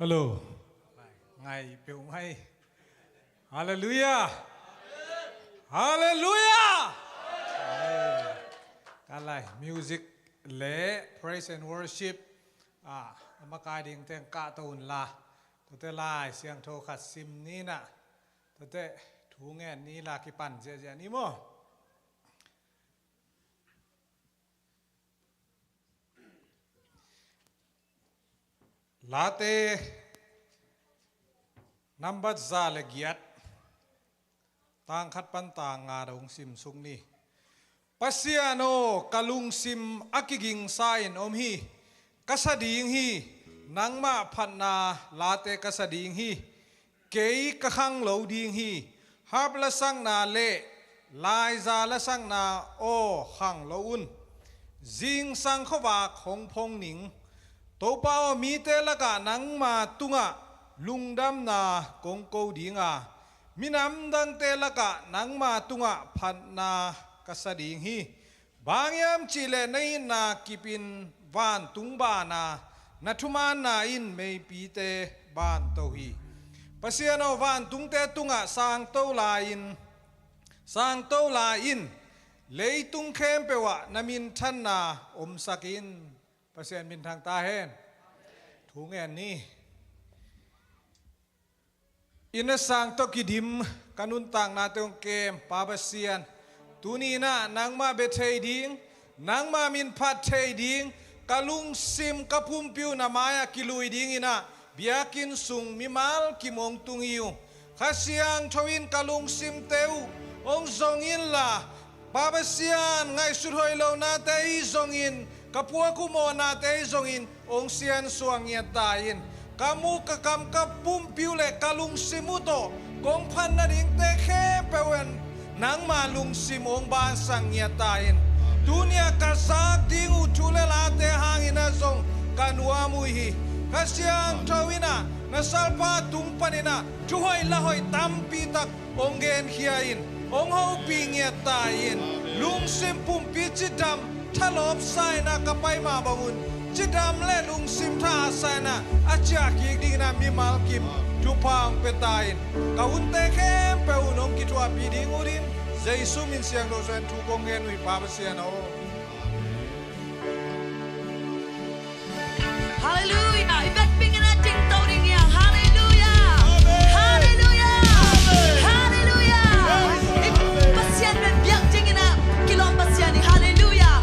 ฮัลโหลไงเปียวไงฮาเลลูยาฮาเลลูยาการไล่มิวสิกเล่ praise and worship มากายดิ่งเต็งกะตูนละตัวเตไล่เสียงโทขัดซิมนี้นะตัวเตถูงแง่นี้ละกิปันเจเจนี่มั้งลาเตนับบัดซาเลกียดต่างขัดปันต่างงาดงซิมสุงนี้ปัสยาโนกะลุงซิมอักกิงไซน์อมฮีกัสดิงฮีนังมาพันนาลาเตกัสดิงฮีเกยกะขังโลดิงฮีฮับละสังนาเลลายซาละสังนาโอขังโลอุนจิงสังขวาของพงหนิงตัวเป้ามีเตละกะนังมาตุงะลุงดำนากงโกดิงะมินำดังเตละกะนังมาตุงะพันนากษดิงฮีบางยามจิเลในนากิปินวานตุงบานานัทุมานาอินไม่ปีเตบานโตฮีปัสยานวานตุงเตตุงะสางโตลาอินเลยตุงเข้มเปวะนามินทันนาอมสักินปัสยานมินทางตาเห็นถุงแอนนี้อินสังตกิดิมกันุนต่างนาเตงเกมปาบเซียนตูนีน่านางมาเบเทดิงนางมามินพัดเทดิงกะลุงซิมกะพุมปิวนามายกิลุยดิงอินะเบียกินสุงมิมาลกิมงตุงอิวข้าเสียงทวินกะลุงซิมเตวองซงอินลาปาบเซียนไงสุดหอยเลวนาเตยซงอินกะพัวกุโมนาเตยซงอินองเซียนสวงเงียตาอินkamu kekam kapum piule kalung simuto kong pan na ding teke pewen nang malung simong basang nyatain dunia kasak ding utule late hangin azong kanua muhi kasyang tawina nasalpa tumpanina juhoy lahoy tampitak onggen hiain onghau pingyatain lung simpum pichidam talop sai na kapay mabangunจิดามเล่ลุงซิมท่าไซนะอาจารย์กิดีนามีมาลกิมทุพังเปตายนกาวุนเตเข้มเปอุนงกิทัวปีดิงอุดินเจสุมินเสียงโดเซนทุกงเงินวิปาเปเซียนโอ Hallelujah. Iba't pingin natin tawrin niya. Hallelujah. Hallelujah. Hallelujah. Pasyan ben biyak tingin na kilong pasyan ni Hallelujah.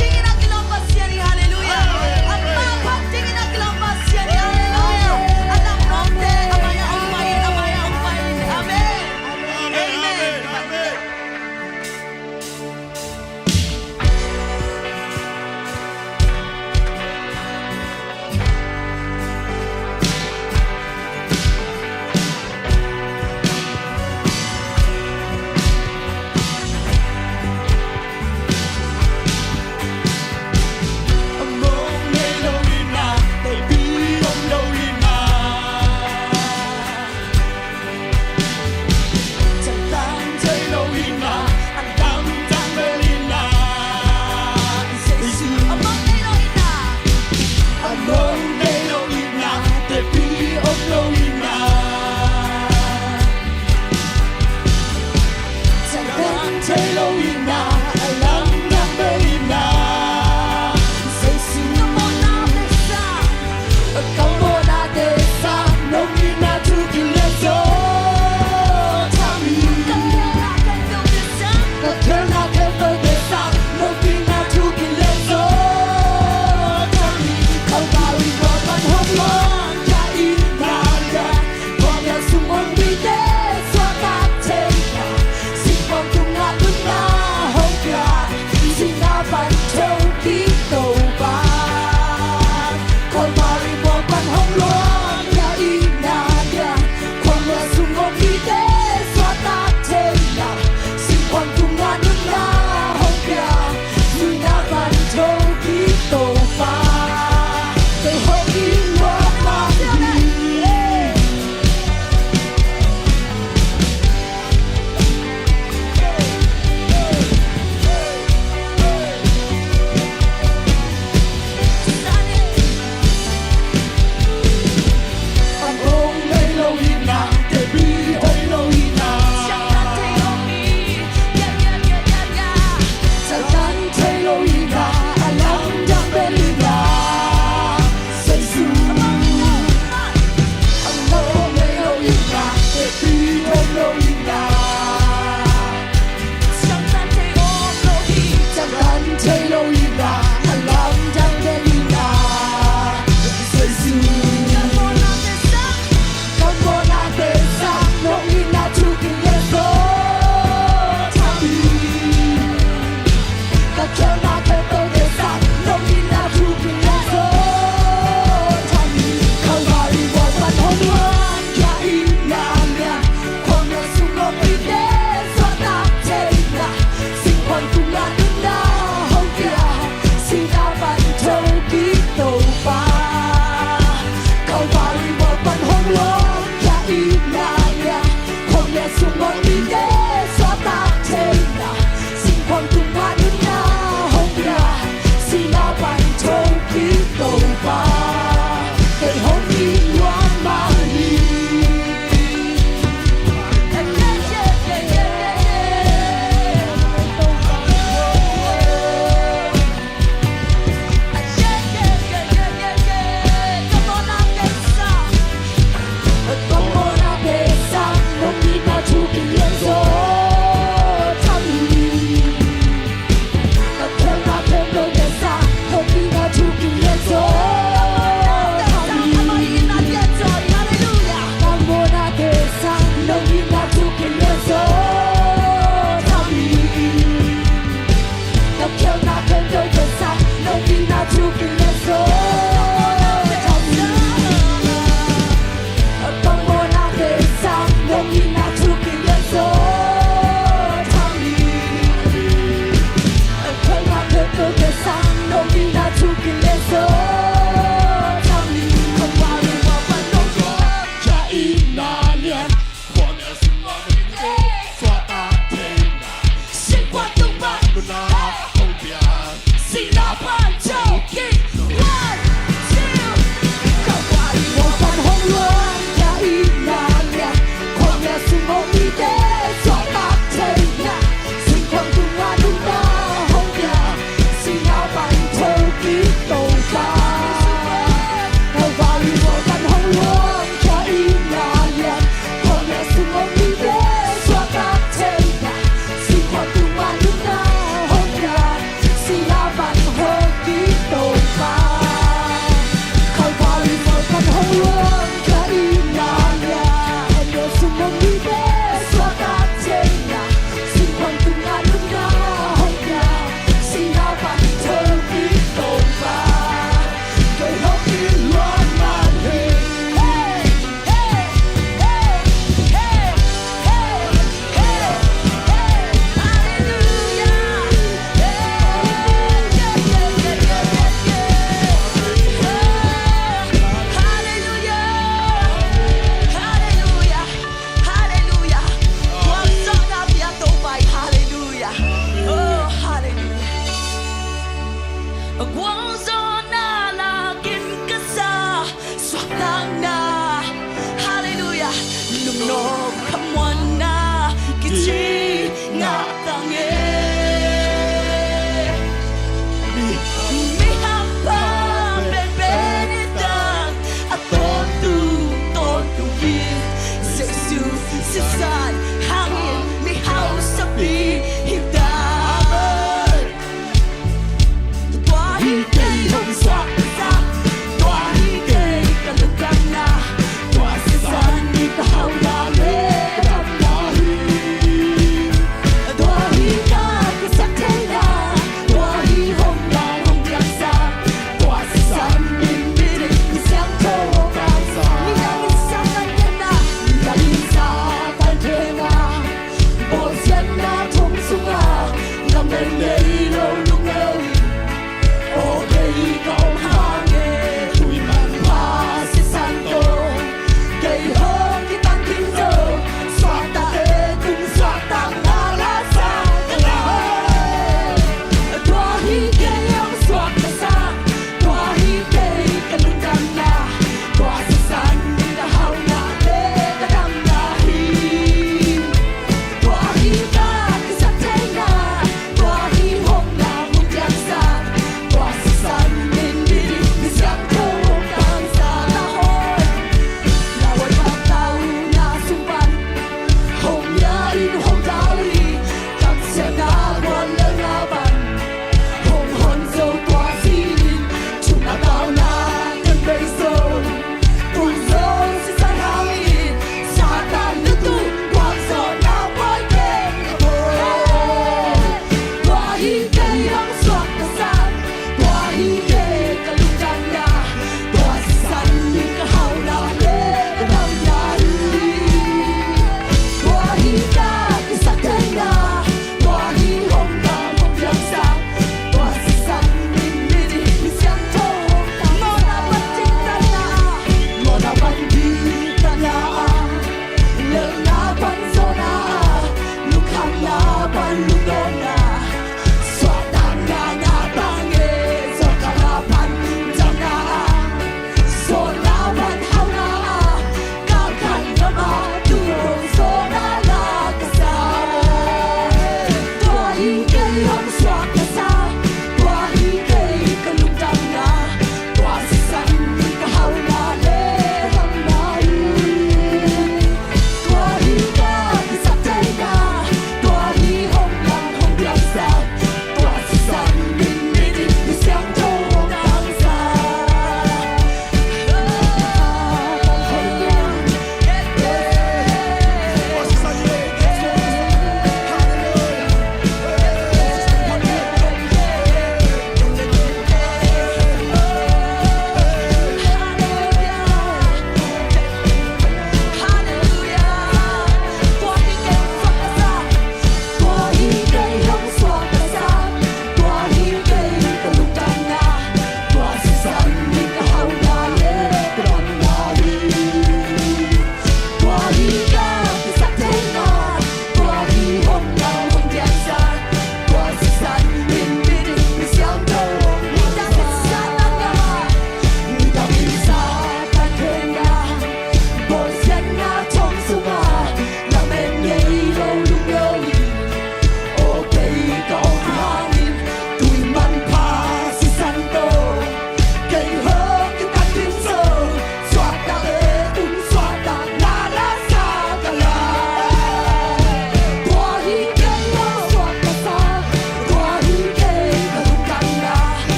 Tingin na kilong pasyan ni Hallelujah. Ang mapag tingin na kilong pasyan ni Hallelujah. At ang ronde, amaya ang pain. Amen. Amen. 길에서 잠이 건강을 와봤던 Kailangan Wala sumamang Swata tena 星光都把 Muna Hongbian Sinapan Joking 1, 2高挂一我泛红轮 Kailangan Wala sumamang Swata tena 星光都把Hongbian Sinapan Joking 都把高挂一我泛红轮 Kailangan Wala sumamang Swata tena 星光都把Hongbian Sinapan Joking 都把高挂一我泛红轮 Kailangan Wala sumamang Swata tena 星光都把Hongbian Sinapan Joking 都把 Kay Happy Lord Man Hey Quang gió na là kinh cất xa xoạc ngang na Hallelujah Nung nộp khắp ngoan na Kỳ chi ngạc tăng nghe Mi hapa bên bên itang At tôn tu viên Giêsu sinh san hangin Mi hao sa pi hita Qua hi cây hồng xa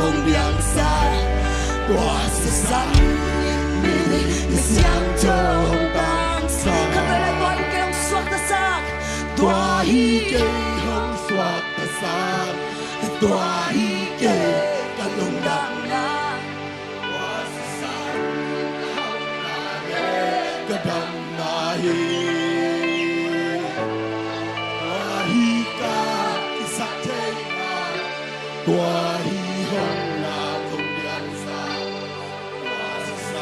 梦亮洒，我是山里的乡愁当沙，可为了多一个用说的啥，多一个用说的啥，多一个跟龙当啊，我是山里的当那里。我以后那梦亮洒，我是山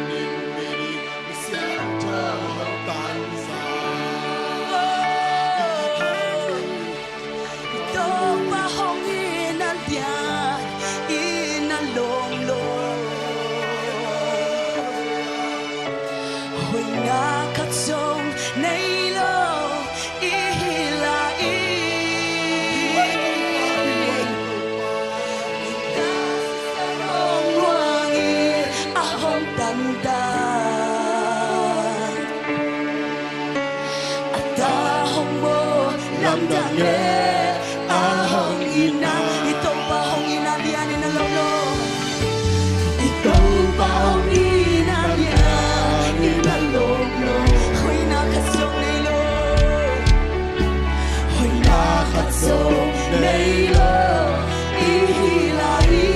林美丽的乡愁淡沙。都把红衣难点，衣难拢拢，会那卡中内楼伊来。Ahong ina, ito pa hong ina diyan na lolo. Ito pa hong ina diyan na lolo. Hoy nakasong nilo, hoy nakasong nilo, ihilari.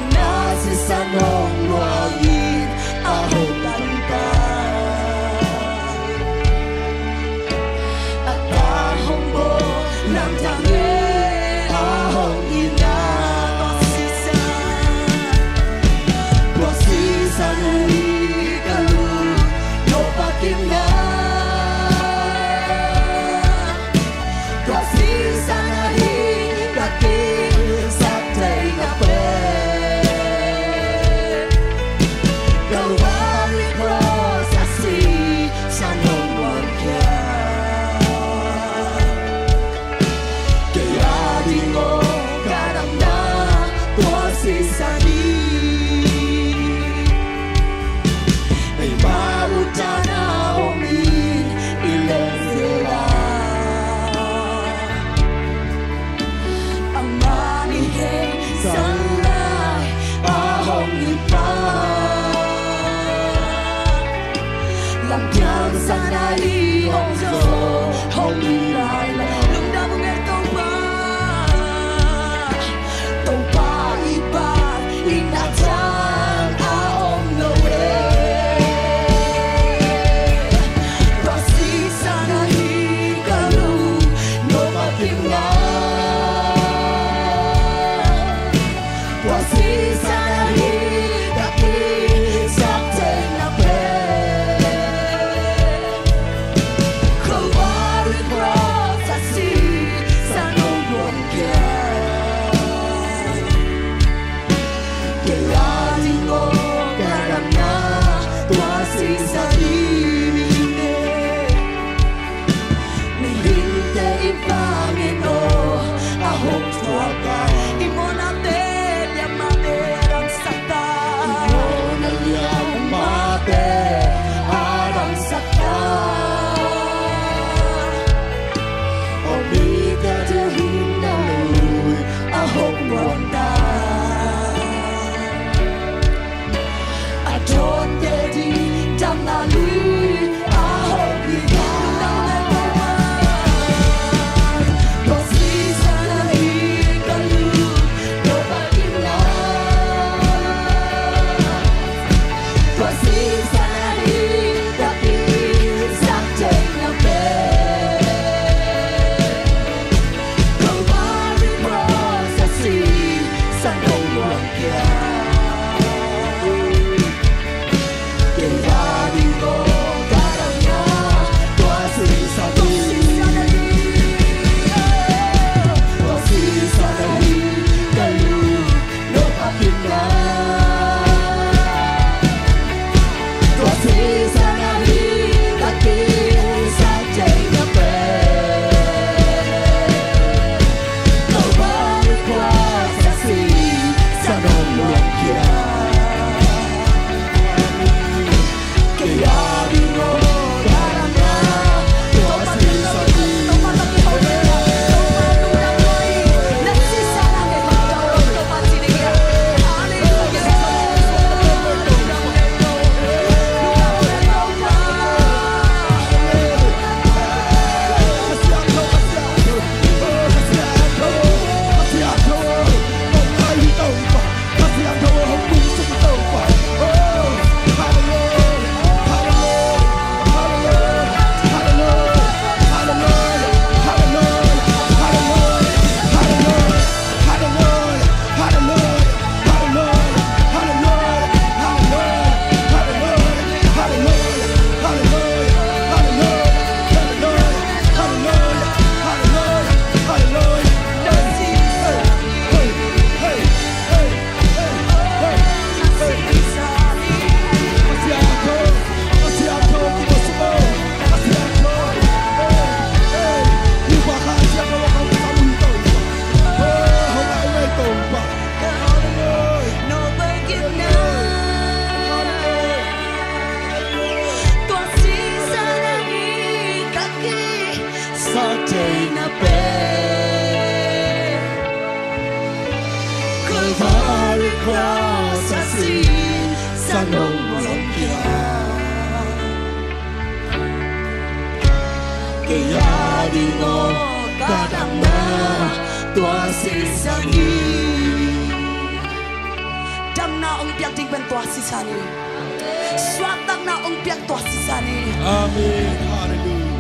Nasa sanong wangin, ahong tanda. Kaya di mo kadama tua sisani Dam na ong piak ting ben tua sisani Swatang na ong piak tua sisani Amen. Hallelujah.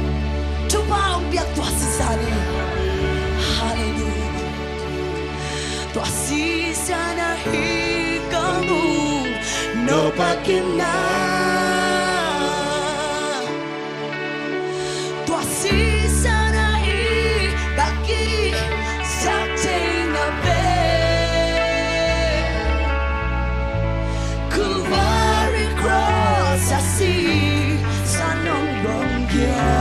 Chupa ong piak tua sisani Hallelujah Tua sisana hikamu no pakina Tua sisana hikaki sakting na be Kuwari cross asi sanong rongya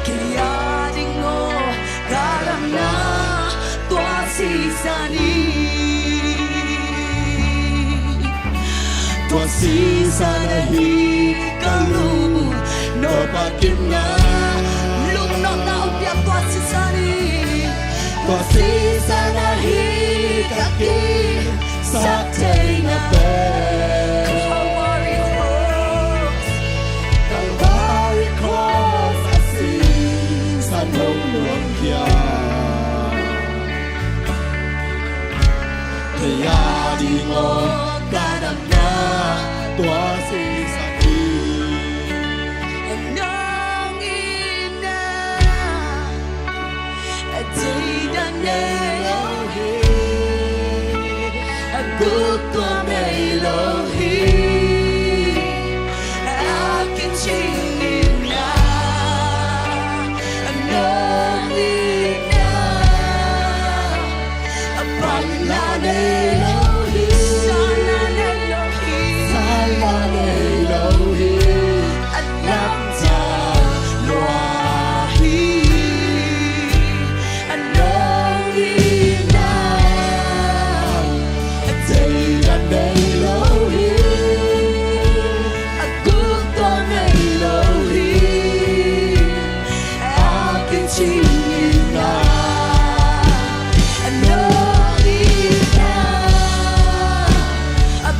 Kaya dingo karam na tua sisani Tua sisana hikalu no pakimna Lunok na upiak tua sisani Tua sisana hikaki sakting na be Kalawari cross Calvary cross asi sanong rongya. Kaya di mo kadam na tua sisani. Nang ina Tidak nelohi Aku tua melohi Akin cingina Nang ina Pala nelohi Sana nelohi Sana Elohi. Alam ta luahi Anong ina Jairan Elohi. Aku to Elohi Aking cingina Anong ina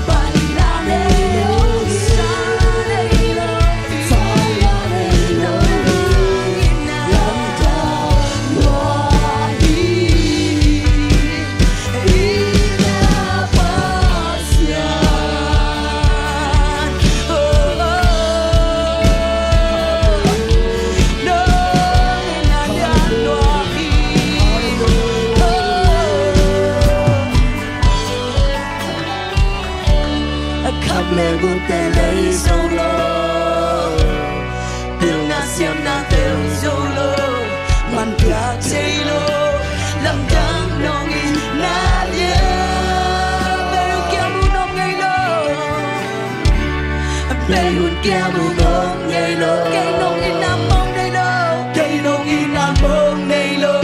Pala nelohi Sana Elohi Sana Elohi. Khắp lệ buồn tê lấy sâu lô Tiêu na xiêm na tiêu dâu lô Man piak chay lô Lâm đăng nong in na lia Bê kia mu nong ngay lô Bê hun kia mu nong ngay lô Cây nong in na mong ngay lô Cây nong in na mong ngay lô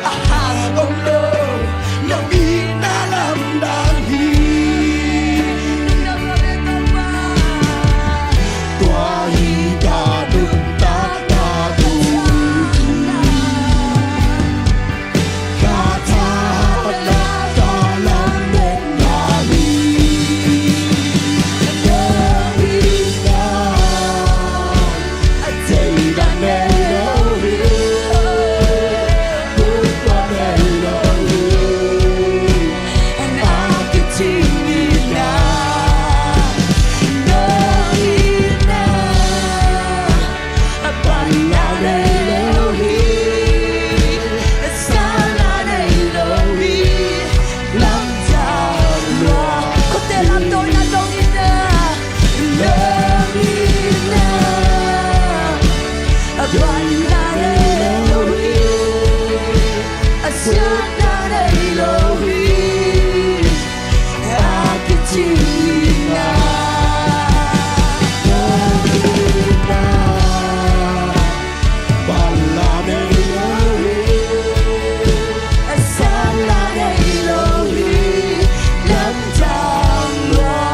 À ha ông lô Nong in na lâm đăng hi Tua hi ka dum ta ta tu. Ka tha na ka lam den na hi. Elohi na. Jairan Elohi. Bukan Elohi. Aking cingina Nang ina Pala nelohi Sana nelohi Lam jam loa Kung te lam tôi na dong ina Nang ina Pala nelohi Sana nelohi Aking cingina Bala Elohi. Sana nelohi Lam jam loa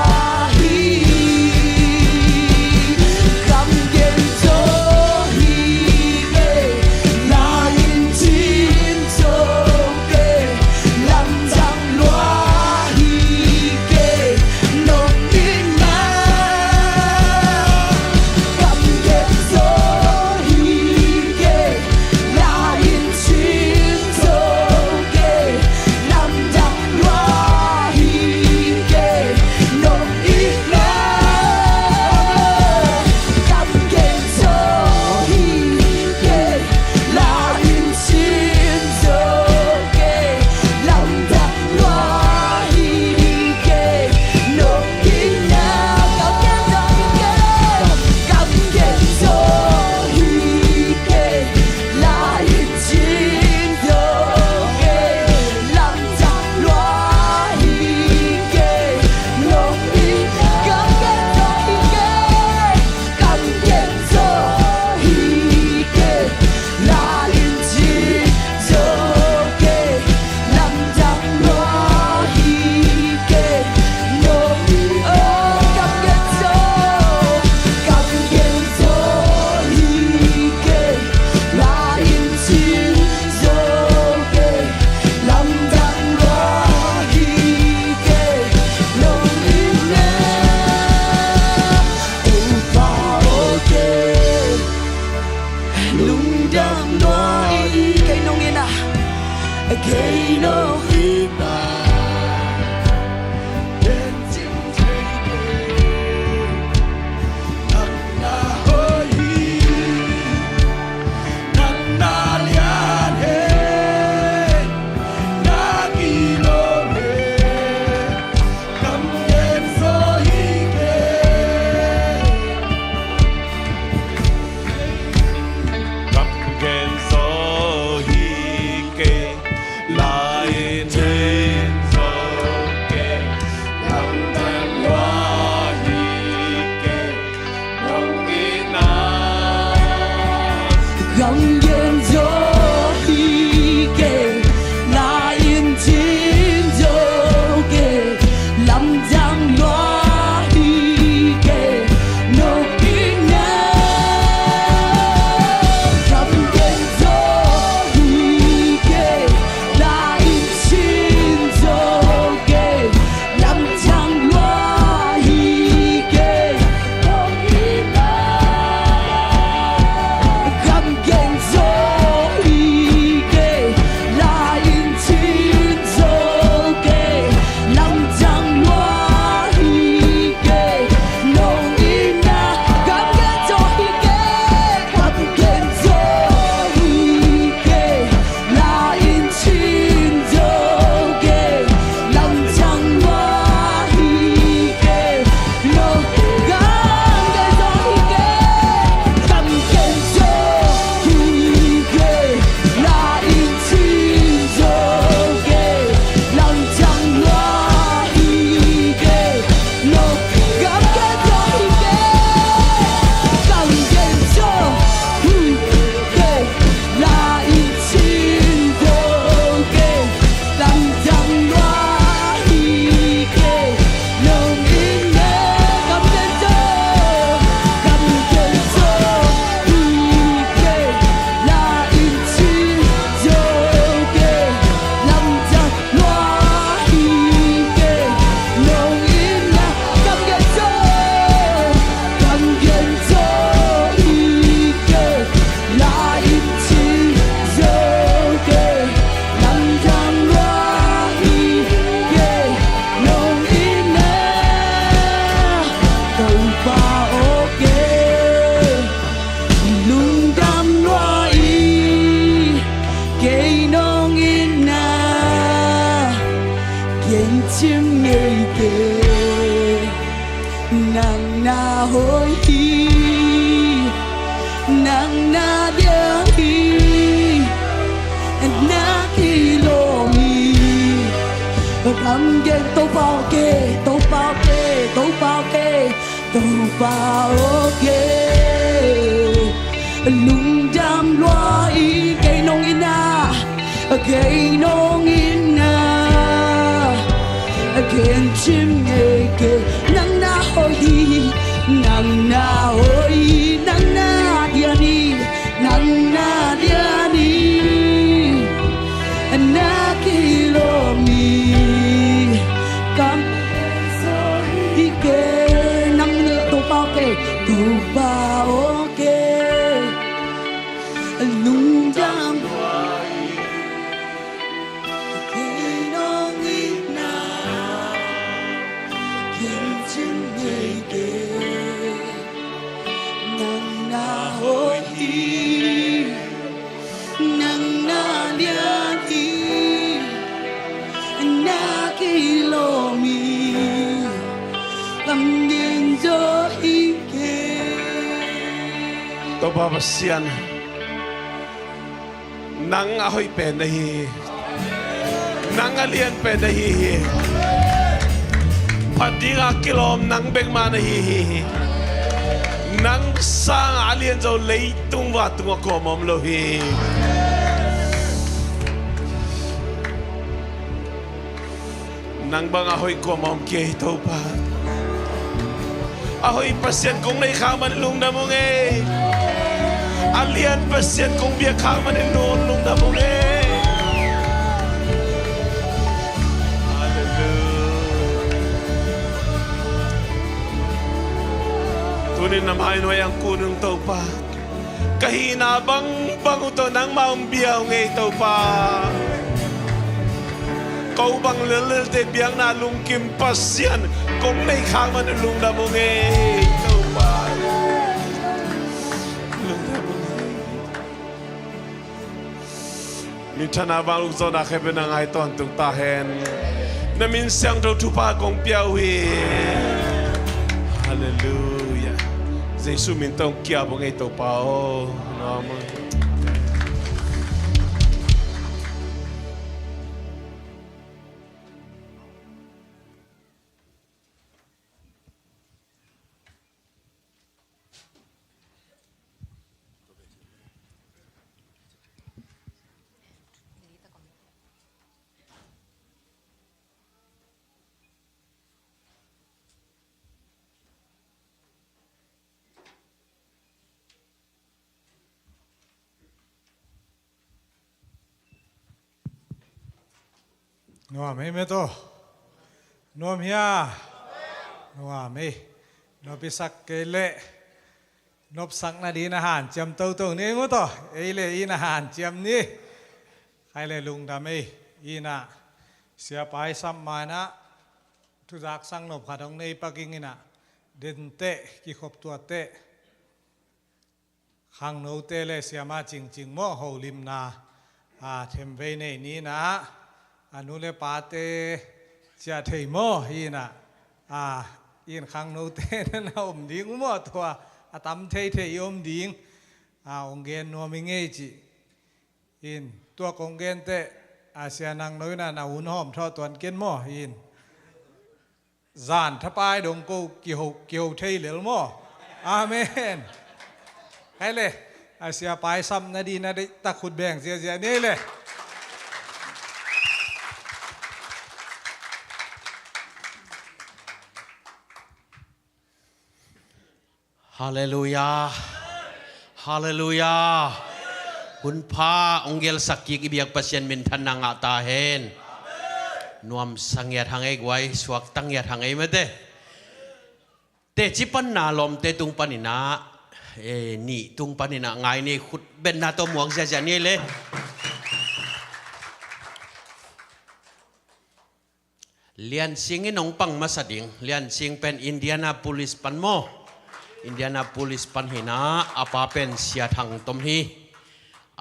Cầm game tôi bao kê, tôi bao kê, tôi bao kê, tôi bao kê. Lung đam loa ý cây nông ina, cây nông ina, khen chim nghề kê nắng na hoi đi, nắng na hoi, nắng na dia đi, nắng na dia đi, na kilo mi. Cầm đi kê năm nữa tôi bao kê lung đam kê nó nghĩ nào khen chân ngày kê nắng na hôi đi nắng na dia đi na kilo mi cầm nhìn cho ý kê to babasian nang ahoy pe nahi nang alien pe nahi padinga kilom nang bengma nahi nang sang alien zo leitung wa tunga ko mom lo hi nang bang ahoy ko mom ke to pa ahoy pasien kong nei khaman lung na mong e alien pasien kong bia khaman en non lung na mong e hallelujah tunin na main way ang kunong to pa kahina bang banguto nang maumbiyaw ngay to pa câu bằng lớn lên để biếng na lung kim pasien cũng nay khang mà lung đam nghe câu ba lung đam mình chăn avang lung zo na khép bên ngay toàn tung ta hen na mình sang đâu thu pa công piao hi hallelujah Jesus mình tông kia bằng ngay tàu bao nó นัวไม่โตนัวเมียนัวไม่นัวพิสักเกเล่นบสักนาดีนาหารจำตัวตัวนี้งูโตเอเล่อีนาหารจำนี้ใครเลยลุงดำไม่อีน่ะเสียไปซ้ำมานะทุกจากสังนบขัดองในปักกิ่งน่ะเดินเตะกี่ขบตัวเตะขังโนเตะเลยเสียมาจริงๆมั่วหูลิมนาเทมเวในนี้นะอนุเลปาเตจะเทโมฮีน่ะอินขังโนเตะนั่นอมดิ้งมั่วตัวตั้มเทยอมดิ้งองเกนนัวมิงเอจิอินตัวองเกนเตะเสียนังน้อยน่ะนาหุ่นหอมทอตัวเกนมั่วอินจานทับไปดงกูเกี่ยวเทยเหลือมั่วอาเมนใครเลยเสียไปซ้ำนาดีนาได้ตะขุดแบ่งเสียนี่เลยฮาเลลูยาฮาเลลูยาคุณพาองเกลสักกิกบิยกปัสยันมินทันนางอาตาเฮนนวมสังเกตทางไอ้ไว้สวกตั้งเกตทางไอ้ไม่ได้เตจิปันนาลมเตตุงปันินานี่ตุงปันินาไงนี่ขุดเบนนาตัวหมวกเสียนี่เลยเลียนสิงห์นงปังมาสดิงเลียนสิงเป็นอินเดียนาโพลิสปันโมอินเดียนาโพลิสปันหินาอาปาเป็นเสียทางตมฮี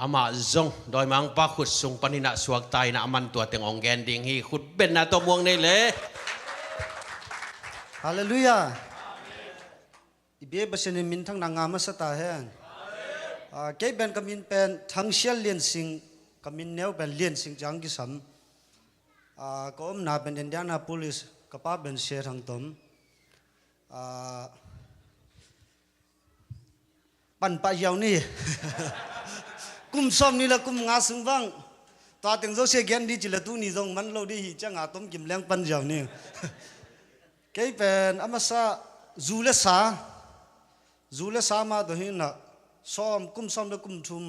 อามาจงโดยมังปะขุดสุงปันหินาสวกไตนามันตัวเต็งองแกนดิงฮีขุดเบนนาตัวหมวกนี่เลยฮาเลลูยาอีเบียบเสนมินทั้งนางามาสตาเฮนเก็บเป็นกมินเป็นทั้งเชียเลียนสิงกมินเนวเป็นเลียนสิงจังกิสัมก็อมนาเป็นอินเดียนาโพลิสกับป้าเป็นเชียทางตมปันปะยาวนี่กุมซ้อมนี่ละกุมงาสึงวังตัวเต็งโจเสียแกนดีจิละตูนี่จงมันเราดีจังอาต้มกิมเลี้ยงปันยาวนี่เก็บเป็นอามาซาจูเลสามาตัวหินน่ะซ้อมกุมซ้อมด้วยกุมทุม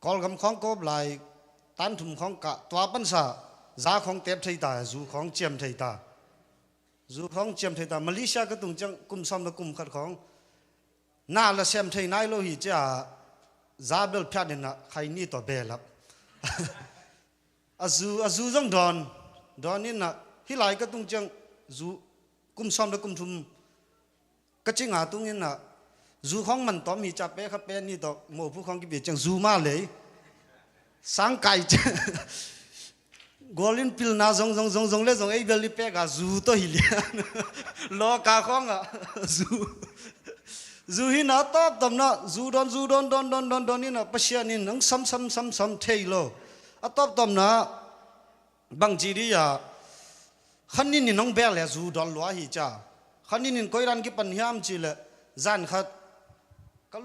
กอลกำของกบไหลตันทุมของกะตัวปันซาจ้าของเต็บไทยตาจูของเจียมไทยตาจูของเจียมไทยตามาเลเซียก็ตุงจังกุมซ้อมด้วยกุมขัดของน่าละเสียมไทยนายโลหิจ้าจ้าเบลพิจารณาใครนี่ตัวเบลครับอาจูจังดอนนี่น่ะฮิไลก็ตุงจังจูกุมซ้อมด้วยกุมทุมก็จริงตรงนี้น่ะจูของมันต่อมีจับเป๊ะครับเป๊ะนี่ต่อโมผู้ของกิบจังจูมาเลยสังไก่กอลินพิลนาจงเลยจงไอ้เบลลิเป๊ะกับจูตัวฮิเลียนล้อกาของจูหินาตอบตำนะจูดอนนี่น่ะปัชญานี่นังซ้ำเทยโลตอบตำนะบางจีดียาขันนี่น้องเบลเลยจูดอนลัวฮิจ้าขันนี่ก้อยรันกิปัญญามจีเลยจานขัดก็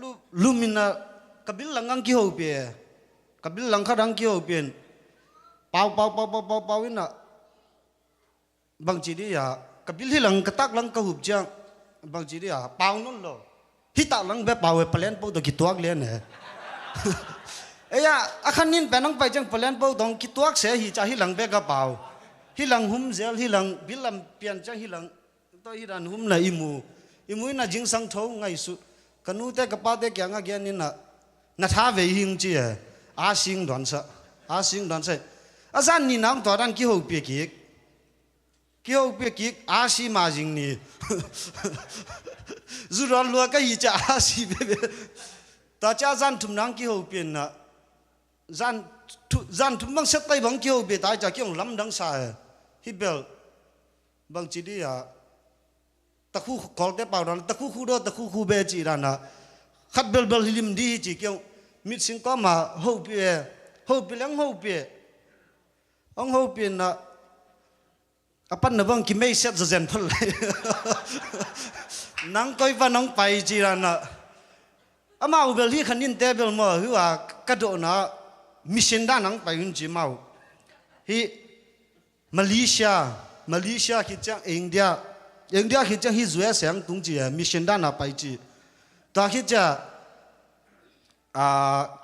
ลูมินะกับบิลลังกี่หัวเปียกับบิลลังขัดกี่หัวเปียเป่าวินะบางจีดียากับบิลที่หลังกระตักหลังกระหุบจังบางจีดียาเป่านั่นโลฮิตาหลังแบบเป่าเปลี่ยนเป่าตัวกี่ตัวเลี้ยนเนี่ยเอ้ยขันนี่เป็นน้องไปจังเปลี่ยนเป่าตรงกี่ตัวเสียฮิจ่าฮิหลังแบบกระเป่าฮิหลังหุ่มเซลฮิหลังบิลลังเปลี่ยนจังฮิหลังตัวฮิรันหุ่มน่ะอิมูน่ะจิงสังทงไงสุดกันนู้นแต่กับป้าแต่แกงอะไรนี่น่ะท้าเวหิงจีอาสิงดอนซะอาจารย์นี่น้องตัวนั้นกี่หัวเปียกิกอาสิมาจิงนี่จุดร้อนลัวก็ยิ่งจะอาสิเบแต่จ้าอาจารย์ทุ่มนังกี่หัวเปียน่ะอาจารย์ทุ่มบังเสตไปบังกี่หัวเปียตายจากกี่หัวลำดังสายฮิเบลบางจีดีอ่ะตะคู่กอลเตปาวนั้นตะคู่คู่โดตะคู่เบจีรานะขัดเบลฮิลิมดีจีเกี่ยวมิดสิงก็มาหัวเปียลังหัวเปียนะปันนบังกิไม่เสร็จจะเจนพลเลยนังก้อยว่านังไปจีรานะมาอุเบลที่ขันนินเตเบลมาหัวกระโดดนะมิชินด้านังไปหุ่นจีมาฮีมาเลเซียคิดจังอินเดียคิดจังฮิจวยเสียงตรงจีมิชินด้านับไปจีตาคิดจะ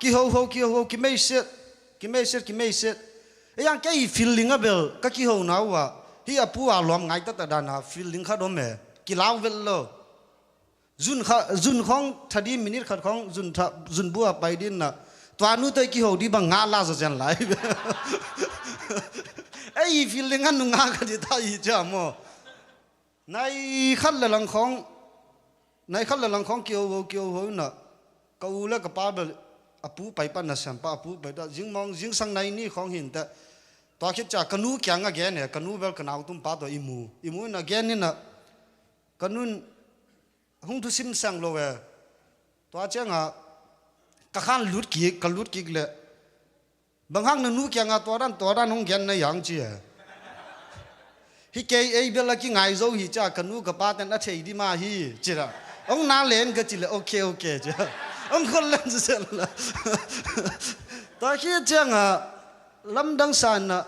กี่หัวกิไม่เสร็จ yang cái feeling a bel ka ki ho na wa hi apu a lom ngai ta da na feeling kha do me ki law vel lo zun khong 30 minute khat khong zun bua pai din na twa nu te ki ho di bang nga la jan lai ai feeling an nu nga ka di ta yi cha mo nai khat la lang khong kêu ho na câu la ka pa bel apu pai pa na sam pa apu pai da jing sang nai ni khong hin ta to khit cha kanu kyang a ge ne kanu bel kanau tum pa to imu na ge ni na kanun hung thu sim sang lo we to cha nga ka khan lut ki le bang hang na nu kyang a to ran hong gen na yang chi hi ke ei bel ki ngai zo hi cha kanu ka pa tan a thei di ma hi chi ra ông na lên cái chỉ là ok chứ ông không lên gì là ta khi chẳng à lâm đăng san à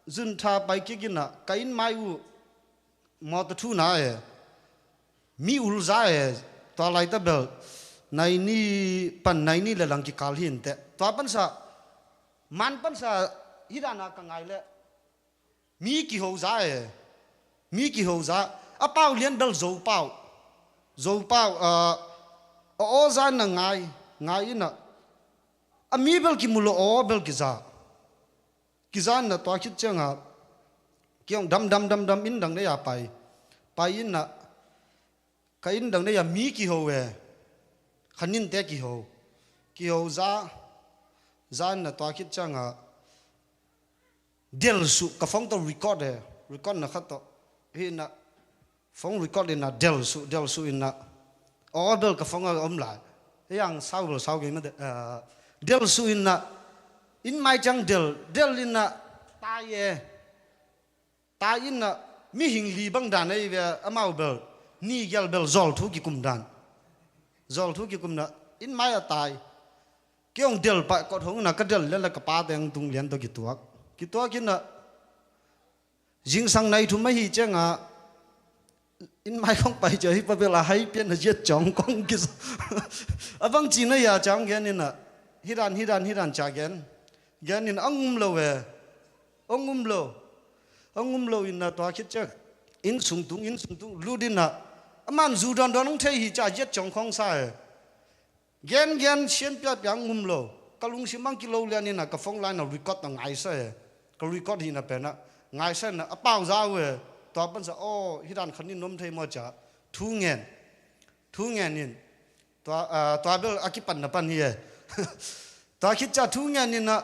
dun tha bay kia na cái mai u mò tu thu na mi ul za ta lại ta bel này ni là lang ki kal hin te ta pan sa man pan sa hidana ka ngai le mi ki ho za a pau lien bel zo pau o za na ngai na ami bel ki mulo o bel ki za na to khit changa kyong dam in dang ne ya pai in na ka in dang ne ya mi ki ho we khanin te ki ho za na to khit changa del su ka phong to record na khat to hi na phong record in na del su in na order ka phong om lại yang sau cái mà del su in na in mai chang del in na ta in na mi hing li bang dan ai ve amau bel ni gel bel zol thu ki kum na in mai a tai kyong del pa ko thong na ka del le la ka pa teng tung lian to ki tuak kin na jing sang nai thu mai hi changa in mai không phải chờ hi pa bela hai pian na jet chong kong ki avang chi na ya chang gen in na hiran cha gen in angum lo in na to khit cha in sung tung ludin na aman zu don don thei hi cha jet chong khong sa gen xian pya pyang ngum lo kalung simang kilo lian in na ka phong line na record na ngai sa ka record hi na pe na ngai sa na apau za we to pan sa o hiran khanin nom thei mo cha thu ngen in to bel akipan na pan hi to khit cha thu ngen in na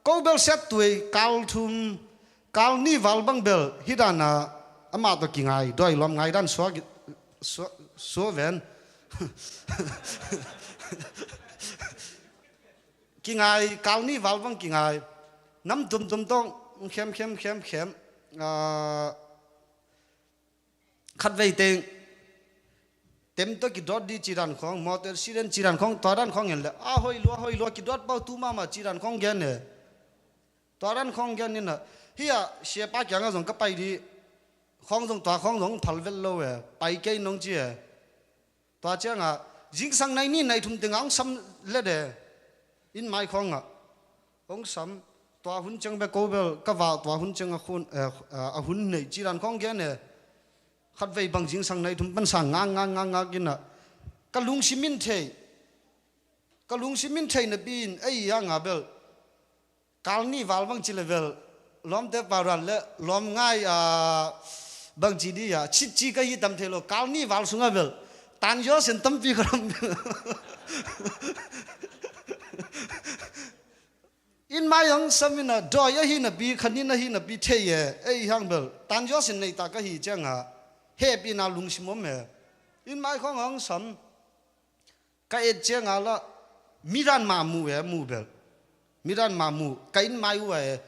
ko bel set tui kal ni wal bang bel hiran na ama to ki ngai doi lom ngai dan so ven ki ngai kal ni wal bang ki ngai nam tum tong khem khát vây tem to ki dot di chiran khong motor siren chiran khong toran khong en le a hoi lo ki dot pau tu ma chiran khong gen ne toran khong gen ni na hiya she pa kyang a jong ka pai di khong jong thal vel lo we pai ke nong chi to chang a jing sang nai ni nai thum tengang sam le de in mai khong a ong sam to hun chang be ko bel ka wa to hun chang a hun nei chiran khong gen ne khát vây bằng jing sang này thum ban sang ngang kina kalung simin thei na bin ai ya nga bel kalni wal bang chi level lom te paran le lom ngai bang chi di ya chi ka hi tam thelo kalni wal sunga bel tan yo sen tam pi kram in mai yang samina do ya hi na bi khanin na hi na bi thei ye ai hang bel tan yo sen nei ta ka hi changa happy na lung simom me in mai khong hong sam ka et che nga la miran ma mu bel miran ma mu ka in mai we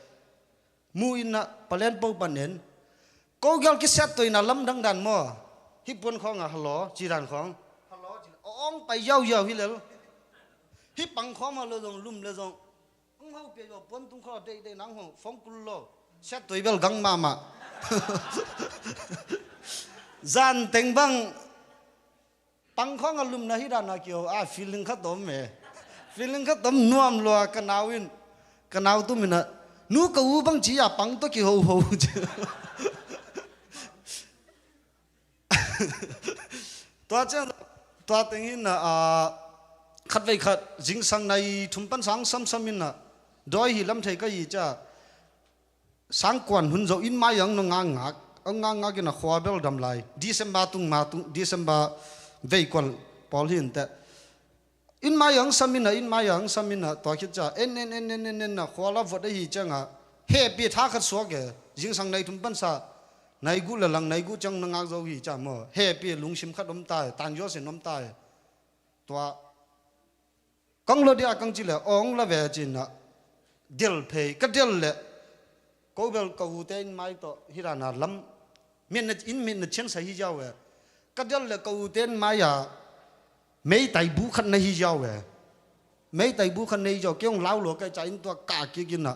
mu in na palen po panen ko gal ki set to ina lam dang dan mo hi pon khong a hello chiran khong hello ong pai yau hi le hi pang khom ma lo dong lum le dong ong hau pe yo pon tung kho de nang hong phong kul lo set to bel gang ma zan teng bang pang khong alum na hidana kyo feeling khatom nuam lo kanau tu mina nu cầu băng chỉ à băng tôi kêu hầu hầu toa chân toa tiếng in là khát về khát dính sang này thùng pan sáng xăm xăm in là đôi hi lâm thấy cái gì cha sáng quan hun dấu in mai yang nó ngang ngạc ông ngang ngạc cái là khoa bel đầm lại December về quan Paul hiện tại in mai yang xăm in là toa khít cha en là khoa la vật đấy cha ngà happy thác khát xóa cái dính sang này thùng pan sa này gu là lăng này gu chẳng nó ngang dấu hi cha mà happy lung sim khát đom tai tan gió sen đom tai toa con lo dia con chỉ là ông là về chỉ là deal pay cái deal là câu bel câu tên mai to hirana lam min chen sa hi jaw về cái deal là câu tên mai à mấy tay bu khăn này hi jaw về mấy tay bu khăn này jaw cái ông lao lo cái trái to cả kia kia nè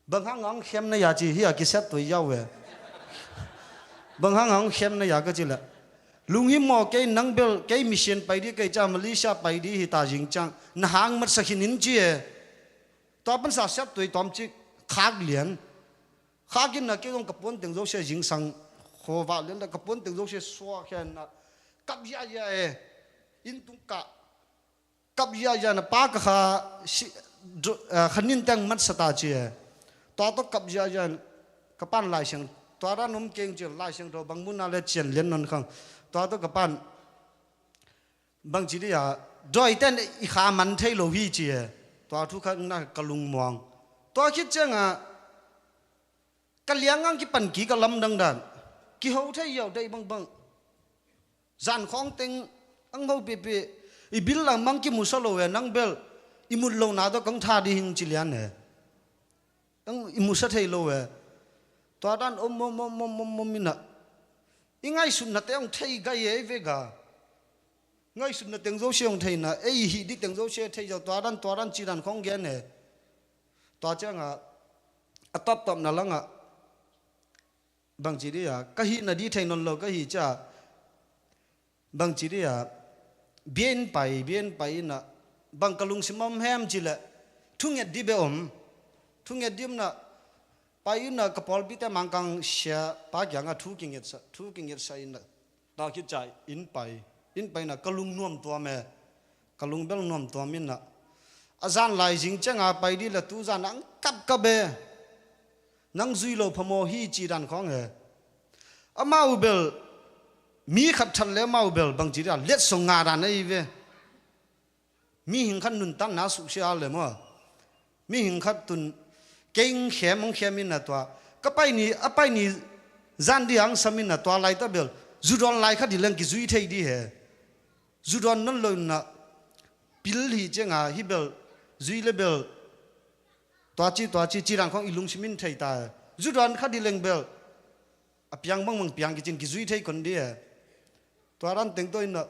bằng hang ông xem này à chỉ hi à cái set tuổi jaw về bằng hang ông xem này à cái chỉ là lung hi mo cái nang bel cái mission pai đi cái cha Malaysia pai đi hi ta jing chang na hang mat sakhin in chi to pan sa set tuổi tom chi khak lian khakin na ke gong kapon teng zo se jing sang kho wa len da kapon teng zo se swa khen na kap ya in tung ka kap ya na pa ka kha khanin teng mat sata chi to kap ya kapan lai sang to ra nom keng chi lai sang ro bang mun na le chen len non khang to kapan bang chi ya doi ten I kha man thei lo hi chi to thu kha na kalung mong to khit changa kaliangang ki pan ki kalam dang dan ki ho thei yaw dei bang zan khong teng ang ho pe pe I bil lang mang ki musalo we nang bel imul lo na do kang tha di hing chi lian ne ang imusa thei lo we to dan om mina ingai sun na te ong thei ga ye ve ga ngai sun na teng zo se ong thei na ei hi di teng zo se thei jaw to dan chi dan khong ge ne to changa atop top na langa bang chi dia ka hi na di thei non lo ka hi cha bang chi dia bien pai na bang kalung simam hem chi la thunget di be thunget dim na pai na kapol bi te mangkang sha pa gyang a thu king it sa in ta ki chai in pai na kalung nuam to me kalung bel nuam to min na azan lai jing changa pai di la tu zan ang kap be nang zui lo phamo hi chi dan khong he amau bel mi khat than le mau bel bang chi da let song nga dan ei ve mi hing khan nun tan na su sia le mo mi hing khat tun keng khem in na to ka pai ni zan di ang samin na to lai ta bel zudon lai kha di leng ki zui thei di he zudon non lo na pil hi chenga hi bel zui le bel to chi rang khong ilung simin thei ta zudon kha di leng bel apiang bang piang ki chin ki zui thei kon di he to ran teng to in na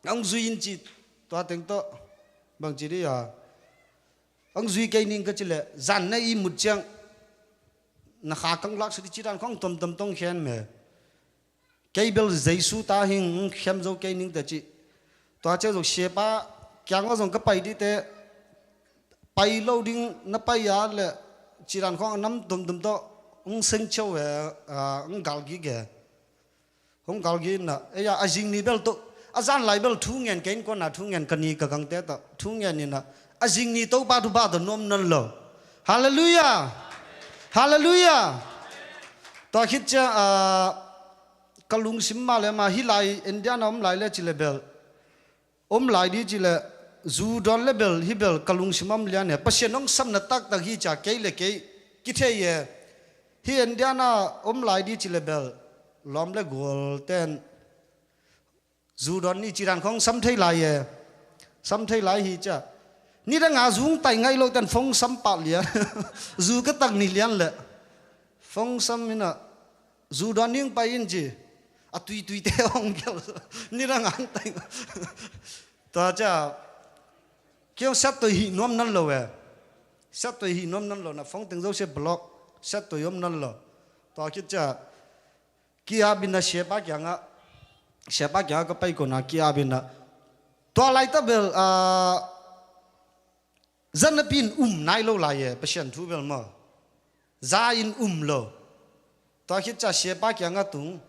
ang zui in chi to teng to bang chi di ya ang zui kai ning ka chile zan na I mut chang na kha kang lak si chi ran khong tom tong khen me kai bel jaisu ta hing khem zo kai ning ta chi to cha zo she pa kyang wa zong ka pai di te pai lo ding na pai ya le chi ran khong nam tom to seng chau we gal gi ge hong gal gi na e ya ajing ni bel to azan lai bel thu ngen ken ko na thu ngen kani ka gang te ta thu ngen ni na azing ni to ba to nom nan lo hallelujah to khit cha kalung sim ma le ma hi lai india nom lai le chi le bel lai di chi le zu don le bel hi bel kalung simam lian ne pasien ong sam na tak hi cha ke le ke ki the ye hi india na lai di chi le bel lom le gol ten zu don ni chi ran khong sam thei lai hi cha ni da nga zung tai ngai lo ten phong sam pa lian zu ka tak ni lian le phong sam ina zu don ning pa in ji a tui te ong gel ni da nga tai ta cha kêu sat to hi nom nan lo we sat to hi nom nan lo na phong teng zo se block sat to yom nan lo ta ki cha kia bin na she ba kya ka pai ko na kia bin na to lai ta bel zanapin nai lo lai ye pasien thu bel ma za in lo to khit cha shepa kya nga tung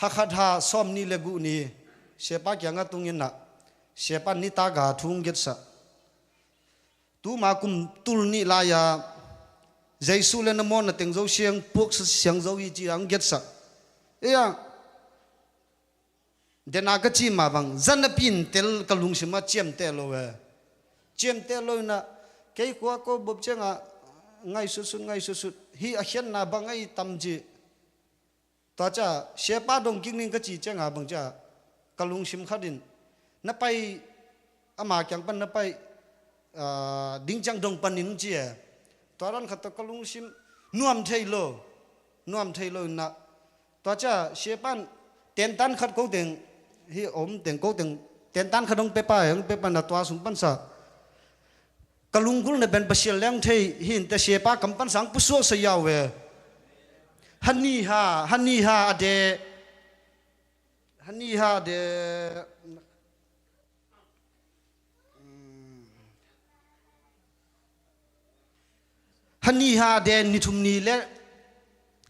hakhatha somni legu ni shepa kya nga tung in na shepa ni ta ga thung get sa tu ma kum tul ni la ya jaisu le na mon na teng zo siang puk siang zo yi ji ang get sa ya dena ka chi ma bang zan na pin tel kalung sima chem te lo we chem te lo na ke kwa ko bob chenga ngai su su hi a hian na bang ai tam ji ta cha shepa dong king ning ka chi chenga bang cha kalung sim khadin na pai ama kyang pan na pai ding chang dong pan nin chi to ran khat kalung sim nuam thei lo na to cha shepan ten tan khat ko teng hi om teng ko teng ten tan khadong pe pa yang pe pa na twa sum pan sa kalung kul na ben pasial lang thei hin ta shepa kam pan sang pu so sa yaw we hani ha ade hani ha de ni thum ni le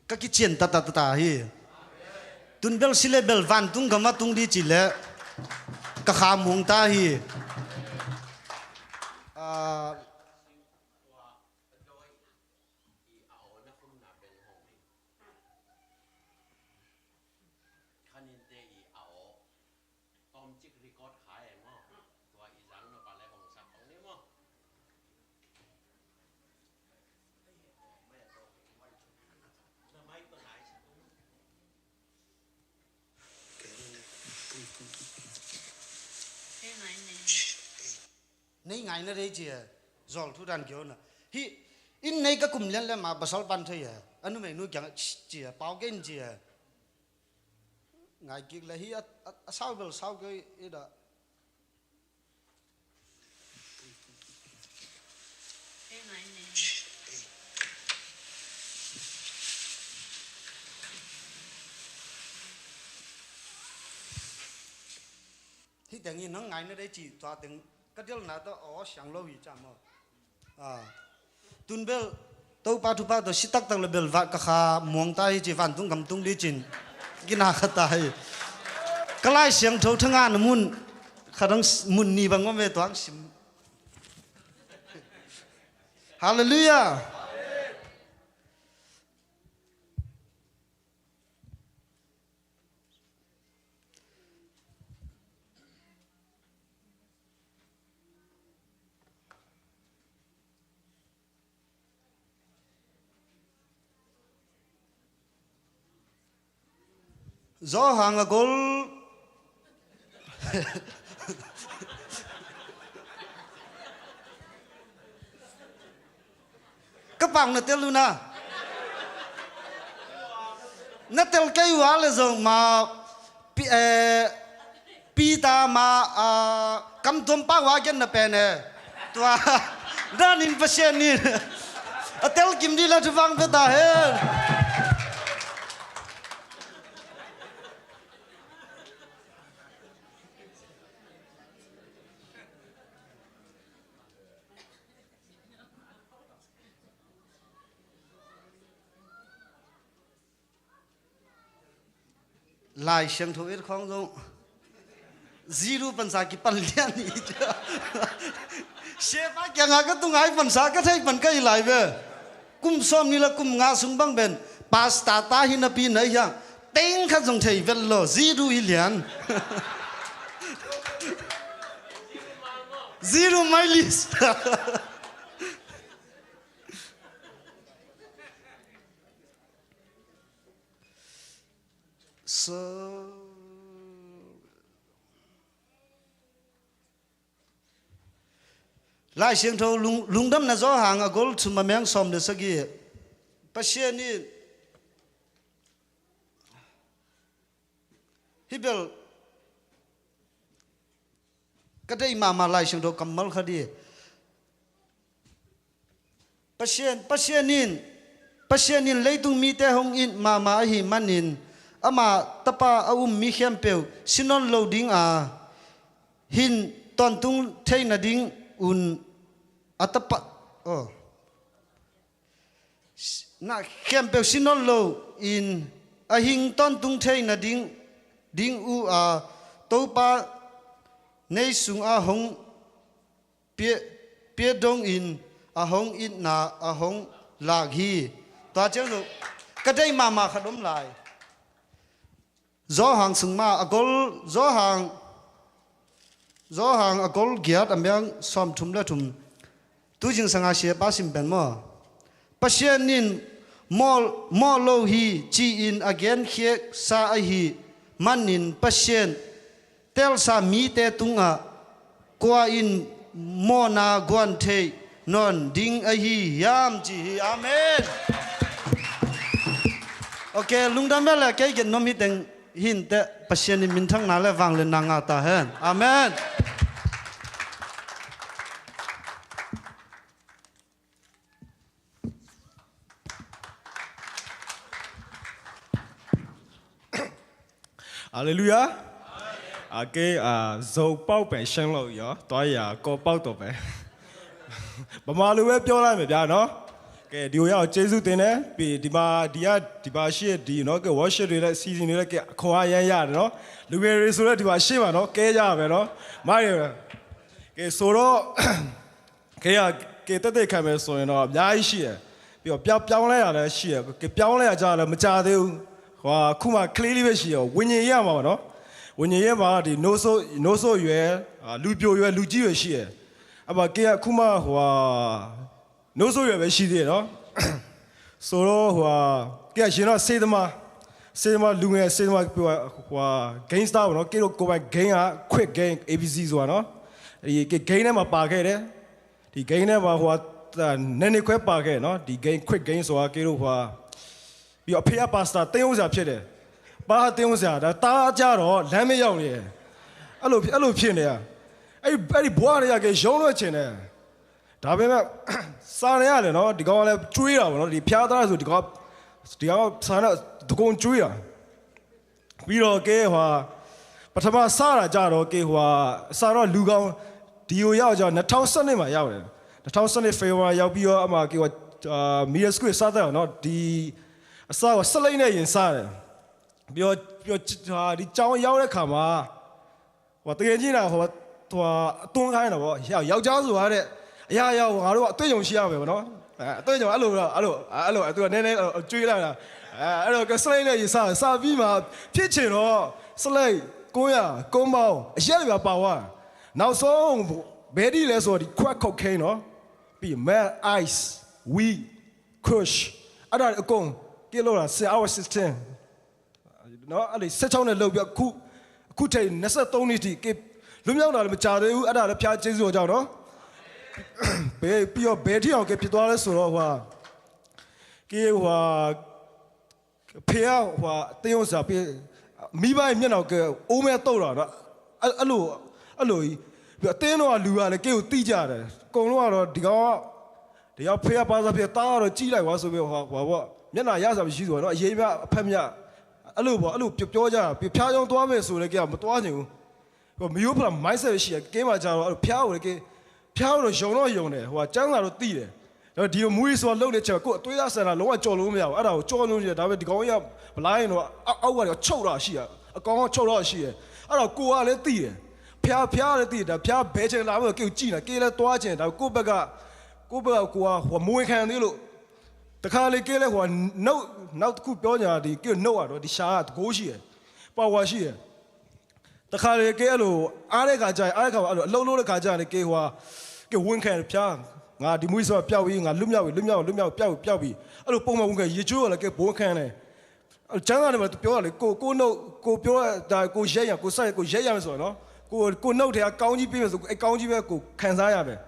ka ki chen ta hi tun bel sile bel van tung gama tung di chi le ka kha mung ta hi nei ngai na rei chi zol thu dan kyo na hi in nei ka kum len le ma basal pan thei anu me nu kyang chi pau gen chi ngai ki la hi a sau bel sau ke i da hi teng in nang ngai na rei chi twa teng ka del na to o sang lo wi cha mo tun bel to pa thu pa to sitak tak le bel va ka kha muang ta hi chi van tung kam tung li chin gina khata hi kalai siang tho thanga na mun khadang mun ni bang me twang sim hallelujah gió hàng gol các bạn là tên luna nó tên cây hóa là rồi mà pita mà cầm tôm pa hóa chân là bè nè tua ra nín phát hiện nín tên kim đi là chú vang với ta hết lại xem thôi ít không đâu zero phần sa cái phần liên gì chứ xe ba kia ngã cái tung ai phần sa cái thấy phần cây lại về kum som ni là kum ngã sung băng bên pasta ta hin na pin này ya tên khát dùng thầy về lo zero ít liền zero miles so lại xem thôi lung đâm là gió hàng ở gol chum mà mèng som được sagi pasien ni hibel cái đây mà lại xem thôi cầm mal khadi pasien ni lấy tung mi te hong in mà hi manin ama tapa mi khem peu sinon loading hin ton tung thei na ding un atapa na kem pe sinol lo in a hing ton tung thei na ding u a to pa nei sung a hong pie dong in a hong in na a hong la gi ta chang lo ka dai ma khadom lai gió hàng sừng ma gió hàng giat amyang som thum la thum tu jing sanga she pa sim ben mo pasien nin mo lo hi chi in again khie sa a hi manin pasien tel sa mi te tunga kwa in mo na gwan the non ding a hi yam chi amen okay lungdam la kai gen no mi teng hin te pasien min thang na le wang le nanga ta hen amen Hallelujah. Okay, dầu bao bè sang lâu giờ, tôi có bao tổ bè. Bà mà lưu ấyပြောlại mấy bé nó, cái điều này chế du tên này, bị đi ba xe đi nó cái wash đi lại season đi lại cái khoa ya nó, lưu ấy rồi đi ba xe mà nó cái ya về nó, mai cái số đó cái tất cả cái số nó nhái xe, bị béo lại là xe, cái béo lại ra là mất giá tiêu. và khu mà clearly về xíu, vấn đề gì mà nó, vấn đề gì mà thì nó số về, lưu biểu về lưu chỉ về xíu, à mà cái khu mà và nó số về xíu đấy nó, sau đó và cái gì nó xây mà lưu nghe xây mà và gain style nó cái đó có phải gain quick gain ABC rồi nó, thì cái gain này mà ba cái đấy, thì gain này mà và nên quick ba cái nó, thì gain quick gain rồi cái đó và bị ở phía pasta tiêu ra phía đấy, ba tiêu ra đã ta ra rồi làm mấy样này, alo phía này à, ai bùa này cái giống nó trên này, đặc biệt là sáng nay này nó đi coi là chui à, nó đi phía đó rồi đi coi sáng nay tụi con chui à, bây giờ cái hoa, bắt đầu mà sáng là ra rồi cái hoa sáng rồi lưu gang điều要就那套生的嘛要的，那套生的废话要比较嘛给我middle school 啥的喏第啥我十来年人啥的，比如你教要的看嘛，我对人家我东开了我要教是话的，呀我说对用西啊没喏，对用阿鲁对奶追来了，个十来年人啥比嘛撇钱咯，十来公呀公猫一下就要包啊。Now so very less or the crack cocaine no be mad ice weed kush ada kong kilo la se our system no ali se chong ne lo bia ku thai 23နှစ်တိke လွမြောက်တာလည်းမကြသေးဘူးအဲ့ဒါလည်းဖျားကျေးဇူးတော်ကြောင့်နော်ဘယ်ပြီးတော့ဘယ်ထိအောင်keဖြစ်သွားလဲဆိုတော့ဟိုကေဟိုဖေးဟိုတင်းဥစားပြီးမိဘရဲ့မျက်နှာကိုအိုးမဲတုတ်တာနော်အဲ့လိုပြီးအတင်းတော့လူကလည်းကေကိုတိကြတယ်အကုန်လုံးကတော့ဒီကောင်ဖေးပါစားဖေးတားတော့ကြီးလိုက်သွားဆိုပြီးဟိုပေါ့မျက်နှာရစားမရှိဆိုတော့အရေးပြအဖက်မြအဲ့လိုပြောကြတာပြီးဖျားကြောင်သွားမယ်ဆိုလည်းကေကမသွားချင်ဘူးဟိုမျိုးဖလာမိုက်ဆက်ရှိရကင်းမှာကြတော့အဲ့ဖျားကိုလည်းကေဖျားတော့ယုံတယ်ဟိုကျန်းစာတော့တိတယ်ဒါဒီလိုမူးရီဆိုလှုပ်နေချက်ကိုအသွေးသားဆန်တာလုံးဝကြော်လို့မရဘူးအဲ့ဒါကိုကြော်လို့ရှိတယ်ဒါပေမဲ့ဒီကောင်ကြီးကဘလိုင်းတော့အောက်ကနေချုပ်တာရှိရအကောင်ကချုပ်တော့ရှိရအဲ့တော့ကိုကလည်းတိတယ်ဖျားလည်းတိတယ်ဒါဖျားဘဲချင်လာမှကေကိုကြည့်နေကေလည်းသွားချင်ဒါကိုဘက်ကကိုကဟိုမွေးခံသေးလို့တခါလေကေလည်းဟိုနောက်တစ်ခုပြောညာဒီကေနှုတ်ရတော့ဒီရှာကတကိုးရှိရပါဝါရှိရတခါလေကေအဲ့လိုအားတဲ့ခါကျရင်အဲ့လိုအလုံးလုံးတဲ့ခါကျရင်ကေဟိုကေဝင်ခံဖျားငါဒီမွေးဆိုပျောက်ပြီးငါလွတ်မြောက်ပျောက်ပြီးအဲ့လိုပုံမှန်ဝင်ခဲ့ရေချိုးရလည်းကေဘိုးခံတယ်ကျန်းစာတယ်မှာပြောရလေကိုနှုတ်ကိုပြောတာကိုရဲရကိုစိုက်ကိုရဲရမယ်ဆိုတော့နော်ကိုနှုတ်ထဲကကောင်းကြီးပြေးမယ်ဆိုအဲ့ကောင်းကြီးပဲကိုခံစားရမယ်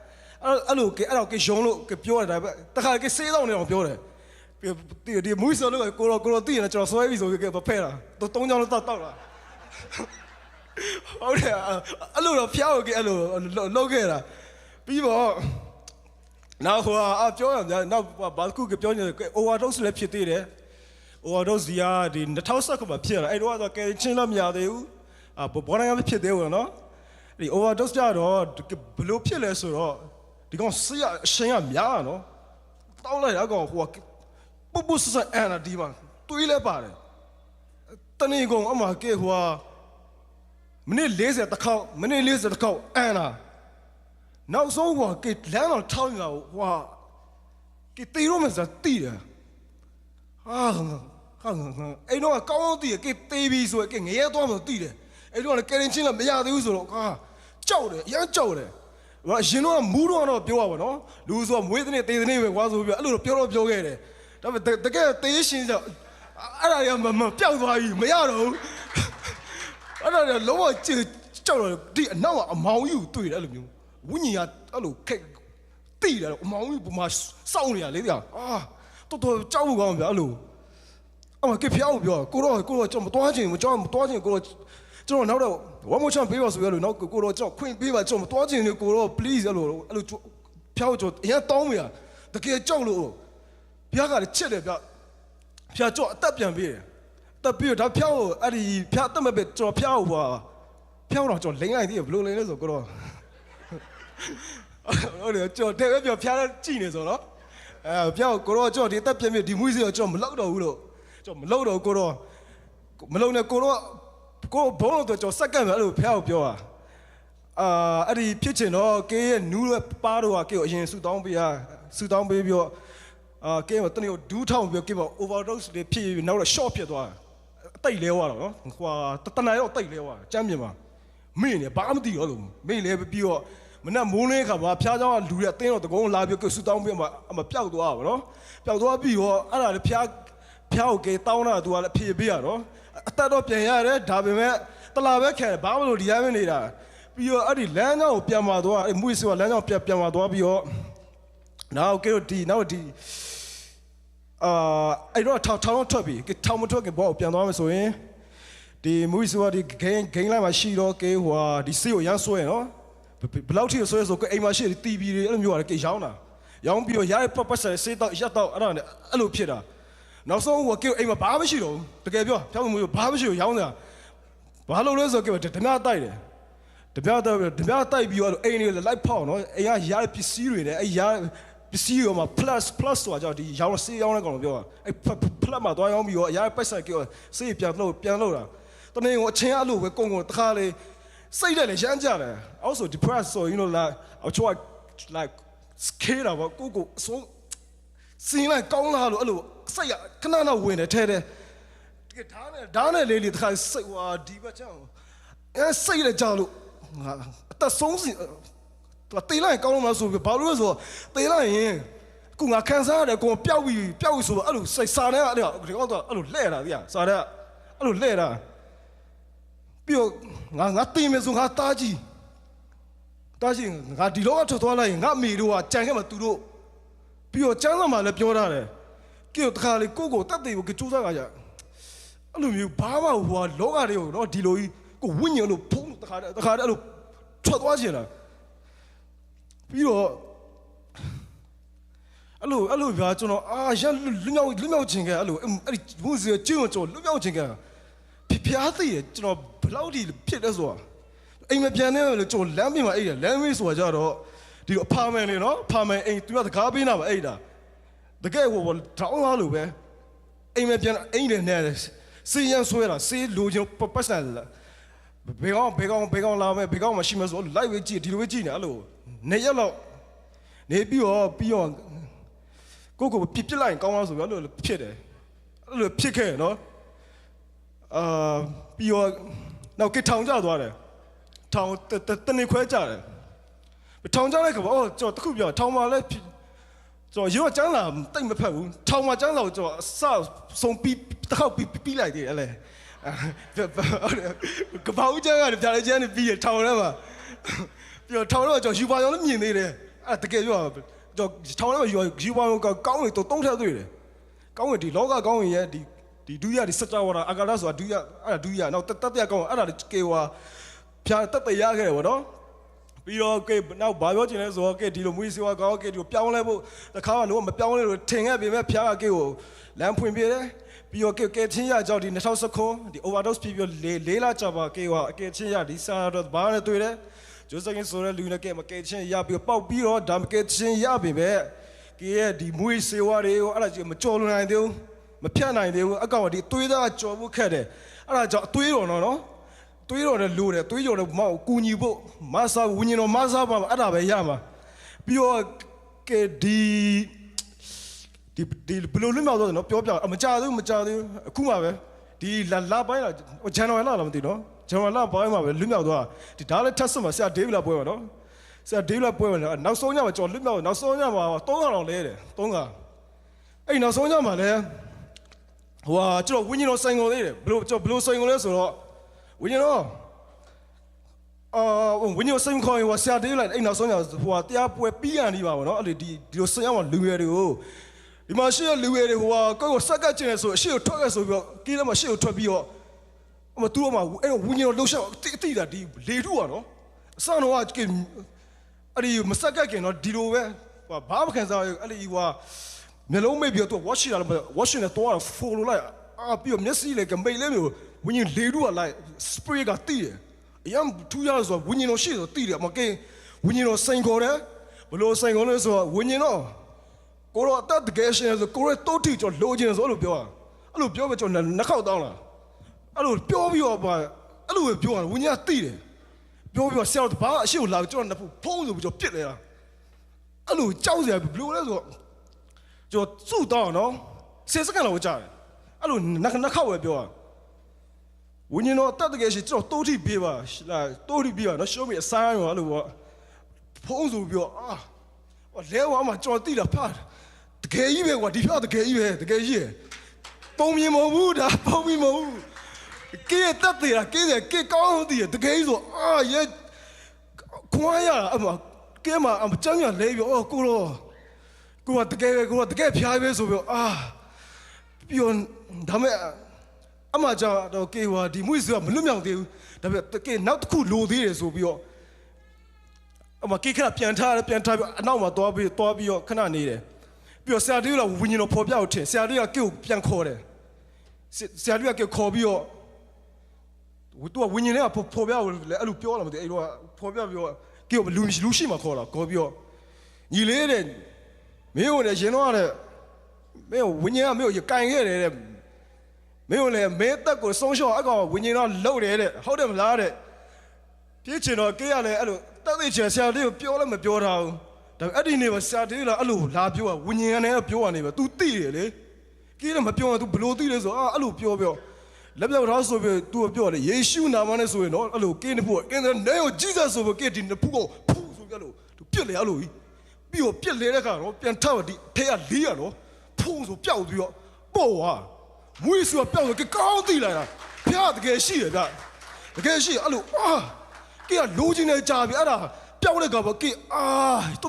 အဲ့လိုကေရုံလို့ကေပြောတယ်ဒါပဲတခါကေစေးတော့နေအောင်ပြောတယ်ဒီမွေးဆိုလို့ကိုတိရကျွန်တော်ဆွဲပြီးဆိုကေဖဲတာသုံးချောင်းလို့တောက်တာဟုတ်တယ်အဲ့လိုတော့ဖျားကိုကေအဲ့လိုလုပ်ခဲ့တာပြီးတော့နောက်ဟိုပြောရမယ်နောက်ဘာကူကပြောနေတယ် overdose လည်းဖြစ်သေးတယ် overdose ဒီ2010မှာဖြစ်လာအဲ့တော့ကဲချင်းလို့မရသေးဘူးဘောနိုင်ငံမဖြစ်သေးဘူးနော်ဒီ overdose ကြတော့ဘလို့ဖြစ်လဲဆိုတော့ဒီကောင်ဆေးရအရှင်ရများနော်တောက်လိုက်တာကောင်ဟို ပုတ်ဆဆအန်တာဒီမှာတွေးလဲပါတယ်တနေ့ကုန်အမကဲဟွာမိနစ်40တစ်ခေါက်မိနစ်40တစ်ခေါက်အန်တာနောက်ဆုံးဟွာကဲလမ်းတော်ထောင်းနေတာဟွာကဲတေရောမစတီးတယ်ဟာအဲ့တော့ကောင်းတီးကဲတေးပြီးဆိုကဲငရဲသွားမှတီးတယ်အဲ့တော့ကဲရင်ချင်းလည်းမရသေးဘူးဆိုတော့ဟာကြောက်တယ်အရင်ကြောက်တယ်ဟိုရှင်တော့မူးတော့ပြောရပါတော့လူဆိုမွေးတဲ့နေ့တေးတဲ့နေ့ပဲကွာဆိုပြီးအဲ့လိုပြောခဲ့တယ်ဒါပေမဲ့တကယ်တေးရှင်ကြောက်အဲ့ဒါရမပျောက်သွားပြီမရတော့ဘူးအဲ့ဒါလုံးဝကြောက်တော့ဒီအနောက်ကအမောင်ကြီးကိုတွေ့တယ်အဲ့လိုမျိုးဝိညာဉ်ကအဲ့လိုခက်တိတယ်အမောင်ကြီးပုံမှာစောင့်နေရလေတရားတော်ကြောက်ဖို့ကောင်းဗျအဲ့လိုအမကဖျောက်ပြောကိုတော့ကျွန်တော်မတွားချင်ကိုတော့ကျွန်တော်နောက်တော့ဝမ်းမချမ်းပေးပါဆိုရလို့နောက်ကိုတော့ကျွန်တော်ခွင့်ပေးပါကျွန်တော်မတွားချင်နေကိုတော့ please အဲ့လိုဖျောက်ကျွန်တော်အရင်တောင်းမရတကယ်ကြောက်လို့ဘုရားကလည်းချစ်တယ်ဗျဖျားကြောက်အသက်ပြန်ပေးတယ်တက်ပြီးတော့ဖျောက်အဲ့ဒီဖျားတက်မဲ့ပဲကျွန်တော်ဖျောက်ဟွာဖျောက်တော့ကျွန်တော်လိမ့်လိုက်သေးတယ်ဘလို့လိမ့်လဲဆိုကိုတော့ဟုတ်တယ်ကျွန်တော်တဲ့ပြောဖျားကြည့်နေဆိုတော့ဖျောက်ကိုတော့ကျွန်တော်ဒီတက်ပြန်ပြီးဒီမွေးစီတော့ကျွန်တော်မလောက်တော့ဘူးလို့ကျွန်တော်မလောက်တော့ကိုတော့မလုံနဲ့ကိုတော့ကိုဘုံတော့ကျွန်တော်စက္ကန့်ပဲအဲ့လိုဖျောက်ပြောတာအဲ့ဒီဖြစ်ချင်တော့ကေးရဲ့နူးရဲ့ပါတော့ကေးကိုအရင်ဆူတောင်းပေးပြီးတော့ကဲမတနေ့ဒူးထောင်ပြီးကဲမ overdose တွေဖြစ်ပြီးနောက်တော့ short ဖြစ်သွားတယ်အတိတ်လဲသွားတော့နော်ဟွာတနင်္လာတော့တိတ်လဲသွားတယ်ကျမ်းမြင်ပါမင်းနေဘာမှမသိတော့လို့မင်းလဲပြီးတော့မနဲ့မိုးလင်းခါပါဖျားเจ้าကလူတွေအတင်းတော့တကုန်းလာပြီးကဆူတောင်းပြီးမှပျောက်သွားပါနော်ပျောက်သွားပြီးတော့အဲ့ဒါလေဖျားကိုကဲတောင်းတာသူကလည်းဖြေပေးရတော့အသက်တော့ပြန်ရတယ်ဒါပေမဲ့တလာပဲခဲဘာမလို့ဒီတိုင်းမနေတာပြီးတော့အဲ့ဒီလမ်းကြောင်းကိုပြန်มาသွားအဲ့မွေးစောလမ်းကြောင်းပြန်มาသွားပြီးတော့နောက်ကဲဒီအဲ့တော့ထောင်းထွက်ပြီထောင်းမထွက်ကဘောပြန်သွားမယ်ဆိုရင်ဒီမွေးစောဒီဂိမ်းလိုက်မှာရှိတော့ကဲဟိုဒီစေးကိုရမ်းဆွဲနော်ဘယ်လောက်ထိဆွဲဆိုကအိမ်မှာရှိတီဗီတွေအဲ့လိုမျိုးကရောင်းတာရောင်းပြီးတော့ရတဲ့ပတ်ဆက်စေးတော့ရက်တော့အဲ့ဒါနဲ့အဲ့လိုဖြစ်တာနောက်ဆုံးဟိုကဲအိမ်မှာဘာမှမရှိတော့ဘူးတကယ်ပြောဖြောင်းမှုဘာမှမရှိဘူးရောင်းတာဘာလို့လဲဆိုကဲဓမြတိုက်တယ်ဓမြတိုက်ပြီးတော့အိမ်တွေလိုက်ဖောက်နော်အိမ်ကရတဲ့ပစ္စည်းတွေနဲ့အဲ့ရပစ္စည်းရောမှာ plus ဆိုတာကြောင့်ဒီရောင်းစေးရောင်းတဲ့ကောင်ပြောတာအဲ့ plus မှာသွားရောင်းပြီးတော့အရာပိုက်ဆိုင်ကြောစေးပြန်လို့တာတနေ့ကအချင်းအဲ့လိုပဲကုန်တခါလေစိတ်နဲ့လည်းရမ်းကြတယ် also depressed so you know like I try like scared about ကိုဆုံးစင်းလိုက်ကောင်းလာလို့အဲ့လိုစိတ်ရခဏခဏဝင်တယ်ထဲတယ်တကယ်ဓာတ်နဲ့လေးတခါစိတ်ဟွာဒီဘက်ချောင်းအဲ့စိတ်နဲ့ကြောက်လို့အသက်ဆုံးစီတေးလိုက်ကောင်းလို့မလားဆိုပြီးဘာလို့လဲဆိုတော့တေးလိုက်ရင်ကိုငါခံစားရတယ်ကိုပျောက်ပြီဆိုတော့အဲ့လိုစိတ်စာနဲ့အဲ့လိုဒီကောင်တော့အဲ့လိုလှဲ့တာသိရစာတဲ့အဲ့လိုလှဲ့တာပြီးတော့ငါတေးမယ်ဆိုငါတားကြီးငါဒီလောကထွက်သွားလိုက်ရင်ငါမိတို့ကကြံခဲ့မှာသူတို့ပြီးတော့ကျမ်းစာမှာလည်းပြောထားတယ်ကြည့်တခါလေကိုတက်သေးကိုကြိုးစားကြကြအဲ့လိုမျိုးဘာမှဟိုလောကတွေကိုတော့ဒီလိုကြီးကိုဝိညာဉ်လို့ဖုံးတခါအဲ့လိုထွက်သွားခြင်းလားပြီးတော့အဲ့လိုပြကျွန်တော်ရလွမြောက်ခြင်းကအဲ့လိုအဲ့ဒီဘုရားကျင့်ကျွန်တော်လွမြောက်ခြင်းကဖျားသိတယ်ကျွန်တော်ဘယ်လောက်ထိဖြစ်လဲဆိုတာအိမ်မပြန်နေလို့ကျွန်တော်လမ်းပြင်မှာအိတ်တယ်လမ်းမေးဆိုတာကြတော့ဒီအဖာမန်လေနော်ဖာမန်အိမ်သူကတကားပေးနာမှာအိတ်တာတကယ်ဟိုတောင်းလာလို့ပဲအိမ်မပြန်အိမ်နဲ့နဲ့စေးရန်ဆွဲတာစေးလိုချင်ပတ်စံလာဘေကောင်လာမယ်ဘေကောင်မရှိမဆိုလိုက်ဝေးကြည့်ဒီလိုဝေးကြည့်နေအဲ့လိုနေရက်လောက်နေပြီးတော့ကိုပြစ်လိုက်ကောင်းလားဆိုပြီးအဲ့လိုဖြစ်တယ်အဲ့လိုဖြစ်ခဲ့နော်ပြီးတော့နောက်ကထောင်ကျသွားတယ်ထောင်တနေခွဲကြတယ်ထောင်ကျလိုက်ခါကျွန်တော်တခုပြောထောင်မှာလဲကျွန်တော်ရောကျန်းလာတိတ်မဖက်ဘူးထောင်မှာကျန်းလာကိုကျွန်တော်အစဆုံးပြီးတစ်ခေါက်ပြီးလိုက်သေးတယ်လေကပောက်ကျန်းရတယ်ပြားလေးကျန်းနေပြီးရထောင်ထဲမှာပြီးတော့ထောင်ထဲမှာကျွန်တော်ယူပါရောလည်းမြင်သေးတယ်အဲ့တကယ်ပြောကျွန်တော်ထောင်ထဲမှာယူပါရောကောင်းနေတော့တုံးထက်တွေ့တယ်ကောင်းဝင်ဒီလောကကောင်းဝင်ရဲ့ဒီဒုရဒီစကြဝဠာအာကာသဆိုတာဒုရအဲ့ဒါဒုရနောက်တတရကောင်းအဲ့ဒါကေဝါဖြာတက်တရခဲ့တယ်ဗောနော်ပြီးတော့ကဲနောက်ဘာပြောချင်လဲဆိုတော့ကဲဒီလိုမွေးစေဝါကောင်းကဲဒီကိုပြောင်းလဲဖို့တခါကလုံးဝမပြောင်းလဲလို့ထင်ခဲ့ပေမဲ့ဖျားကကဲကိုလမ်းဖွင့်ပြတယ်ပြီးတော့ကဲချင်းရကြောက်ဒီ2019ဒီ overdose ပြီးလေးလာကြပါကဲဟောကဲချင်းရဒီစာတော့ဘာနဲ့တွေ့တယ်ဂျိုးစကင်ဆိုတဲ့လူနဲ့ကဲမကဲချင်းရပြီးပေါက်ပြီးတော့ဒါမကဲချင်းရပြီပဲက cái đi mũi siêu à đấy à là chỉ mà cho luôn này đâu mà phía này đâu à cái đi tuổi đó cho bố khé đấy à là cho tuổi rồi nó tuổi rồi là lù đấy tuổi rồi là mà cú nhiều bộ mà sao cú nhiều nó mà sao mà à là bây giờ mà bây giờ cái đi belum lima tahun, no, piawpiaw, macam tu, kuma be, di la bay la, Januari la mesti no, Januari la bay ma be, lima tahun, di dalam tas sama saya David la boy no, saya David la boy no, nak soalnya macam lima, nak soalnya ma, tongga orang le, tongga, nak soalnya ma le, wah, cuma winnie no sayang le, belum sayang le so, winnie no, winnie no sayang kau, wah saya David la, nak soalnya, wah tiap boy pian di bawah no, ada di sayang ma luar tu. Di mana luar ni, wah, kau sakit jenis so, siapa thok so, kira macam siapa thok bio, ama tu ama, winnie no dosa, tidak di leru ano, sana wah, ke, ada masakan ke, no di luar, wah, bapa kan saya, ada wah, melau bio tu, washing tu orang follow lah, bio mesti le, kembali le, winnie leru lah, spray kat tiada, yang tu yang so, winnie no siapa tidak, makai winnie no sayang kau le, belum sayang kau le so, winnie no. Kalau tak terkesnya tu, kalau toti tu login tu, alu biar macam nak kau tahu lah, alu biar apa, alu biar punya hati le, biar siapa tu bah, siapa lagu tu nak pun tu macam piat le lah, alu jauh je, belum le tu, tu sudah tahu no, sesuatu lah macam, alu nak kau biar, punya no tak terkesnya tu toti biar lah, toti biar, no show me sign alu pun tu biar lewa macam tidak apa. Terkei be, wah dia terkei. Pumi mau dah, pumi mau. Kau tak tiada, kau kau dia terkei tu. Ye, kuaya, kau macam yang lebi. Kau terkei piawai so. Pion, dame, macam tu kau di musim belum yang tu, tapi terkei nak ku lodi so pion. Ama kikira piantar, nama tua bio kena ni le. Bio saya dia la winnie no pop biao ten, saya dia kau pian kau le. Saya dia kau bio. Tua winnie le pop biao le, alu bio la mesti, alu pop biao kau lusi ma kau la, kau bio. Ni le le, 没有le jenua le, 没有winnie没有干个le，没有le，没得过松小那个winnie那老le，好点拉le。别见到给下来，阿鲁，当地见下来标了没标到，但阿弟呢，下地了阿鲁拉标啊，五年呢标啊呢，都对嘞，给了没标啊，都不落地的时候啊，阿鲁标，那边他说标都标了，耶稣那么的说喏，阿鲁给你不，给那没有几个说给你的不过，噗说阿鲁，都标了阿鲁，标来了个喏，变他的太阳离啊喏，噗说标，不啊，没说标给高地来了，标的给死了，给死阿鲁啊。Kia login ni cabi ada, piawai kau ki tu,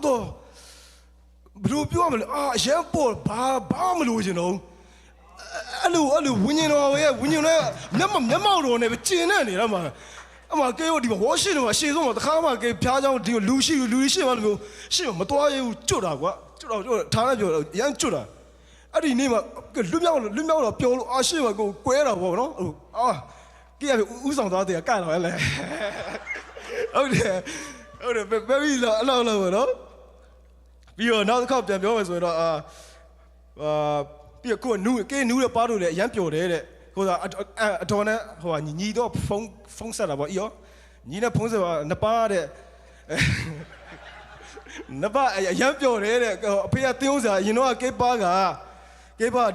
belum piawai siapa bah melogin no, alu bunyi no, memang orang ni cina ni lama, ama kau di bawah sini masih tu, macam kau kau piawai di lusi malu, siapa matua yang curah tanah curah, yang curah, adi ni mak lumia piawai asyik mak kau kuera no, kia usang tu ada kan lah. Okay, very low, no. Bây giờเขาจะပြောမယ်ဆိုတော့ပြီးကိုနူးတဲ့ပါလို့လေအရန်ပျော်တယ်တဲ့ဟိုအတော်နဲ့ဟိုညီတော့ဖုန်းဆက်တာပေါ့ဤရောညီနဲ့ဖုန်းဆက်ပါနှစ်ပါးတဲ့နှစ်ပါးအရန်ပျော်တယ်တဲ့အဖေကတင်းဥစားရင်တော့ကေးပါ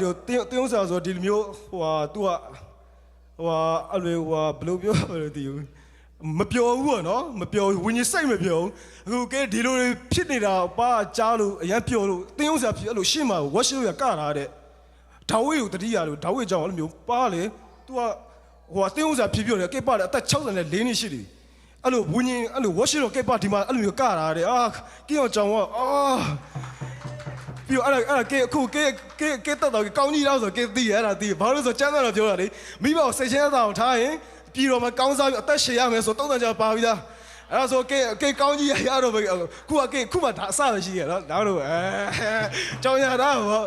တို့တင်းဥစားဆိုဒီလိုမျိုးဟိုသူကဟိုအဲ့လိုဟိုဘယ်လိုပြောလဲတည်မပြောဘူးနော်မပြောဝင်းကြီးစိတ်မပြောအခုကဲဒီလိုဖြစ်နေတာပါကြားလို့အရင်ပြောလို့တင်းဥစားဖြစ်အဲ့လိုရှင်းမှာဝက်ရှိလို့ရကတာတဲ့ဒါဝိကိုတတိယလို့ဒါဝိကြောင့်အဲ့လိုမျိုးပါလေ तू ကဟိုတင်းဥစားဖြစ်ပြောတယ်ကဲပါတဲ့အသက်64နှစ်ရှိတယ်အဲ့လိုဝင်းကြီးအဲ့လိုဝက်ရှိလို့ကဲပါဒီမှာအဲ့လိုမျိုးကတာတဲ့ကင်းအောင်ကြောင်ပြီးတော့အဲ့ကဲအခုကဲတက်တော့ကောင်းကြီးတော့ဆိုကဲသိရအဲ့ဒါသိဘာလို့ဆိုကျမ်းစာတော့ပြောတာလေမိဘကိုစိတ်ချင်းသားအောင်ထားရင်ပြီးတော့မကောင်းစားပြီးအသက်ရှည်ရမယ်ဆိုတုံးတန်ကြပါပြီးသားအဲ့ဒါဆိုကဲကောင်းကြီးရတော့ခုမှဒါအစမရှိရနော်နောက်တော့ကြောင်ရတာဟော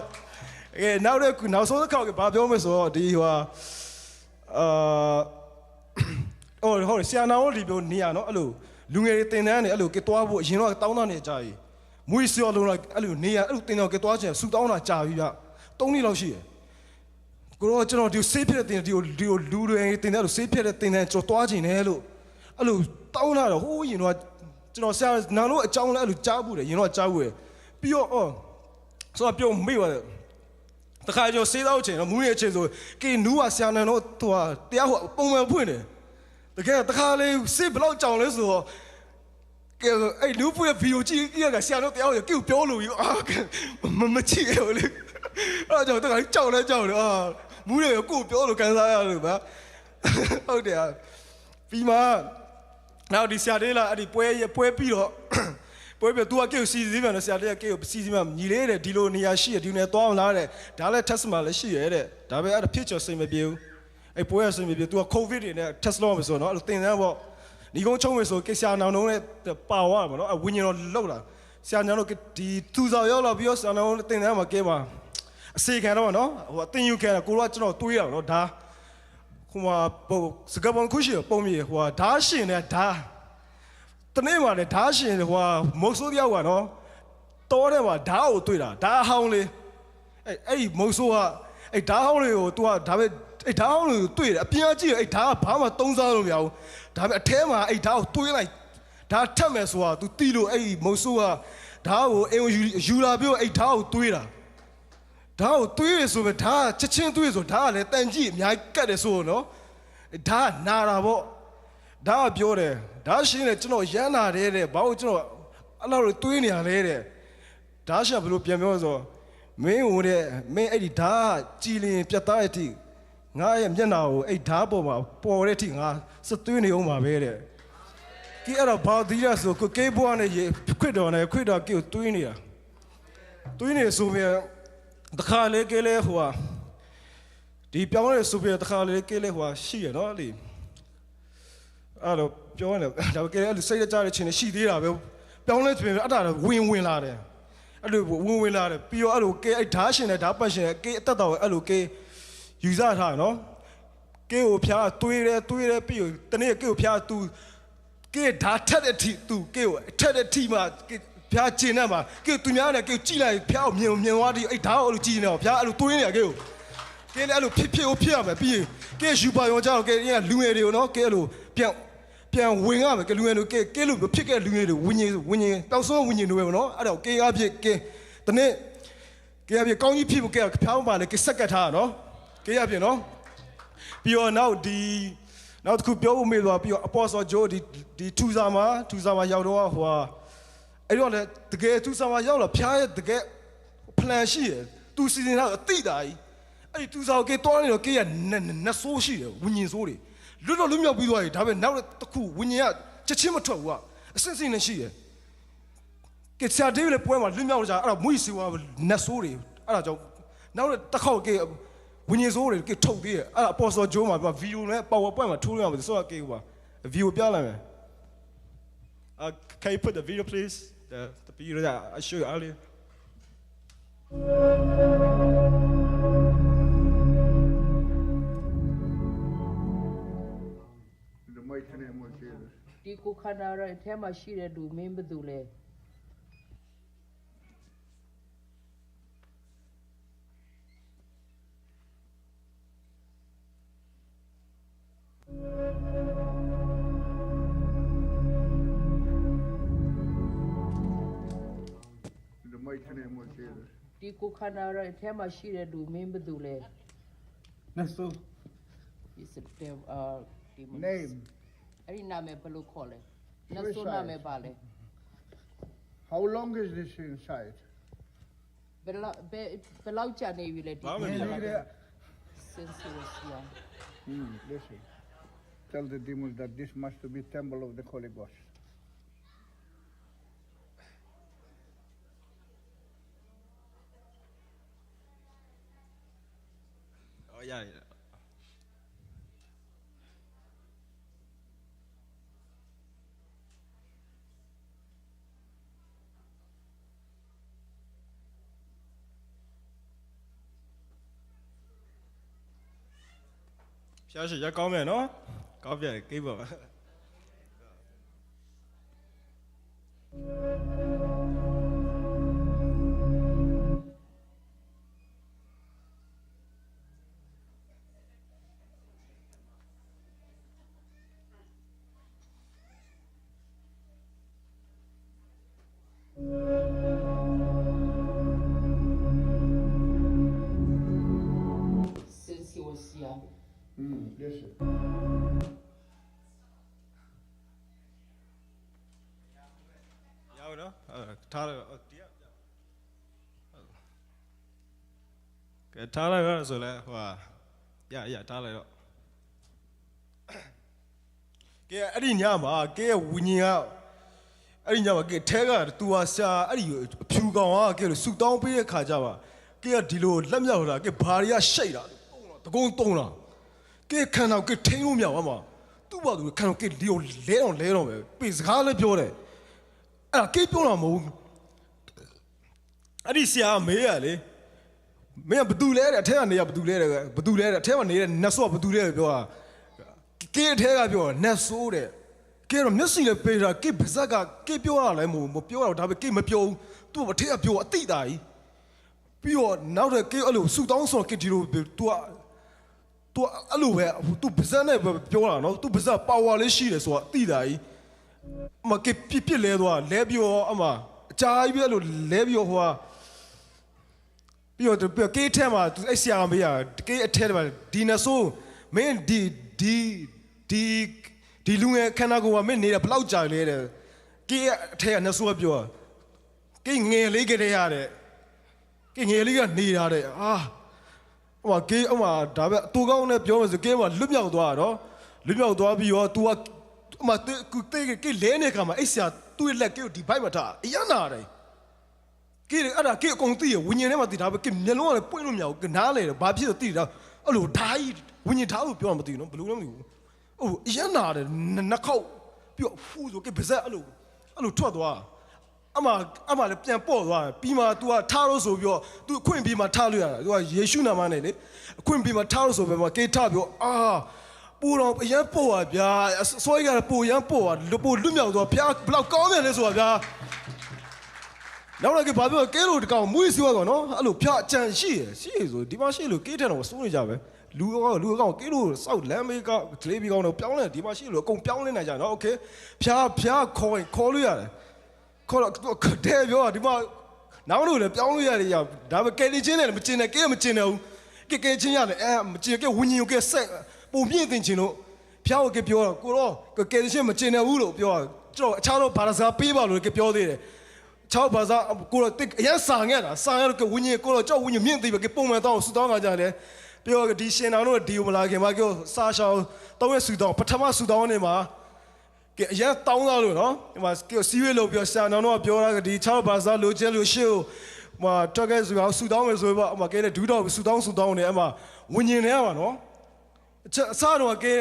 နောက်ဆုံးတစ်ခေါက်ကဘာပြောမလဲဆိုတော့ဒီဟိုဟုတ်ဆရာနာတို့ဒီပြောနေရနော်အဲ့လိုလူငယ်တွေတင်တန်းနေအဲ့လိုကဲသွားဖို့အရင်တော့တောင်းတနေကြကြီး မွေးစောလုံးလိုက်အဲ့လိုနေရအဲ့လိုတင်တော်ကဲသွားချင်ဆူတောင်းတာကြာပြီဗျ3နှစ်လောက်ရှိတယ်ကိုတော့ကျွန်တော်ဒီဆေးပြတဲ့တင်ဒီလူတွေတင်တဲ့လို့ဆေးပြတဲ့တင်တဲ့ကျွန်တော်သွားချင်တယ်လို့အဲ့လိုတောင်းလာတော့ဟိုးရင်တော့ကျွန်တော်ဆရာနာလို့အကြောင်းလဲအဲ့လိုကြားဘူးတယ်ရင်တော့ကြားဘူးတယ်ပြီးတော့ဆိုတော့ပြုံးမိပါတယ်တခါကျဆေးတော့ချင်တော့မူးရဲ့ချင်ဆိုကေနူးကဆရာနာတော့သူကတရားဟိုပုံမှန်ဖွင့်တယ်တကယ်တခါလေးဆေးဘလောက်ကြောင်လဲဆိုတော့ကဲအဲ့လူပွေဗီဒီယိုကြည့်ကြဆရာတို့တရားဟိုကေပြောလို့ယူမချစ်ရဘူးလေအဲ့တော့တခါကြောက်လဲကြောက်တယ်မူးရဲ့ကိုပြောလို့ကန်စားရတယ်ဗျာဟုတ်တယ်ပြီးမှနောက်ဒီဆရာလေးလာအဲ့ဒီပွဲပြီးတော့ပွဲပြီး तू ကကေစီစီပြန်တော့ဆရာလေးကကေစီစီပြန်ညီလေးတဲ့ဒီလိုနေရာရှိရဒီနေသွားအောင်လားတဲ့ဒါလည်း test မှာလည်းရှိရတဲ့ဒါပဲအဲ့ဒါဖြစ်ချင်စိတ်မပြေဘူးအဲ့ပွဲရစိတ်မပြေ तू က covid တွေနဲ့ test လုပ်မယ်ဆိုတော့အဲ့လိုတင်တန်းပေါ့ဒီကုန်းချုံမယ်ဆိုကေဆရာနောင်တုံးနဲ့ပါဝါပေါ့နော်အဝင်းညတော်လောက်လာဆရာနောင်တို့ဒီသူဆောင်ရောက်လာပြီးတော့ဆရာနောင်တင်တန်းမှာကဲပါအစေခံတော့နော်ဟိုအတင်ယူခံကိုတော့ကျွန်တော်တွေးရအောင်နော်ဒါဟိုမှာစကပုံခုရှိပုံမြေဟိုဓာရှင်နဲ့ဓာတနေ့မှလည်းဓာရှင်ဟိုမုတ်ဆိုးတယောက်ကနော်တောထဲမှာဓာကိုတွေ့တာဓာဟောင်းလေးအဲ့ဒီမုတ်ဆိုးကအဲ့ဓာဟောင်းလေးကို तू ကဒါပဲအဲ့ဓာဟောင်းလေးကိုတွေ့တယ်အပြင်ကကြည့်အဲ့ဓာကဘာမှသုံးစားလို့မရဘူးဒါပေမဲ့အထဲမှာအဲ့ဓာကိုတွေးလိုက်ဓာထက်မယ်ဆိုတာ तू တီးလို့အဲ့ဒီမုတ်ဆိုးကဓာကိုအင်ယူလာပြီးအဲ့ဓာကိုတွေးတာဓာကိုတွေးရဆိုပဲဓာချက်ချင်းတွေးဆိုဓာကလည်းတန်ကြည့်အများကြီးကတ်တယ်ဆိုတော့နော်ဓာနာတာပေါ့ဓာကပြောတယ်ဓာရှင်နဲ့ကျွန်တော်ရမ်းလာတယ်တဲ့ဘာလို့ကျွန်တော်အဲ့လိုတွေးနေရလဲတဲ့ဓာရှင်ဘယ်လိုပြန်ပြောဆိုမင်းဟိုတဲ့မင်းအဲ့ဒီဓာကြည်လင်ပြတ်သားတဲ့အထိငါရဲ့မျက်နှာကိုအဲ့ဓာပေါ်မှာပေါ်တဲ့အထိငါစသွေးနေအောင်ပါပဲတဲ့ဒီအဲ့တော့ဘာဒီရဆိုကိုကေးဘွားနဲ့ခွတ်တော်နဲ့ခွတ်တော်ကိုတွေးနေတာတွေးနေဆိုပြန်တခါလေကလေးဟိုဒီပြောင်းလဲဆိုပြန်တခါလေကလေးဟိုရှိရနော်လေအဲ့တော့ပြောနေဒါပေမဲ့အဲ့လိုစိတ်ကြတဲ့ချင်းရှိသေးတာပဲပြောင်းလဲဆိုပြန်အဲ့ဒါဝင်လာတယ်အဲ့လိုဝင်လာတယ်ပြီးတော့အဲ့လိုကဲအဲ့ဓာရှင်နဲ့ဓာပတ်ရှင်ကဲအသက်တော်အဲ့လိုကဲယူဆထားနော်ကဲကိုဖျားတွေးတယ်ပြီးတော့တနေ့ကဲကိုဖျား तू ကဲဓာထက်တဲ့ထိ तू ကဲကိုထက်တဲ့ထိမှာဖျားကျင်နေမှာကဲသူများနဲ့ကဲကြည့်လိုက်ဖျားကိုမြင်သွားပြီးအဲ့ဓာကိုအဲ့လိုကြည့်နေတော့ဖျားအဲ့လိုတွေးနေရကဲကိုကဲလည်းအဲ့လိုဖြစ်ရမယ်ပြီးရင်ကဲယူပါရောကြတော့ကဲလူငယ်တွေကိုနော်ကဲအဲ့လိုပြန်ဝင်ရမယ်ကဲလူငယ်တွေကဲလို့ဖြစ်ခဲ့လူငယ်တွေဝิญဉ်တောက်ဆုံးဝิญဉ်တွေပဲနော်အဲ့တော့ကဲအဖြစ်ကဲတနေ့ကဲအဖြစ်ကောင်းကြီးဖြစ်ဖို့ကဲဖျားပါလေကဲစက်ကတ်ထားနော်ကဲအဖြစ်နော်ပြီးတော့နောက်တစ်ခုပြောဖို့မေးသွားပြီးတော့အပေါ်ဆော်ဂျိုဒီထူစာမှာရောက်တော့ဟိုအဲ့တော့လေတကယ်ထူစာမှာရောက်လာဖျားရဲ့တကယ် plan ရှိရသူစီစဉ်ထားအတိတာကြီးအဲ့ဒီထူစာကိုကဲတွားနေတော့ကဲရနတ်ဆိုးရှိတယ်ဝิญဉ်ဆိုးတွေလွတ်မြောက်ပြီးသွားပြီဒါပေမဲ့နောက်တစ်ခုဝิญဉ်ကချက်ချင်းမထွက်ဘူးကအစစ်စစ်နဲ့ရှိရကဲဆရာဒေးဗစ်ပွဲမှာလွတ်မြောက်ကြအဲ့တော့မွေးစီဝါနတ်ဆိုးတွေအဲ့ဒါကြောင့်နောက်တစ်ခေါက်ကဲဝิญဉ်ဆိုးတွေကထုတ်သေးတယ်အဲ့အပေါ်ဆော်ဂျိုးမှာဗီဒီယိုနဲ့ PowerPoint မှာထိုးလို့ရမှာဆိုတော့ကဲဟိုဗီဒီယိုပြလိုက်မယ် Can you put the video please the video that I showed you earlier the mighty name of Jesus ဒီကိုခန္ဓာရဲ့အထဲမှာရှိတဲ့လူမင်းဘယ်သူလဲ the mighty name of Jesus ဒီကိုခန္ဓာရဲ့အထဲမှာရှိတဲ့လူမင်းဘယ်သူလဲ Nasu is it demon name အဲ့ဒီနာမည်ဘယ်လိုခေါ်လဲနတ်ဆိုနာမည်ပါလဲ how long is this inside ဘယ်လောက်ကြာနေပြီလဲဒီ since he was young listen tell the demons that this must be temple of the Holy Ghost oh yeah ဖျားရှိရကောင်းမယ်နော်ကောင်းပြန်ကိတ်ပါ ထားလိုက်ကဲထားလိုက်တော့ဆိုလဲဟိုရထားလိုက်တော့ကဲအဲ့ဒီညမှာကဲဝิญญาณအဲ့ဒီညမှာကဲထဲကသူဟာရှာအဲ့ဒီအဖြူကောင်ကကဲလို့ဆူတောင်းပေးတဲ့ခါကြပါကဲဒီလိုလက်မြောက်တာကဲဘာတွေကရှိတ်တာတကုန်းတုံးတာကဲခံတော့ကဲထိန်းလို့မြောက်ပါမှာသူ့ဘာသူခံတော့ကဲဒီကိုလဲတော့ပဲပြေစကားလည်းပြောတယ်အဲ့ဒါကဲပြောတာမဟုတ်အဲ့ဒီဆရာမေးရလေမင်းကဘသူလဲတဲ့အထက်ကနေရဘသူလဲတဲ့အထက်ကနေရနတ်ဆိုးကဘသူလဲပြောတာကဲအထက်ကပြောနတ်ဆိုးတဲ့ကဲတော့မျက်စိလည်းပေးတာကဲပါဇက်ကကဲပြောတာလည်းမပြောတော့ဒါပဲကဲမပြောဘူးသူ့အထက်ကပြောအတိတာကြီးပြီးတော့နောက်တဲ့ကဲအဲ့လိုဆူတောင်းဆိုကဲဒီလို तू အဲ့လိုပဲ तू ပါဇက်နဲ့ပြောတာနော် तू ပါဇက်ပါဝါလေးရှိတယ်ဆိုတာအတိတာကြီးမကဲပြစ်လဲသွားလဲပြောအမအကြာကြီးပဲအဲ့လိုလဲပြောဟိုကပြီးတော့ကေးထဲမှာအဲ့ဆရာမေးရကေးအထဲမှာဒီနဆိုးမင်းဒီလူငယ်ခန္ဓာကိုယ်ကမင်းနေတာဘလောက်ကြာလဲတဲ့ကေးအထဲကနဆိုးကပြောကေးငယ်လေးကလေးရတဲ့ကေးငယ်လေးကနေတာတဲ့ဟိုကေးအမဒါပဲတူကောင်းနဲ့ပြောမယ်ဆိုကေးကလွတ်မြောက်သွားတော့လွတ်မြောက်သွားပြီးတော့ तू ကအမကေးလဲနေခါမှာအဲ့ဆရာသူ့ရဲ့လက်ကေးကိုဒီဘိုက်မှာထားအရနာတယ်ကဲအဲ့ဒါကဲအကုန်သိရဝิญญาณထဲမှာသိတာပဲကဲမျက်လုံးကလည်းပွင့်လို့မရဘူးနားလေတယ်ဘာဖြစ်လို့သိတာအဲ့လိုဓာကြီးဝิญญาณဓာကိုပြောမှမသိဘူးနော်ဘယ်လိုလဲမသိဘူးဟိုအရန်နာတယ်နှစ်ခေါက်ပြီးတော့ဖူးဆိုကဲပါဇက်အဲ့လိုထွက်သွားအမလည်းပြန်ပေါ့သွားတယ်ပြီးမှ तू ကထားလို့ဆိုပြီးတော့ तू အခွင့်ပြီးမှထားလို့ရတာ तू ကယေရှုနာမနဲ့လေအခွင့်ပြီးမှထားလို့ဆိုပြီးမှကဲထားပြီးတော့ပူတော့အရန်ပေါ့ပါဗျာဆွဲကြတယ်ပူရန်ပေါ့ပါပိုလွတ်မြောက်သွားဖျားဘလောက်ကောင်းတယ်လဲဆိုတာဗျာနောက်တော့ကဘာပြောကဲလို့တကောင်မွေးစီးသွားနော်အဲ့လိုဖျားအကြံရှိရဆိုဒီမှာရှိလို့ကဲတဲ့တော့စိုးနေကြပဲလူကောင်ကဲလို့စောက်လမ်းမေးကကလေးပြီးကောင်တော့ပြောင်းလဲဒီမှာရှိလို့အကုန်ပြောင်းလဲနေကြနော်โอเคဖျားခေါ်လို့ရတယ်ခေါ်တော့တဲ့ပြောဒီမှာနောက်လို့လည်းပြောင်းလို့ရတယ်ဒါပဲကဲနေချင်းနဲ့မကျင်နဲ့ကဲမကျင်နဲ့ဘူးကဲချင်းရတယ်မကျင်ကဲဝิญญาณကဲဆက်ပုံပြည့်တင်ချင်လို့ဖျားကပြောတော့ကိုတော့ကဲချင်းမကျင်နဲ့ဘူးလို့ပြောတော့အခြားတော့ဘာသာစကားပေးပါလို့ကပြောသေးတယ်ချောက်ဘာသာကိုတော့အရင်စာငဲ့တာစာရတော့ဝิญญาณကိုတော့ကြောက်ဝิญญาณမြင့်သိပဲပုံမှန်တော့ဆူတောင်းကြတယ်ပြောဒီရှင်တော်တို့ဒီကိုမလာခင်မှာပြောစာရှောင်းတောင်းရဆူတောင်းပထမဆူတောင်းနေမှာကဲအရင်တောင်းသားလို့နော်ဒီမှာစီးရွေးလို့ပြောရှင်တော်တို့ကပြောတာဒီချောက်ဘာသာလိုချဲလို့ရှေ့ဟိုတက်ကဲဆူအောင်ဆူတောင်းမယ်ဆိုတော့အမကဲဒူးတော့ဆူတောင်းနေအမဝิญญาณထဲမှာနော်အစားတော့ကဲ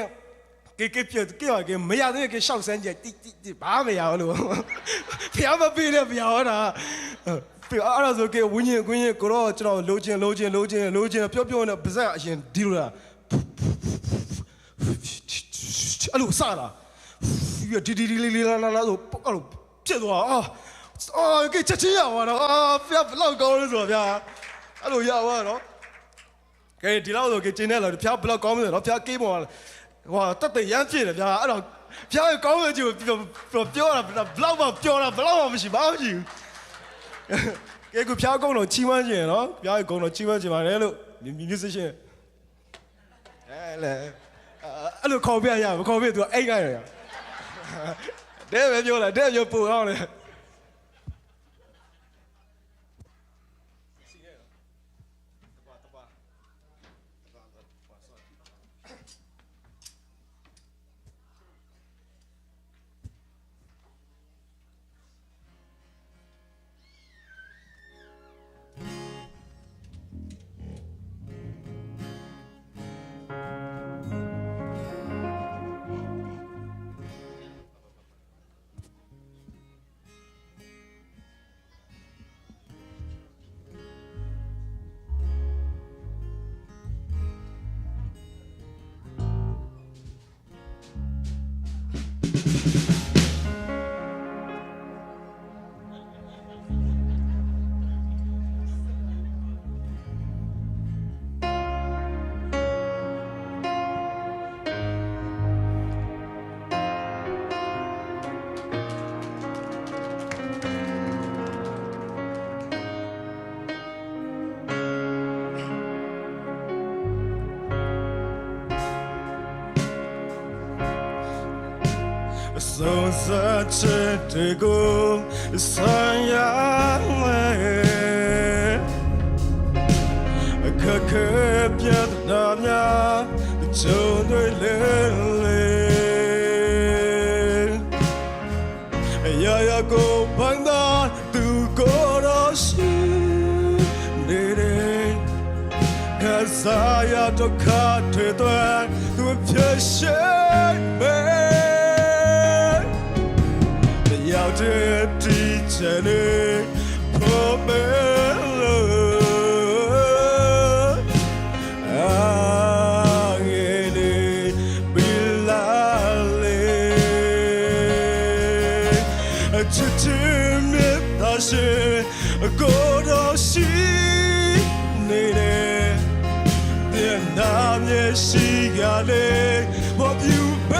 မရသေးကရှောက်စမ်းကြတိဘာမရဘူးလို့ဖျားမပေးနဲ့ဖျားဟောတာအဲ့ဒါဆိုကဝิญญาณကိုတော့ကျွန်တော်လိုချင်ပြောနေပါဇက်အရင်ဒီလိုလားအဲ့လိုစတာဒီလာဆိုအဲ့လိုပြက်သွားကဲချက်ချင်းရသွားတော့ဖျားဘလောက်ကောင်းလဲဆိုတော့ဗျာအဲ့လိုရသွားတော့ကဲဒီလောက်ဆိုကကျင်းနေလားဖျားဘလောက်ကောင်းမလဲတော့ဖျားကေးပေါ်ဟိုတက်တဲ့ရမ်းဖြစ်တယ်ဗျာအဲ့တော့ဖျားကောင်းတဲ့ကြည့်ပြောတာဘလောက်မှပြောတာဘလောက်မှမရှိဘာမှမရှိဘူးကဲကိုဖျားကောင်းတော့ချီးမွမ်းခြင်းနော်ဖျားကောင်းတော့ချီးမွမ်းခြင်းပါတယ်လို့musicianအဲ့လိုခေါ်ပြရမခေါ်ပြ तू အိတ်ခိုင်းရတဲ့ပဲပြောတာတဲ့ပြောပူအောင်လေ Son sacete go sayale Kake piat namya chonde lele Ya ya go banda tu koroshi nere Kazaya to kate to tu pyeshe me 要这地界里破灭了，爱你比拉里，只听你大声过到心里的，点那面西亚里，我有悲。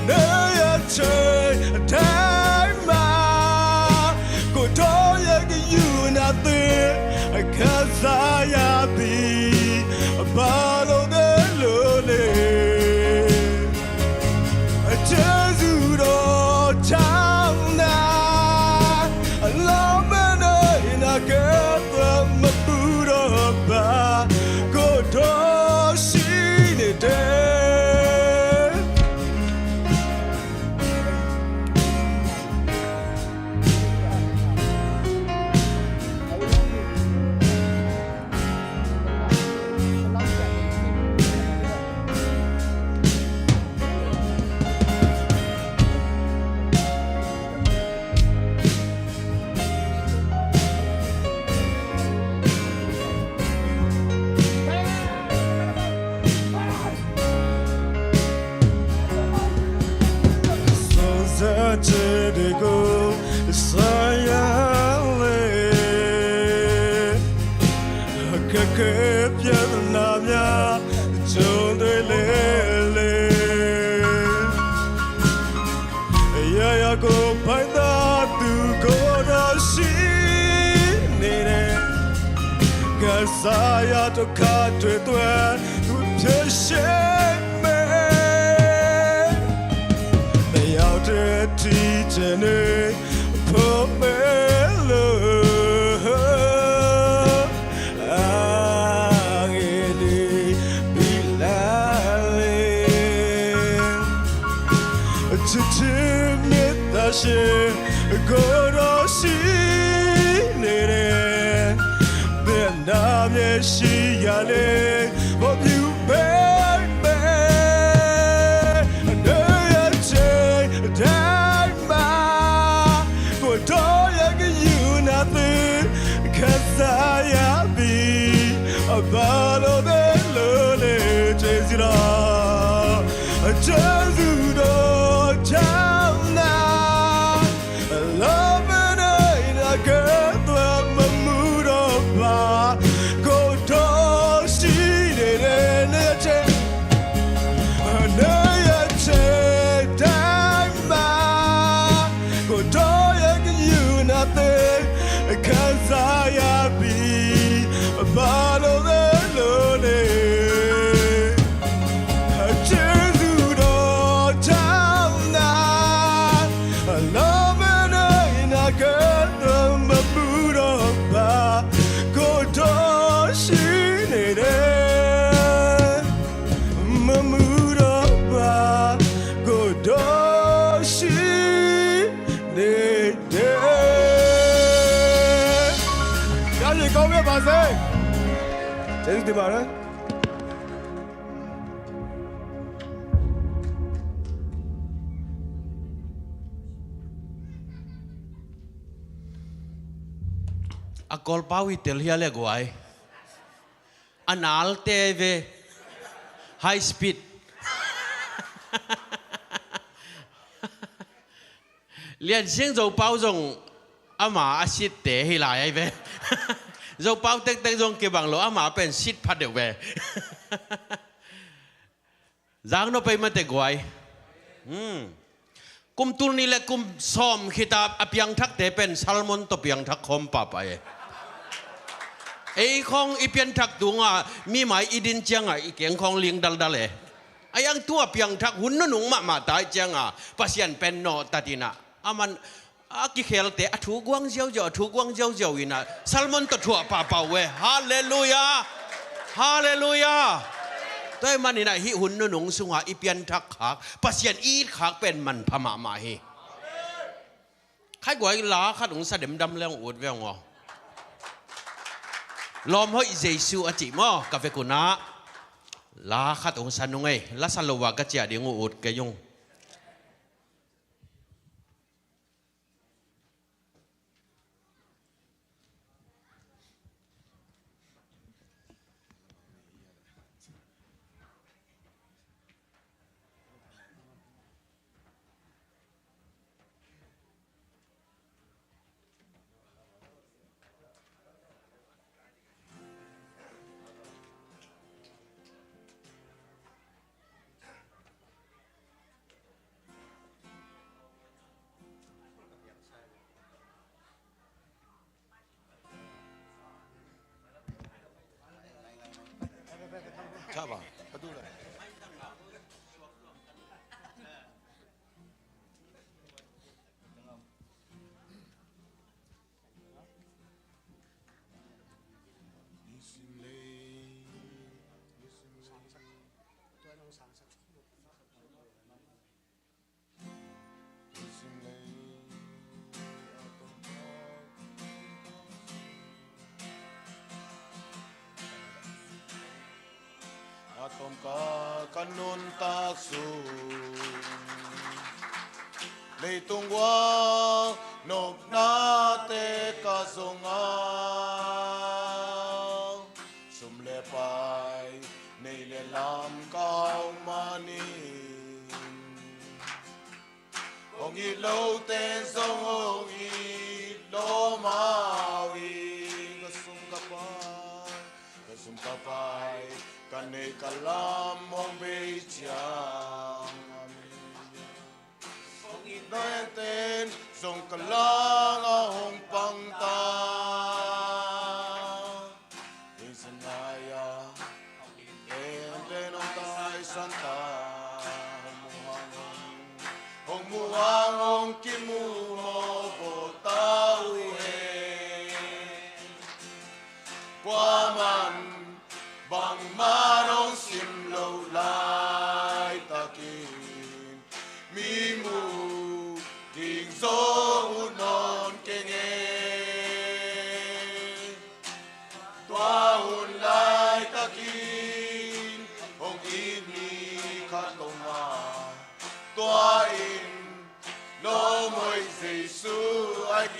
nơi trời time mà cô thôi cái yêu na tê kaza ya bi ba lo de lo le Jesu do chang na lo me nơi na ke ma bu do ba cô thôi si ne de Go sayale Kake pian namya chonde lele Ya ya go paida tu go da shi nere Kasaya to ka twe twe tu pye she me 这地界内破灭了，爱你比来嘞，只听你大声过到心里嘞，别那面西亚嘞，我有悲。 Saya bi abalo de lole jezira jesu do chana love na ina ke to mamuro ba go to si de ne che ne ya che time go to ya you nothing cause I be a bottle of lonely. Jesus, oh, town now. I love and I get them a boot of bar. Go to see it. Mamood of bar. Go to see it. Có biết bà gì? Chết tìm bà đấy. Akol pawi tel hiya le guai. Anal TV high speed. Liên riêng dầu bao dùng ama acid te hi lại ai về. Dầu bao teng teng dùng cái bằng lỗ amaเป็น shit พัดเดียวvề. Giang nóไปมาแต่กวยกุมตุลนี่แหละกุมซ้อมขิตาอภิยังทักแต่เป็นซัลมอนตบยังทักคมป่าไปไอ้ของอีเปียนทักตัวมีหมายอีดินเจียงอ่ะอีเกียงของเลี้ยงดัลดัลเลย ไอ้ยังตัวเพียงทักหุ่นนุ่งมาตายจังpasien pen no tatina aman aki khel te athu gwang jiao ina salmon to thua pa we hallelujah hallelujah toi manina hi hun nung sunga ipian thak khak pasien i khak pen man phama ma hi khai goi la khat ung sa dem dam leng ut ve ngo lom hoi jesu achi mo ka ve kuna la khat ung sa nungai la salowa ka chia ding ut ke yung Chaba, padula. Atom ka kanun taksu Leitung wa nok na te kasonga Sumle pai nei le lam kau mani Ong i lo ten song ong i lo mawi Kasum kapai Kanay kalam mong beityang Ang inoyenten Song kalang ahong pangta Isanaya Enten ang tay santa Hong muhangong kimumo Botawihe Kwaman Bang manong simlo lai takin Mimu ding so unon kenge Tuahun lai takin Hong ini katoma Tuain lo mo'y Jesu ay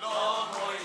Lo mo'y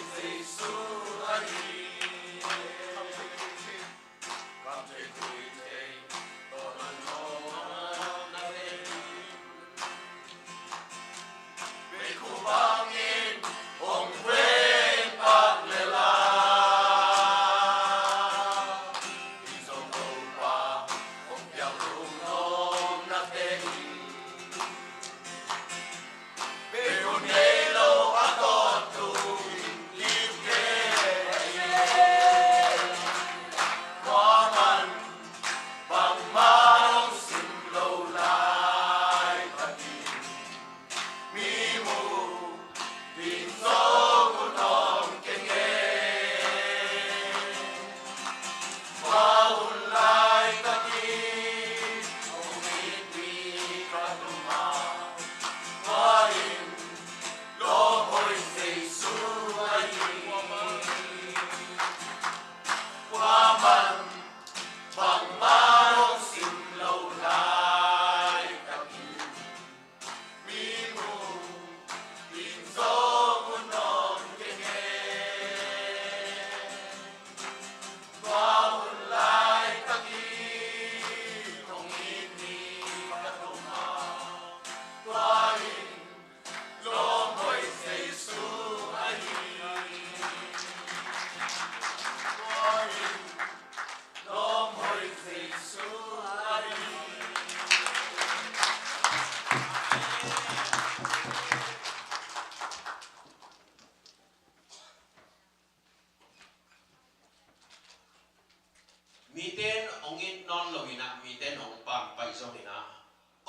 lo ina mi te nong pam pai zo ina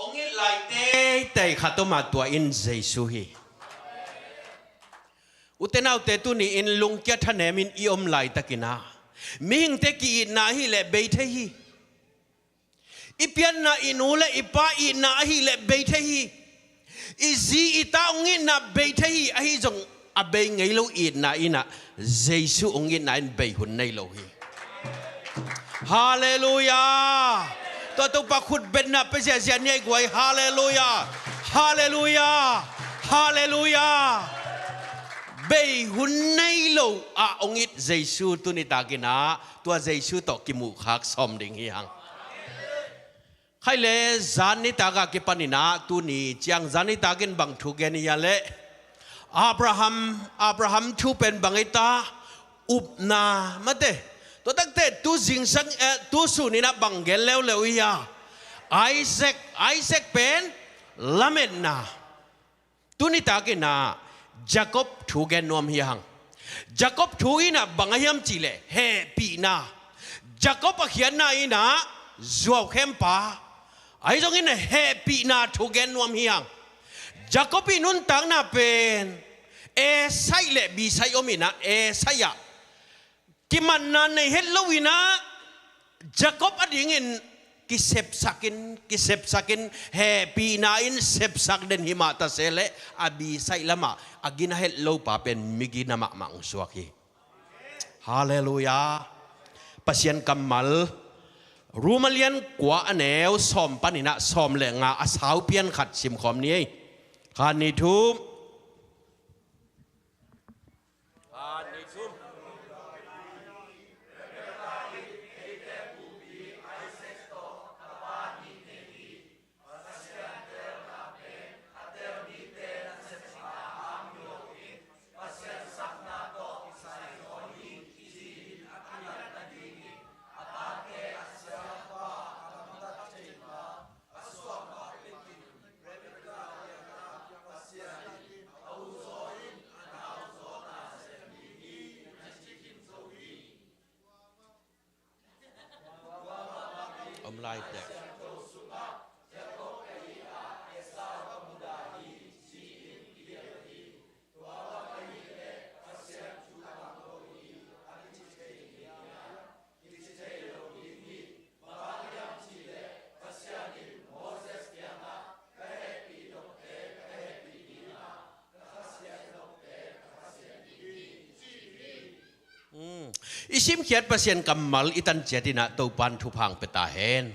ong it lai te khatoma tua in jesu hi utenau te tu ni in lung kya thane min i om lai takina mi hing te ki na hi le be the hi ipian na inule ipa i na hi le be the hi izi ita ong in na be the hi a hi jong a be ngei lo i na ina jesu ong in na in be hun nei lo hi hallelujah to pa khut ben na pe sia sia nei gwai hallelujah hallelujah hallelujah be hun nei lo a ong it jesu tu ni ta kina tua jesu to ki mu khak som ding hi hang khai le zan ni ta ga ki panina tu ni chiang zan ni ta gen bang thu gen ya le abraham thu pen bangita up na mate to tak te tu jing sang tu su ni na bang gel lew ya isaac pen lamen na tu ni ta ke na jacob thu gen nom hi hang jacob thu ina bangayam chile he pi na jacob a khian na ina zuaw khem pa ai jong in he pi na thu gen nom hi hang jacob inun tang na pen sai le bi sai omina sai ya kiman na nei hello ina jacob ading in kisep sakin happy na in sep sak den himata sele abi sai lama agina hello pa pen migi na mang suaki hallelujah pasien kamal rumalian kwa aneu som panina som le nga asau pian khat sim khom ni khani thum like that. Isim kiat pasien kamal itan jatina topan thupang petahen.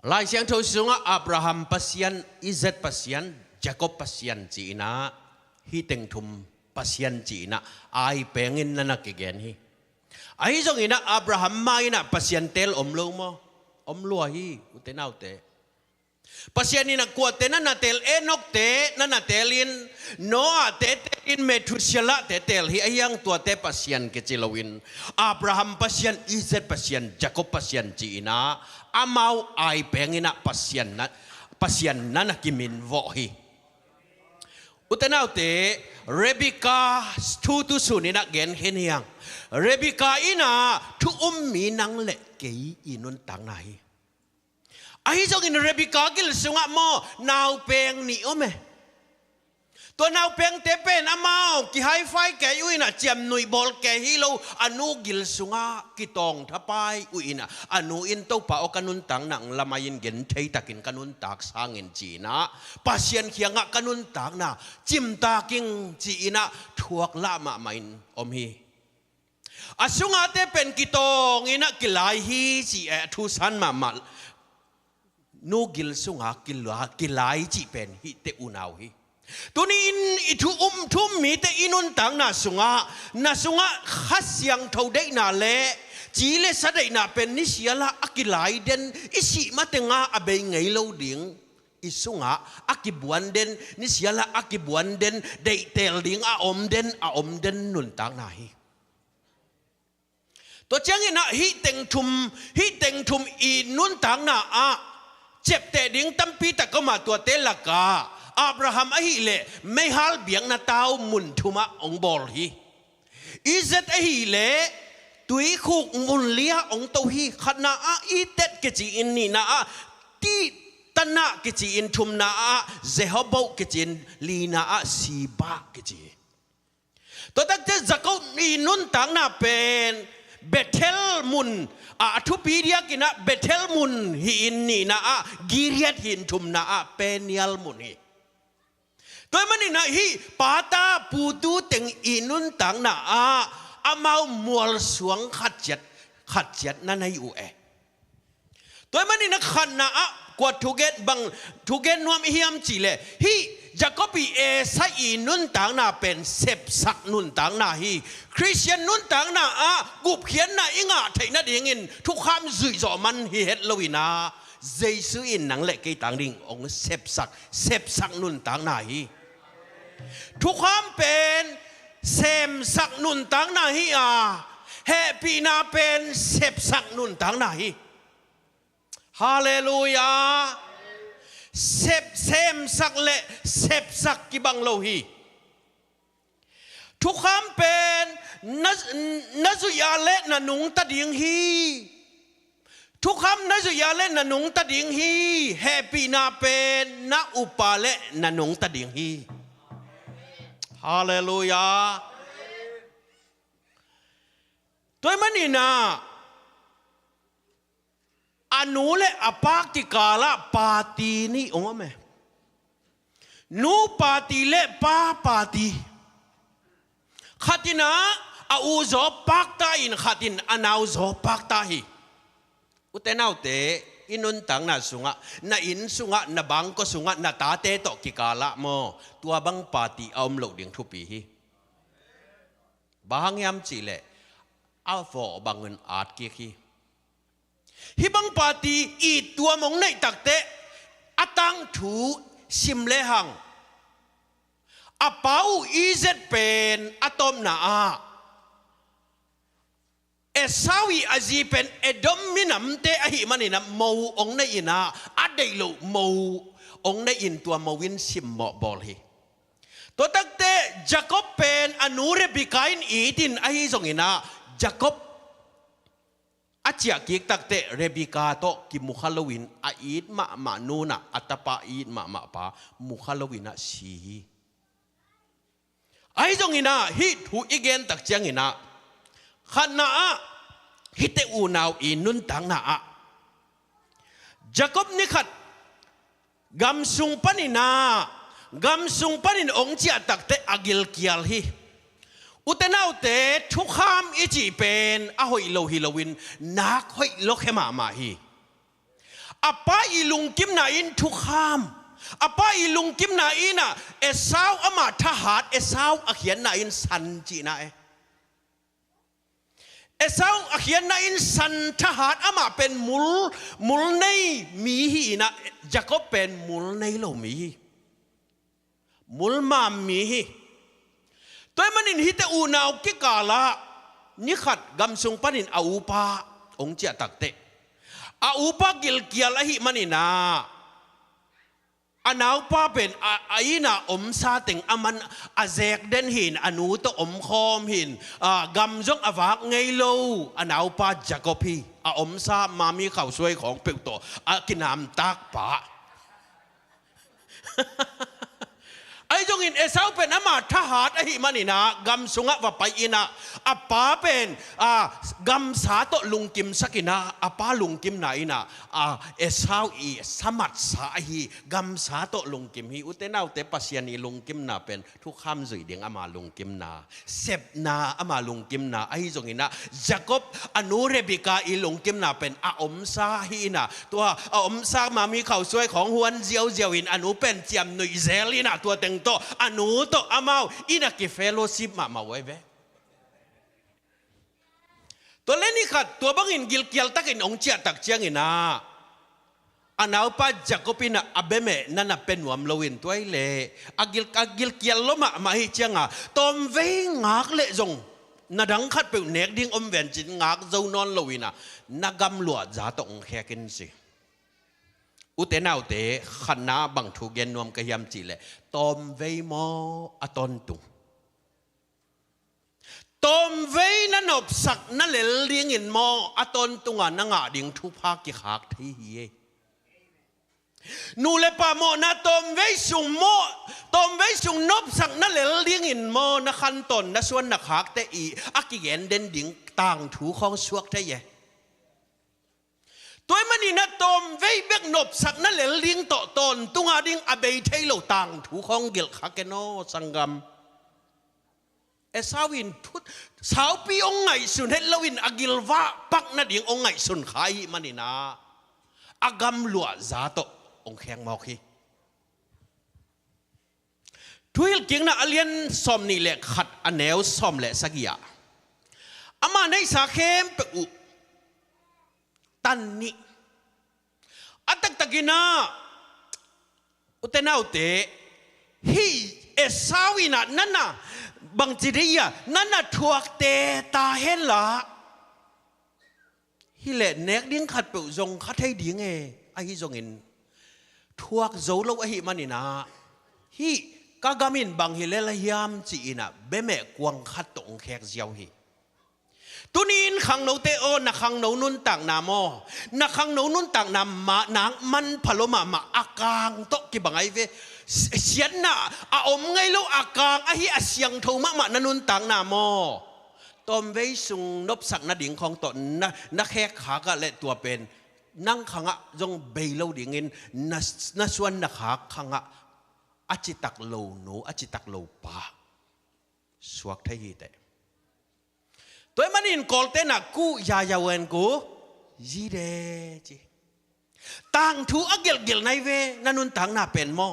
Lai siang thau sunga Abraham pasien, Isaac pasien, Jacob pasien cina, hiteng thum pasien cina, ai pengin na nakigen hi. Ai jong ina Abraham mai na pasien tel omlo mo, omlo hi utenau te. Pasien ina kuate na natel Enok te na natelin Noah te in Methuselah te tel hi ayang tua te pasien kecilawin Abraham pasien Isaac pasien Jacob pasien cina amau ai pengina pasien na nakimin vo hi utenau te Rebecca tu sunina gen heniang Rebecca ina tu minang le kei inun tang nahi ai jong in Rebecca gil sunga mo nau peng ni ome to nau peng te pen amao ki hi fi ke uina chiam nui bol ke hilo anu gil sunga kitong thapai uina anu in to pa o kanun tang nang lamayin gen thei takin kanun tak sangin china pasien khianga kanun tak na chim taking china thuak la ma main om hi asunga te pen kitong ina kilai hi chi thu san ma mal no gil sunga kilai chi pen hi te unau hi tunin itu thum mi te inun tang na sunga khasyang thau dei na le chi le sa dei na pen ni siala akilai den isi matenga abe ngei lo ding isunga akibuan den ni siala akibuan den dei tel ding a om den nun tang na hi to chang ina hi teng thum i nun tang na a chep te ding tampi ta ko ma to te la ka Abraham ahi le mehal biang na tao mun thuma ong bol hi Isaac ahi le ตุยคุกมุนเลียองตัวฮีขณะอีเต็ดกิจอินนี่นะที่ตนะกิจอินทุมนะเจฮอบกกิจอินลีนะสีบากิจตัวตั้งแต่จะก็อินุนต่างน่ะเป็นเบเทลมุนทุปีเดียกินะเบเทลมุนหินนี่นะกิริยหินทุมนะเป็นยัลมุนฮีตัวมันนี่นะฮีปาตาปูตูเต็งอินุนต่างน่ะอามามัวสวงขัดเจ็ดนั่นให้อยู่ตัวมันนี่นะขันนะกว่าทุกเกตบังทุกเกตนวมเฮียมจีเลฮีจะก็ปีใส่อินุนต่างน่ะเป็นเสพสักนุนต่างน่ะฮีคริสเตียนนุนต่างน่ะกุบเขียนน่ะอิงไทยน่ะเดียงินทุกคำจุยจ่อมันฮีเฮ็ดลวินาเจสุอินหนังเล็กกี่ต่างดิ่งองเสพสักนุนต่างน่ะฮีทุกคำเป็นเสพสักนุนต่างน่ะฮีเฮปีนาเป็นเสพสักนุนต่างน่ะฮีฮาเลลูยาเสพสักเละเสพสักกิบังโลฮีทุกคำเป็นนัจุยาเละนันุงตัดยิงฮีทุกคำนัจุยาเละนันุงตัดยิงฮีเฮปีนาเป็นนัอุปาเละนันุงตัดยิงฮีฮาเลลูยาตัวมันนี่นะอนุเลอปากติกาละปาตีนี่องค์แม่นูปาตีเลปาตีขัดินะอูโจปักตาอินขัดินอนาวโจปักตาฮีอุตเตนาวเตอินุนตังนาสุงะนาอินสุงะนาบังก็สุงะนาตาเตตกิกาละโมตัวบังปาตีเอามโลดิงทุปีฮีบางยามจีเลอัลฟอบังเงินอาดกีฮีฮิบังปาตีอีตัวมองในตักเตะอตังถูซิมเลหังอาเปาอีเซตเป็นอะตอมนาเอสาวีอาจีเป็นเอดอมมินัมเตอหิมันนี่นะมูองในอินาอัดเดโลมูองในอินตัวมูวินซิมหมอบอลฮีตัวตักเตะจาคอบเป็นอนุเรบิกาอินอีดินอหิสงอินาจาคอบอาเจียกิกตักเตะเรบิกาโตกิมุขลวินอีดมานูนะอัตปาอีดมาปามุขลวินะสีไอ้จงอินะฮิตหูอีเกนตักเจียงอินะขันนะฮิตเตอูนาวอินุนตังนะจาคอบนิขัดกำสุงปนินากำสุงปนินองเจียตักเตะอากิลกิยัลฮีอุตนาวเตทุกคำอิจิเป็นอะหอยโลฮิโลวินนักหอยโลเขมาฮีอป้าอีลุงกิมนาอินทุกคำอป้าอีลุงกิมนาอินเอสาวอามาทหารเอสาวอเขียนนาอินสันจีนาเอสาวอเขียนนาอินสันทหารอามาเป็นมุลในมีฮีนะจะก็เป็นมุลในโลมีมุลมามีฮีตัวมันนินฮิตอูนาวกิกาละนิขัดกำสุงปนินอาอุปาองเจียตักเตอาอุปากิลกิยละหิมันนินาอนาวปาเป็นไอนาอมซาติงอามันอาเซกเดนหินอนุตอมคอมหินกำจงอวากไงโลอนาวปาจักพีอมซามามีข่าวสวยของเปิกโตกินน้ำตักปะไอ้จงอินเอสาวเป็นอามาทหารไอ้มันนี่นะกำสุงะว่าไปอินะอาป้าเป็นกำสาโตลุงกิมสักินะอาป้าลุงกิมไหนนะเอสาวอีสมัดสาฮีกำสาโตลุงกิมฮีอุตเตนาวเตปัสยานีลุงกิมนาเป็นทุกคำจุยเดียงอามาลุงกิมนาเซบนาอามาลุงกิมนาไอ้จงอินะจาคอบอนุเรบิกาอีลุงกิมนาเป็นอมซาฮีนะตัวอมซามามีข่าวสวยของฮวนเจียวอินอนุเป็นเจียมนุยเซลีนะตัวเต็งโตอนุโตอามาอินักเฟโลชิปมาไว้เบตัวเล่นนี่ขัดตัวบังอินกิลกิลตักอินองเจียตักเจียงอินะอันเอาป้าจักรพินะอับเบเมนั่นเป็นวมโลวินตัวเล่อากิลกิลลมาฮิเจียงตอมเวงักเละจงนาดังขัดเปเนกดิ้งอมเวนจินงักเจ้านอนโลวินะนักกำลัวจ่าตองแค่กินสิอุเตนาวเตขันนาบังทูเกนนวมกะยำจีเลตอมเวมออตอนตุง ตอมเวนนบสักนั่นเลยเลี้ยงอินมออตอนตุงานงาดิ่งทุพากิขากที่เฮนูเลปามอนะตอมเวสุงโมตอมเวสุงนบสักนั่นเลยเลี้ยงอินมอนะขันตนนะส่วนนักขากแต่อีอากิเกนเด่นดิ่งต่างถูของสวกได้ยังตัวมันนี่นะตอมเวเบกนบสักนั่นเลยเลี้ยงต่อตนตุงาดิ่งอเบยเทโลต่างถูของเกลขากโนสังกัมเอสาวินพุทสาวปีองไงสุนเฮลวินอากิลวะปักนัดยังองไงสุนขายมันนี่นะอากำลัวซาโตองแข็งมอกฮีทุยเก่งนะอเลียนสอมนี่แหละขัดอันแนวสอมแหละสักอย่างอามาในสาเข้มเปอุตันนี่อัตตะกินาอุตนาอุเตฮีเอสาวินะนั่นนะบางทีเดียนั่นน่ะทวกเตตาเห็นละฮิเลเนกดิ้งขัดเปิลจงขัดให้ดิ้งไอ้ฮิจงอินทวกโจโลไอ้ฮิมันนี่นะฮิกากามินบางฮิเลละยามจีน่ะเบเมกวงขัดตรงแขกเจียวฮิตุนินขังโนเตโอนักขังโนนุนต่างนามอนักขังโนนุนต่างนามมานางมันพะโลมาอากางโตกิบังไอเวเสียนน่ะอาอมไงลูกอากางอาฮิอาเสียงทูมะนันุนต่างนามอตอมเวสุงนบสักนาดิ่งของตนนักแขกขากะและตัวเป็นนั่งขังะจงเบลดิ่งเงินนัส่วนนักขาขังะอจิตักโลโนอจิตักโลปาสวกไทยแต่ตัวมันอินกอลเตนักกูยาเวนกูยีเดจีต่างทูอักเกลในเวนันุนต่างน่าเป็นมอ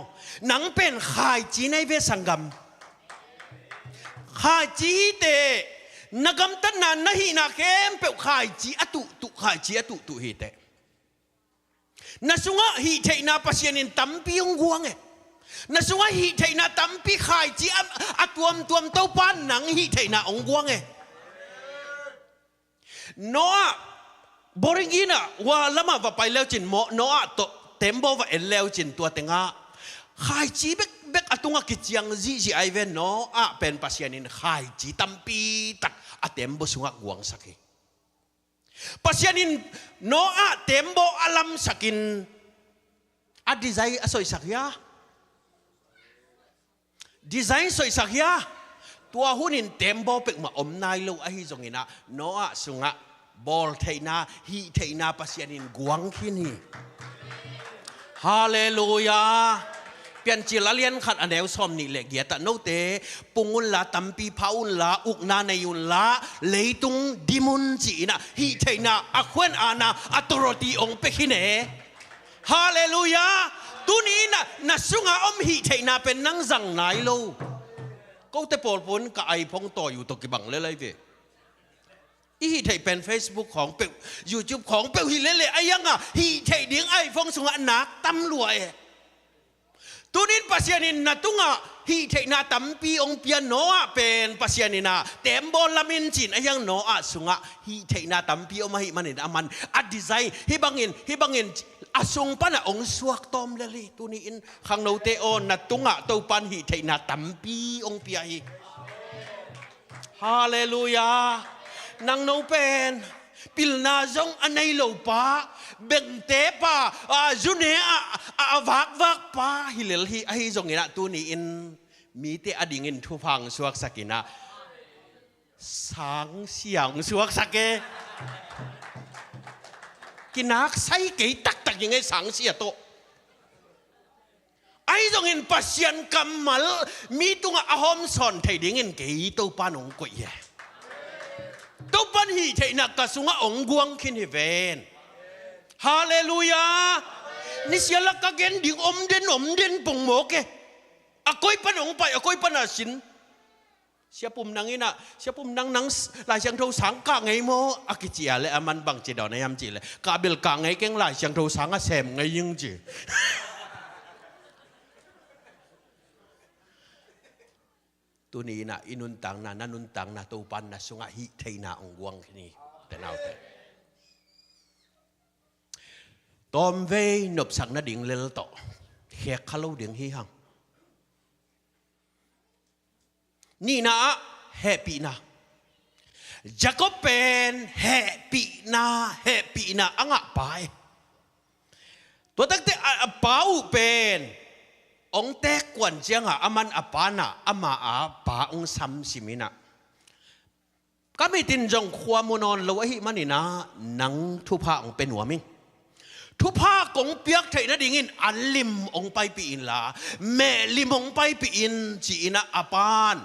หนังเป็นขายจีในเวสังกัมขายจีเตนักกำตันนันนะฮีนักเข้มเปลขายจีอตุขายจีอตุฮีเตนัสุงะฮีเทนาปัสยานินตั้มปีองกวงนัสุงะฮีเทนาตั้มปีขายจีอตัวมเต้าป้านหนังฮีเทนาองกวงโนอาบริงินะว่าละมาว่าไปแล้วจินโมโนอาโตเต็มบ่ว่าเอแล้วจินตัวเต็งะขายจีเบกอตุงะกิจยังจีไอเวนโนอาเป็นปัสยานินขายจีตั้มปีตักอเต็มบ่สุงะกวงสักปัสยานินโนอาเต็มบ่อลัมสักินอดีไซน์สวยสักยาดีไซน์สวยสักยาตัวหุ่นินเต็มบ่เป็กมาอมนายโลไอฮิจงอินะโนอาสุงะบอลเทนาฮีเทนาปัสยานินกวงขินีฮาเลลูยาเปลี่ยนจิลเลียนขัดอันเดวซอมนี่เล็กเกียรติโนเตปุงุนละตัมปีพาอุนละอุกนาในยุนละเลยตุงดิมุนจีนะฮีเทนาอควนอานาอัตโรตีองเปกินเอฮาเลลูยาตุนีนะสุงะอมฮีเทนาเป็นนังจังนายโลก็เตปอลปนกับไอพงต่ออยู่ตกิบังเลยเวอีฮีเทเป็นเฟซบุ๊กของเปลยูทูบของเปลฮีเล่ไอยังอ่ะฮีเทดิ้งไอฟงสุงะนักตำรวจตุนินปัสยานินนาตุงะฮีเทนาตัมปีองเปียโนอาเป็นปัสยานินาเต็มบอลามินจินไอยังโนอาสุงะฮีเทนาตัมปีองมาฮิมันอามันอัดดีไซน์ฮิบังอินอาสุงปันองสวกตอมเลยตุนินขังโนเตโอนาตุงะตัวปันฮีเทนาตัมปีองเปียฮีฮาเลลูยานางโนเป็นปิลนาจงอันในโลปาเบงเตปาจุนเนอวักปาฮิเลลฮีไอจงอินะตัวนี้อินมีเตอดิ่งอินทุพังสวกสักินะสังเสียงสวกสักเกกินักใส่เกยตักยังไงสังเสียโตไอจงอินปัสยันกัมมัลมีตัวอาหอมสอนไทยดิ่งอินเกยโตปานองกุยตัวปันฮีเทนักกสุงะองกวงขินเฮเวนฮาเลลูยานี่เสียลักกะเกนดิ่งอมเด่นปงโมเกอะก้อยปันองไปอะก้อยปันอาสินเสียปุ่มนังอินะเสียปุ่มนังหลายเสียงโทสังกะไงโมอะกิจิอาเลอามันบังจิดอนยามจิเลกาเบลกะไงเก่งหลายเสียงโทสังอะแซมไงยิงจิตัวนี้นะอินุนตังนะนันุนตังนะตัวปันนะสุงะฮิเทนาองกวงนี่แต่นาแต่ตอมเวนบสักนะดิ่งเลลโตเฮียขลุ่ดิ่งฮิฮังนี่นะแฮปปี้นะ จะก็เป็นแห่ปีนาอ่างไปตัวตั้งแต่ป้าเป็นองเตกกวนเจียงอามันอปานะอามาอาป้าองซ้ำสิมินะก็มีตินจงขวามุนอนลวหิมันนี่นะนังทุพาองเป็นหัวมิงทุพากงเปียกไทยนะดิ่งินอันลิมองไปปีอินละแม่ลิมองไปปีอินจีนะอปาน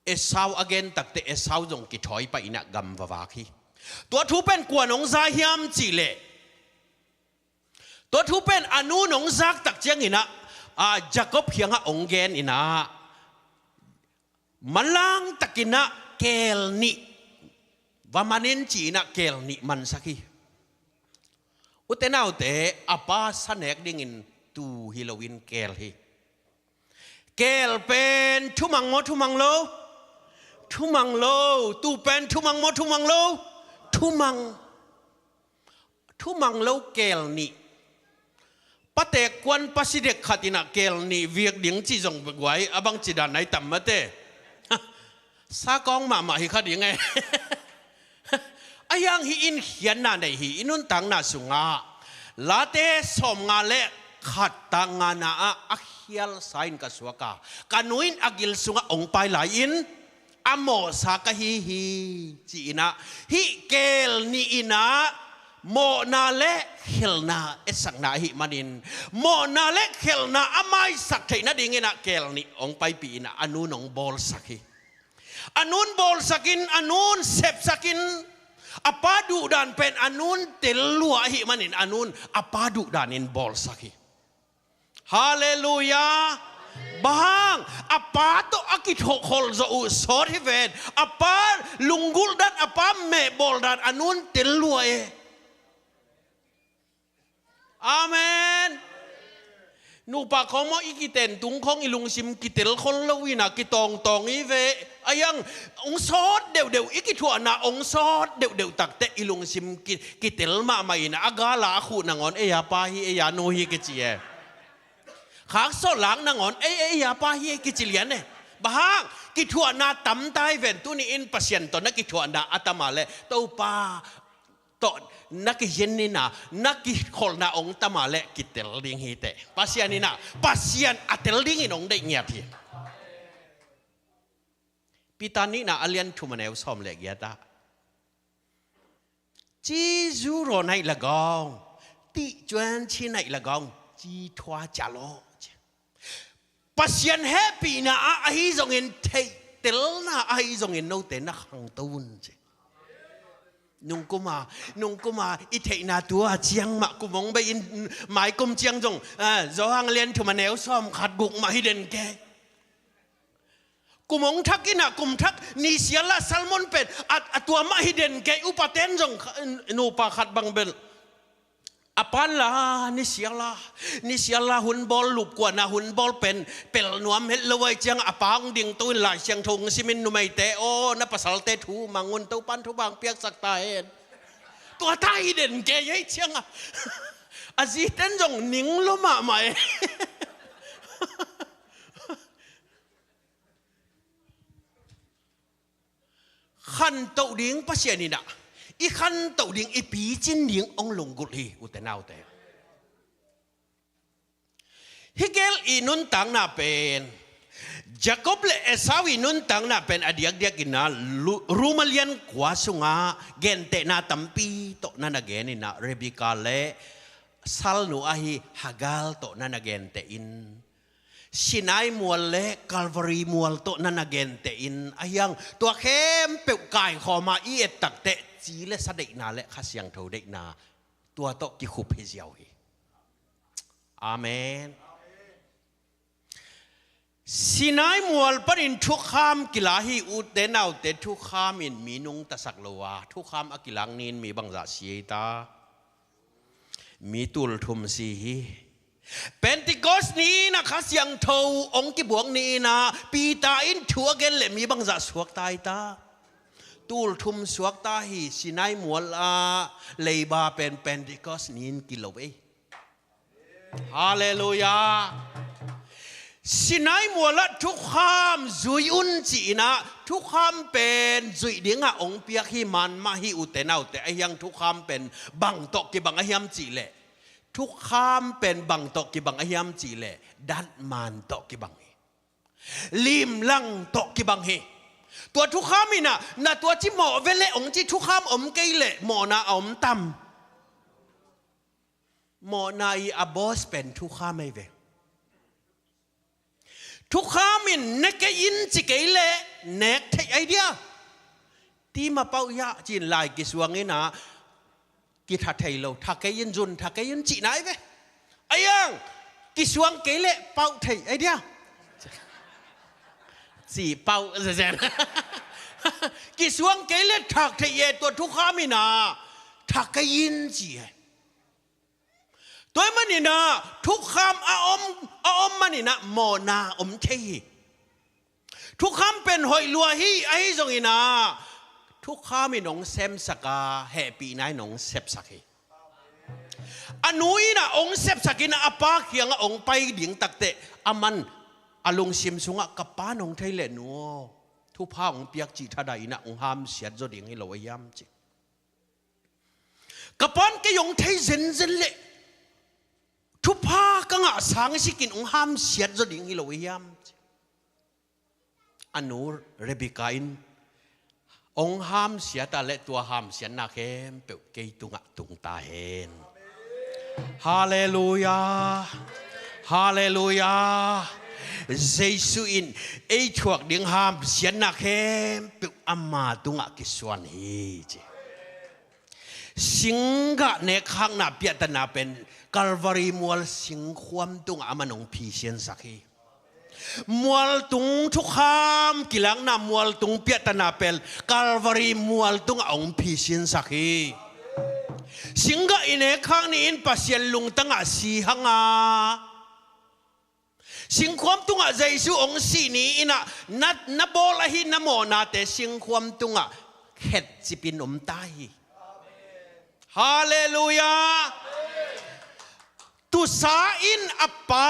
เอสาวอเกนตักแต่เอสาวจงกิถอยไปนะกัมวาวาคีตัวทุเป็นกวนองซาฮิมจีเลตัวทุเป็นอนุนองซักตักเจียงอินะจักรเพียงองเกนอินะมันลังตักินะเกลนิว่ามันนินจีนะเกลนิมันสักีอุตเนาวเตอปาสเนกดิ่งินตูฮิโลวินเกลฮีเกลเป็นทุมังโมทุมังโลตูเป็นทุมังโมทุมังโลทุมังโลเกลนิปะเตกวนปัสเดกขัดินะเกลนิเวียกดิ่งจีจงไว้อบังจีดานไหนต่ำมาเตสากองมาฮิขัดยังไงอายังฮิอินเขียนนาในฮิอินุนตังนาสุงาลาเตสมงาเลขัดตังงานาอักเฮียลไซน์กัสวกาการนุอินอากิลสุงาองไปหลายอินอโมสากะฮิจีนะฮิเกลนีอินะโมนาเลเขลนาเอสังนาฮิมันินโมนาเลเขลนาอามายสักเทนะดิ่งนะเกลนีองไปปีนะอนุนองบอลสักฮิอนุนบอลสักินอนุนเซปสักินอปาดูดานเป็นอนุนเตลัวหิมันินอนุนอปาดูดานินบอลสักิฮาเลลูยาบางอปาโตอากิโตคอลโซอุสอริเวนอปาลุงกุลดานอปาเมบอลดานอนุนเตลัวอาเมนนูปากของมออีกิเตนตุงของอีลุงซิมกิเตลคนละวินากิตองอีเวอายังองซอดเดียวอีกิทัวนาองซอดเดียวตักเตอีลุงซิมกิเตลมาไม่นะอากาลาคูนางอนเอียปาฮีเอียโนฮีกิจิเอขากโซหลังนางอนเอียปาฮีกิจิเลียนเนี่ยบางกิทัวนาตั้มไตเวนตุนี่อินปัสยันตนักกิทัวนาอัตมาเลเต้าปาตอนนักเย็นนี่นะนักกิคนนาองตมาเลกิเตลดิงฮีเตปัสยันนี่นะปัสยันอัตลดิงอินองได้เงียบทีปีตานี้นะอเลียนทุมันเอวสอมเล็กยาตาจีจูโรในละกองติจวนชีในละกองจีทัวจาโลปัสยันแฮปปี้นะไอ้จงเงินเทเตลนะไอ้จงเงินโนเตนะขังตูนนุ่งกุมาอีเทนาตัวเจียงมากุมงไปอินหมายกุมเจียงจงจอหังเลียนทุมันเอวสอมขัดบุกมาให้เด่นแกกุมงทักกินะกุมทักนิเสียละซัลมอนเป็นตัวมาฮิเดนแกอุปเทนจงนูปาขัดบังเบลอปันละนิเสียละหุ่นบอลลูกกว่านะหุ่นบอลเป็นนวมเฮลวยจังอปังดิ่งตุนหลายเชียงทงซิมินนุไม่เตโอนับภาษาเตทูมังุนเต้าปันทุบางเปียกสักตาเอ็นตัวตาฮิเดนแกยัยเชียงอาจีเต้นจงนิ่งลมาไหมขันเต่าดิ่งปัสยานินะอีขันเต่าดิ่งอีปีจินดิ่งองลงกุลีอุตนาวเตฮิเกลอีนุนตังนาเป็นจักรบเลเอสาวินุนตังนาเป็นอดียกกินนะรูมาเลียนกว่าสุงาเกนเตนาตัมปีโตนันเกนินะเรบิกาเลซัลนูอาฮีฮักาลโตนันเกนเตอินสินายมัวเละกัลวารีมัวโตนันเกนเตอินอายังตัวเข้มเปลวกายขอมาอีเอตักเตจีเลสเดกนาและขัสยังเท่าเด็กนาตัวโตกิคุเพเซียวฮีอาเมนสินายมัวปรินทุกขามกิลาฮีอุดเดนเอาเตทุกขามินมีนุงตะสักโลวาทุกขามอกิลังนินมีบังจัดเสียตามีตุลทุมสีเป็นติโกสนี้นะขัสยังเท่าองค์กิบวงนี้นะปีตาอินทัวเกนเลมีบังจัดสวกตายตาตูลทุมสวกตาฮีสินายมัวลาเลยบาเป็นติโกสนี้กิโลเอฮาเลลูยา สินายมัวละทุกคำจุยอุนจีนะทุกคำเป็นจุยเดียงะองเปียกฮิมันมาฮิอุเตนเอาแต่ไอยังทุกคำเป็นบังตกกิบังไอยัมจีเล่ทุกคำเป็นบังตกกิบังไอยัมจีเล่ดัดมันตกกิบังลิมลังตกกิบังเฮตัวทุกคำนี่นะตัวที่หมอเวลองที่ทุกคำอมเกยเล่หมอนาอมตำหมอนาอีอับบอสเป็นทุกคำไม่เวทุกข้ามินนักยินจิเกเลนักเทไอเดียที่มาเป้ายาจินลายกิสวงนี่นะกิทัดไทยเราทักเกยินจุนทักเกยินจีไหนเว้ไอ้ยังกิสวงเกเลเป้าไทยไอเดียสี่เป้าเสียกิสวงเกเลทักไทยตัวทุกข้ามินะทักเกยินจีตัวมันนี่นะทุกคำอาอมมันนี่นะโมนาอมเททุกคำเป็นหอยลัวฮีไอ้ตรงนี้นะทุกคำมีหนองเซมสกาแฮปีนายหนองเซบสักอันนู้นนะองเซบสักนะอาปาเขียงองไปดิ่งตักเตะอามันอาลงซิมสุงะกับป้าหนองไทยเลนัวทุกผ้าองเปียกจีทัดได้นะองห้ามเสียจดิ่งให้เราไว้ย้ำจีกับป้านก็ยงไทยเซนเซนเล่ทุกภาคงะสังสิกินองห้ามเสียจดิ่งฮิโลวิยามอนุเรบิกาอินองห้ามเสียตาและตัวห้ามเสียนาเข้มเปิดเกยตุงะตุงตาเห็นฮาเลลูยาฮาเลลูยาเยซูอินไอชวกดิ่งห้ามเสียนาเข้มเปิดอามาตุงะกิสวนฮีเจสิงกะเนข้างหน้าเปียตนาเป็นกัลวารีมัวสิงความตุงอามันองพีเซียนสักฮีมัวตุงทุกคำกิลังนามัวตุงเปียตนาเป็นกัลวารีมัวตุงองพีเซียนสักฮีสิงกะอินเนข้างนี้อินปัสยันลุงตั้งอาสีหังอาสิงความตุงอาใจสูองสีนี้อินะนับโบลาหินโมนาแต่สิงความตุงอาเข็ดจิปินอมตายฮาเลลูยาตุสาอินอปา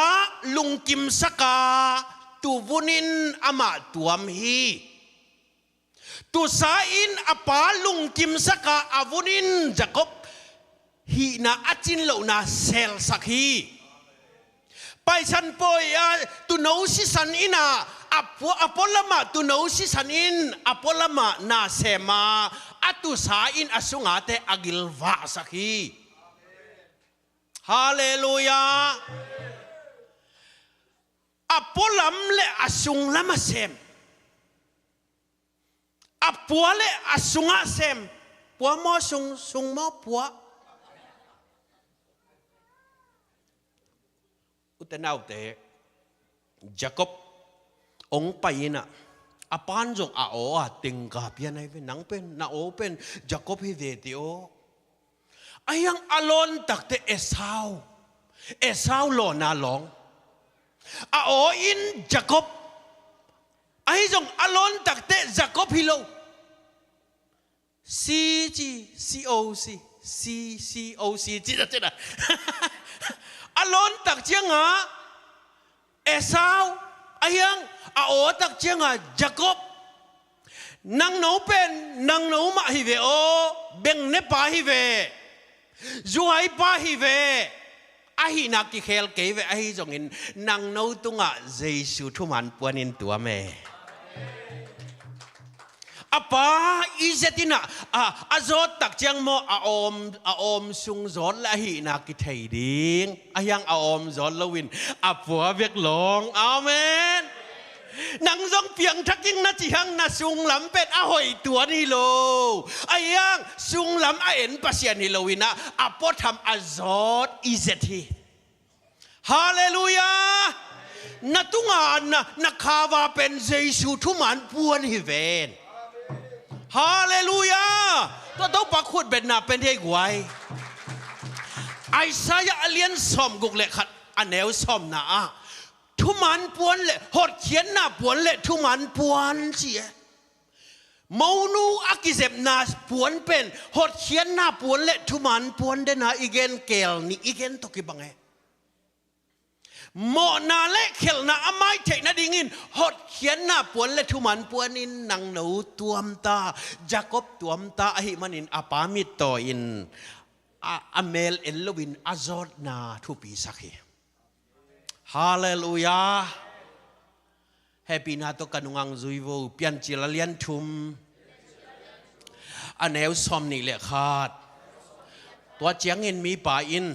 ลุงกิมสกาตุวุนินอามาตัวมฮีตุสาอินอปาลุงกิมสกาอาวุนินจักบฮีนาอจินโลนาเซลสักฮีไปฉันปอยตุโนสิสันอินาอปอลมาตุโนสิสันอินอปอลมานาเซมาอตุสาอินอสุงาเตอกิลวาสักฮีฮาเลลูยาอปอลัมเลอสุงละมาเซมอปัวเลอสุงาเซมปัวมอสุงมอปัวอุตนาวเตจักบองไปนะอปานจงอาโอติงกาเปียนให้เป็นนังเป็นนาโอเป็นจักบให้เวติโออายังอลอนตักเตเอสาวโลนาลองอาโออินจักบไอ้จงอลอนตักเตจักบฮิโลCOC จีน่ะจีน่ะอลอนตักเจียงอ่ะเอสาวอายังอาโอตักเจียงอ่ะจักบนางโนเป็นนางโนมาฮิเวโอเบงเนปาฮิเวจูไอปาฮิเวอาฮินักกิเคลเกเวอาฮิจงอินนางโนตุงะเยซูทุมันปวนินตัวเมอาปาอิเจตินะอาโจตักเจียงโมอาอมซุงโจละฮินักกิเทดิงอายังอาอมโจละวินอาปัวเวกหลงอาเมนนังจงเพียงทักยิ่งนัจิหังนัสุงลำเป็ดอาหอยตัวนี่โลอายังสุงลำอาเอ็นปัสยานิโลวินะอาปอทำอาโจอิเจติฮาเลลูยานัตุงานนักข่าวเป็นเยซูทุมันปวนฮิเวนฮาเลลูยาตัวต้องปักขุดเป็นนาเป็นเทกไว้ไอซายาเลียนสอมกุกเล็กขัดอันแนวสอมนาทุมันปวนเละหดเขียนหน้าปวนเละทุมันปวนเสียมนูอักิเซบนาปวนเป็นหดเขียนหน้าปวนเละทุมันปวนเดนาอีเกนเกลนี่อีเกนตกิบังเอ โมนาเละเขลนาอไม้เทนะดิ่งอินหดเขียนนาปวนและทุมันปวนอินนังหนูตัวมตาจาคบตัวมตาอหิมันินอปามิตโตอินอเมลเอลวินอาจอดนาทุปีสักฮีฮาเลลูยาเฮปีนาโตกันุงังซุยโวเปียนจิลเลียนทุมอันเอวซอมนี่แหละขาดตัวเจียงอินมีป่าอิน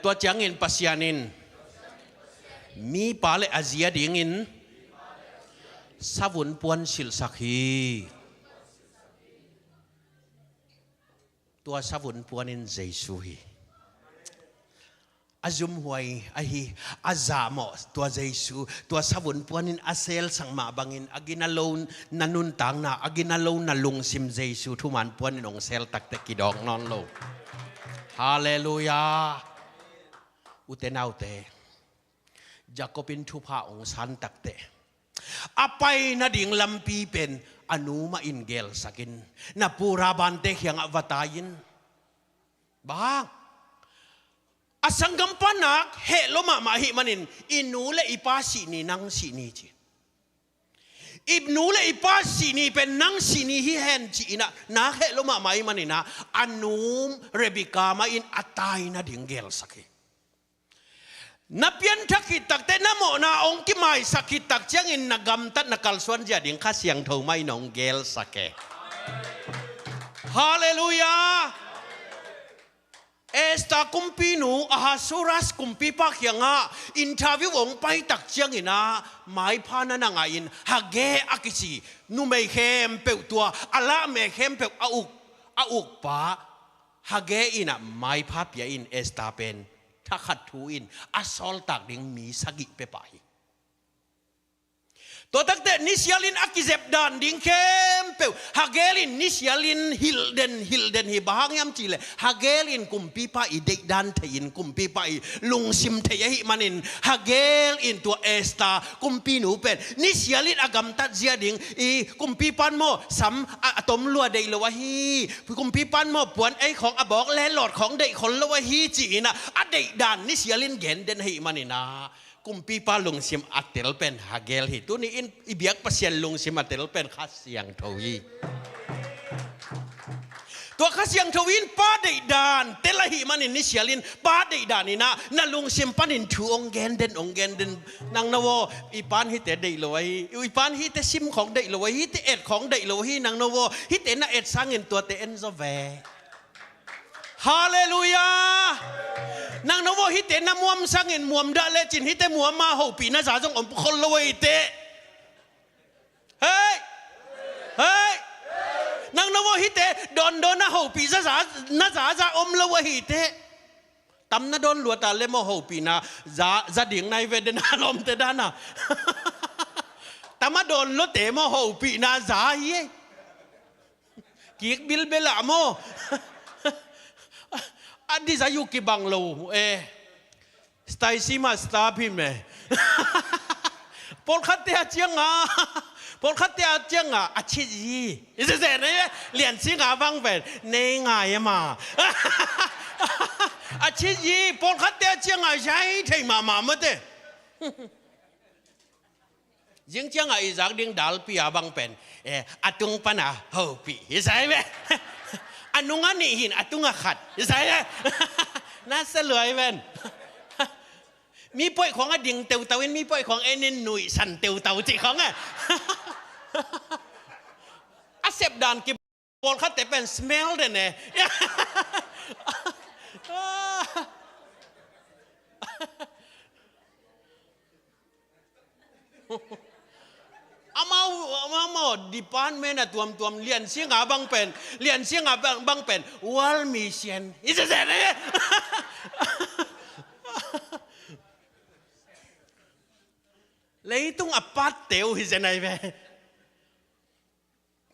ตัวเจียงอินปัสยานินมีป่าเลอาเซียดิ่งอินสาวุนปวนสิลสักฮีตัวสาวุนปวนินเจสุฮีอาจุมหวยอาฮีอาจามอตัวเจสุตัวสาวุนปวนินอาเซลสังมาบังอินอากินาโลนนันุนตังนาอากินาโลนนัลุงซิมเจสุทุมันปวนินองเซลตักตะกิดองนอนโลฮาเลลูยาอุเตนาอุเตจักรปินทุพาองสันตักเตอไปนาดิ่งลำปีเป็นอนุมาอินเกลสักินนาปูราบันเตเขียงอวตายินบางอสังกัมปนักเฮโลมาหิมันินอินูเลอิปาสินีนังสินีจีอิบนูเลอิปาสินีเป็นนังสินีฮิเฮนจีนะนาเฮโลมาหิมันินะอนุมเรบิกามาอินอัตายนาดิ่งเกลสักินับยันทักขิตักแต่นโมนาองค์กิไม่สักขิตักเจียงอินนักกำตัดนักกัลสวนจะดิ่งข้าเสียงเท่าไม่นองเกลสักเกฮาเลลูยาเอสตาคุมปีนูอาฮาสุรัสคุมปีปักยังอ่ะอินทาวิวองไปตักเจียงอินะไม่พานันงอินฮักเกอักิซีนูไม่เข้มเปิดตัวอัลละไม่เข้มเปิดอาอุกปะฮักเกอินะไม่พาเปียอินเอสตาเป็นถ้าขัดทูอินอัสอลตักดิ่งมีสกิเปปะฮีตัวตั้งแต่นิสยาลินอักิเซบดันดิ่งเข้มเปิวฮาเกลินนิสยาลินฮิลเดนฮิบางยามจีเลฮาเกลินกุมปีปะอีเด็กดันเทียนกุมปีปะอีลุงซิมเทียหิมันินฮาเกลินตัวเอสตากุมปีหนูเป็นนิสยาลินอากำตัดเสียดิ่งอีกุมปีปันโมสัมอะตอมลัวเดลวะฮีกุมปีปันโมปวนไอของอบอกและหลอดของเด็กคนละวะฮีจีนะอเด็กดันนิสยาลินเกนเดนหิมันินะกุมปีปาลงซิมอัตเตลเป็นฮาเกลฮิตัวนี้อินอิเบียกเปอร์เซ็นต์ลงซิมอัตเตลเป็นข้าเสียงทวีตัวข้าเสียงทวีนป้าได้ดานเตลหิมันอินนิเชียลินป้าได้ดานี่นะนั่นลงซิมปันอินทูองเกนเดนนางนวอีปานฮิเตได้เลยอีปานฮิเตซิมของได้เลยฮิเตเอ็ดของได้เลยนางนวฮิเตน่าเอ็ดสังอินตัวเตเอ็นโซเวฮาเลลูยานางนวฮิเตนมวมสังเงินมวมดาเลจินฮิเตมวมมาหูปีน่าจะจงอมคนละวิเตเฮ้ยนางนวฮิเตโดนนะหูปีน่าจะอมละวิเตตำน่าโดนหลวดตาเลมหูปีน่าจะดิ่งในเวดนาลมเตดานะตำมาโดนลดเตมหูปีน่าจะเย่กิกบิลเบลาโมอันที่จะอยู่กี่บังโลสไตล์ซีมาสตาร์พิมพ์พอลคัตเตียเจียงพอลคัตเตียเจียงอาชีพอีเสเนี่ยเรียนสิงห์ฟังเป็นเนงไงมาอาชีพพอลคัตเตียเจียงใช้ที่มาเมื่อเตยิงเจียงอีจากดิ่งดัลปีอาบังเป็นอาตุงปนะโฮปีใช่ไหมอันนุ่งอันนี้หินอันตุ้งขัดใช่ไหมน่าเสลยเว้นมีป่วยของอดิ่งเต่าเต่ามีป่วยของเอ็นหนุ่ยสันเต่าเต่าจีของอาเสพดานกิบอลคัดแต่เป็นสเมลเดนเนี่ยอามาดิปานเมน่ะตัวเรียนเสียงบังเป็นเรียนเสียงบังเป็นวอลมิเชียนอีเสร็จเลยเลยต้องอปัดเตียวอีเสร็จไหนเว้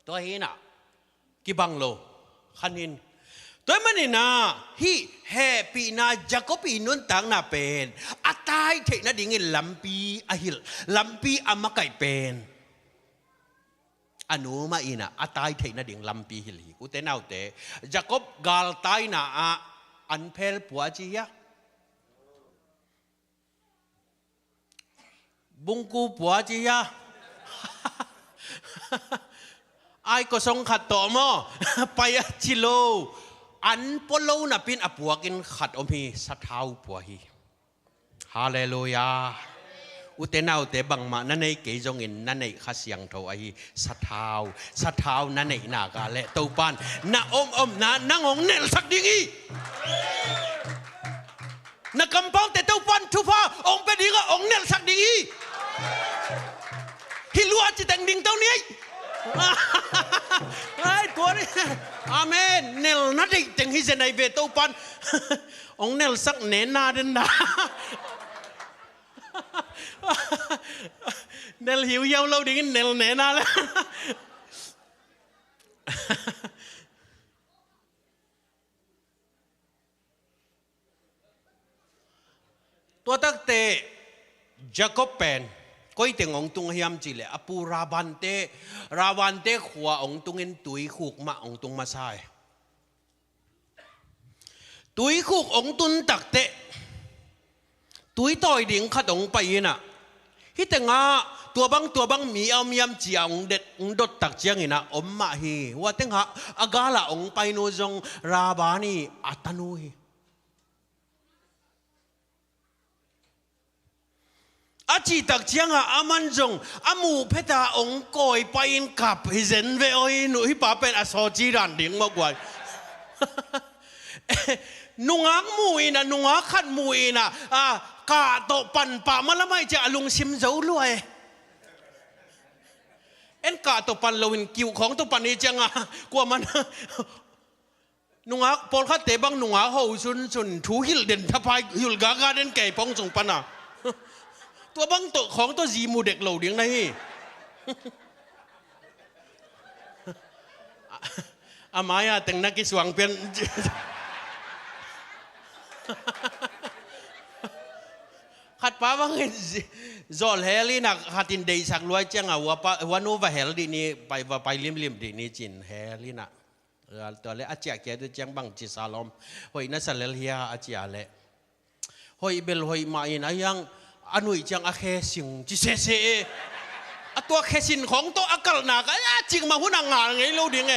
ตัวเห็นน่ะกี่บังโลขันินตัวมันนี่นะฮีแฮปีนาจักรปีนุนต่างน่ะเป็นอัตายเทน่ะดิ่งลำปีอหิลลำปีอามาไก่เป็นอนุมาอินะอัตายเทน่ะดิ่งลำปีหิลีกูเตน่าเตจักรกาลตายน่ะอันเพลปัวจียะ บุงกูปัวจียาไอ้ก็ส่งขัดต่อมอไปจิโลอันปโลน่ะเป็นอปัวกินขัดอมีสัทธาปัวฮีฮาเลลูยาอุเตนาอุเตบังมานั่นในเกยจงอินนั่นในข้าเสียงโทไอสัทธานั่นในนากาเลตูปานนาอมนานั่งองเนลสักดิ้งนักกำปองแต่ตูปานทุฟ้าองเป็นดิ้งองเนลสักดิ้งฮิลัวจิตแต่งดิ้งเท่านี้ไอ้ตัวนี้อาเมนเนลนัดดิ้งแต่งฮิเซนไอเวตูปานองเนลสักเนนาเดนดาเนลหิวเยาเราดิ้งเนลเนนาแล้วตัวตักเตจาคอบเป็นก็อีเตงองตุงเฮียมจิเลอปูราวันเตขวาองตุงเงินตุยขุกมาองตุงมาใส่ตุยขุกองตุนตักเตตุยต่อยดิ่งขัดองไปน่ะฮิตงาตัวบังมีเอามียมจีองเด็ดองดตักเจียงอินะอมมาฮีว่าเต็งหาอากาละองไปโนจงราบานีอัตนุยอาจีตักเจียงอามันจงอามูเพตาองกอยไปอินกับฮิเซนเวโอฮินุฮิปาเป็นอโซจีรันดิ่งมากกว่านุงอักมูอินะนุงอักขัดมูอินะกาโตปันป่ามาละไม่จะลุงซิมเจ้ารวยเอ็นกาโตปันลวินกิวของโตปันนี้จังกว่ามันนุงอักปอลขัดเตบังนุงอักเขาชุนทูฮิลเด่นทัพายฮิลกากาเด่นไก่ปองส่งปันอ่ะตัวบังโตของตัวจีมูเด็กเหล่าเดียงนี่อามายาแต่งนักกิสวังเป็นขัดป้าว่าไงจอลเฮลีนักขัดินเดย์สักรวยเจ้าว่าโนวาเฮลดีนี่ไปลิมดีนี่จินเฮลีนักตัวเล็กอาเจียแกตัวเจ้าบังจิซาลอมหอยนั่นสัลเลเฮียอาเจียเล่หอยเบลหอยมาอินอายังอนุยจังอาเคสิงจิเซเซตัวเคสินของตัวอักลนักจริงมาหุ่นงานไงเราดีไง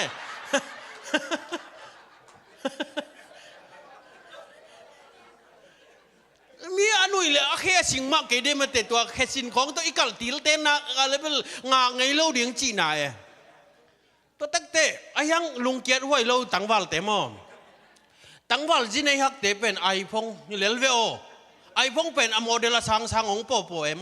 มีอนุยเลยอาเคสิงมากเกิดมาแต่ตัวเคสินของตัวอีกลติลเตนะอะไรเป็นงานไงเราดีจีน่าตัวตั้งแต่อายังลุงเกียรติไว้เราตั้งวัลเตมอตั้งวัลจีในฮักเตเป็นไอพงนี่เลเวโอไอ้พงเป็นอโมเดลสังองโปเอโม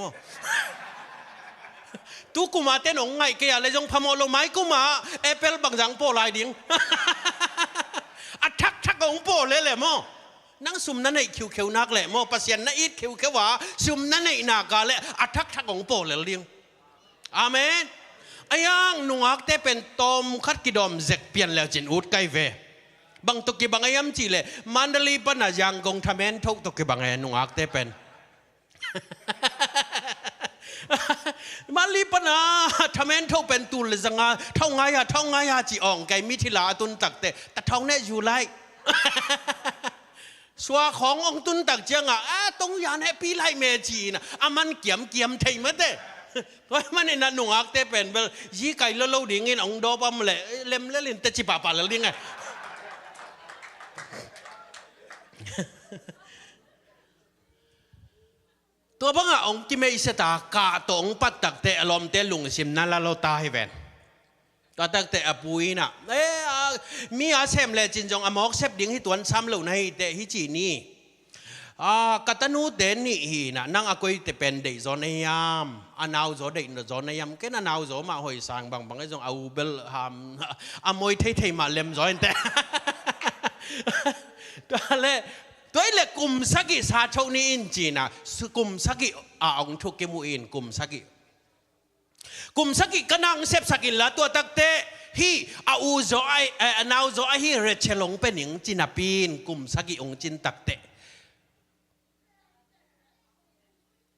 ตุกุมาเต้นองไงเกียอะไรจงพมอลไม้กุมาเอเปิลบางจังโปลายดิ่งอัดทักองโปเลยแหละโมนั่งซุ่มนั่นไอ้คิวนักแหละโมปัสยันนั่นอีคิวว่าซุ่มนั่นไอ้นากาเลยอัดทักองโปเลยดิ่งอาเมนไอ้ยังนุ่งอักเต้เป็นตอมคัดกิดอมเจ็กเปลี่ยนแล้วจินอุดไกเวบางตุกีบางยามจีเลมันดลีปนายังกงทำเองทุกตุกีบางยามนุ่งอักเตเป็นมันลีปนาทำเองทุกเป็นตุลจังอาท่องไงอะจีอ่องไก่มิถิลาตุนตักเตแต่ท่องเนี่ยอยู่ไรสวาขององตุนตักเจียงตรงยานแฮปปี้ไลเมจีนะมันเกี่ยมไทยมั้ยเต้เพราะมันในนั้นนุ่งอักเตเป็นเบลยี่ไก่เล่าดิ่งเงินองโดปั๊มเลยเล่มเล่นแต่จีป่าแล้วดิ่งไงตัวบังอาองกิเมอิสตากาตองปัตตักเตอลอมเตลุงซิมนั่นละเราตาให้แวนก็ตักเตอปุยน่ะมีอาเซมเลจินจงอมอกเซบดิ้งที่ตัวซ้ำเหล่าในเตฮิจีนี่กัตนูเดนนี่ฮีน่ะนั่งอากอยเตเป็นเดย์จอนยามอนาวโจเดย์จอนยามแค่นั้นาวโจมาหอยสังบางไอ้จงเอาเบลฮามอมวยเทมาเล็มจอยเตตัวเล็กกลุ่มสักิสาชนี่อินจีน่ะกลุ่มสักิองทุกเกมูอินกลุ่มสักิก็นั่งเซฟสักิละตัวตักเตฮีอูโจไอนาวโจไอฮีเรเชลงเป็นหญิงจินาปีนกลุ่มสักิองจินตักเต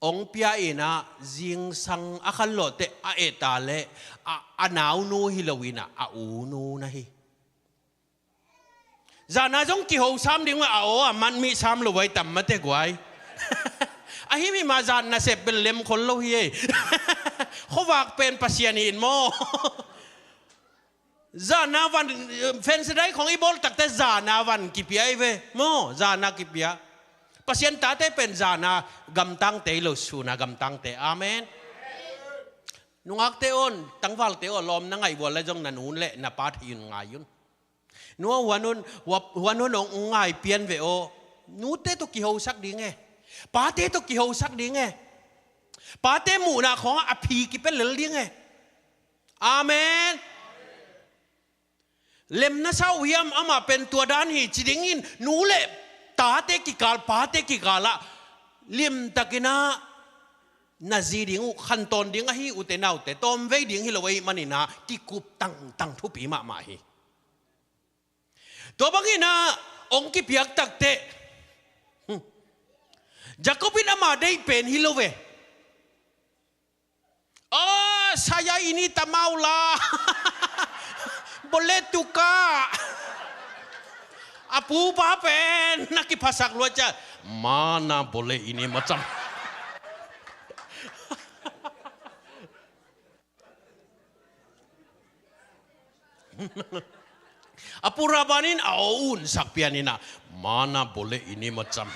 องเปียอินะจิงสังอาคัลโลเตเอตาเลอนาวนูฮิลวินะอูนูนะฮีจานาจงกี่หัวซ้ำดิ้งว่ามันมีซ้ำเลยไว้ต่ำมาเตกไว้ไอ อาฮิมีมาจานนะเสพเป็นเล็มคนโลฮีเขาวากเป็นปัสยานีนโมจานาวันเฟนส์ได้ของอีบอลตักแต่จานาวันกิเปียไอเวโมจานากิเปียปัสยันตาเตเป็นจานากำตังเตโลสูนากำตังเตอาเมนนุงักเตออนตั้งวัลเตอลอมนังไงวัวและจงนันหุนเละนับปาทยุนไงยุนนัววันนู้นองไงเปลี่ยนเวโอนูเตตุกิโฮสักดีไงปาเตตุกิโฮสักดีไงปาเตหมู่นาของอภีกิเป็นเหลือดีไงอาเมนเล็มน่าเศร้าเยี่ยมอามาเป็นตัวด้านหีจิดิงินนูเละตาเตกิกาลปาเตกิกาละเลี่ยมตะกินานาจีดิงขันตอนดิงฮีอุเตนาวเตตอมเวดิงฮิลเวมันนี่นะกิกุบตั้งทุปีมาฮีตัวบางทีนะองค์กิเปียกตักเตจักรบินอามาได้เป็นฮิลเวsaya ini tak maulah boleh tukar apu papen nak pasak lu aja mana boleh ini macam apu rabanin aun sakpianina mana boleh ini macam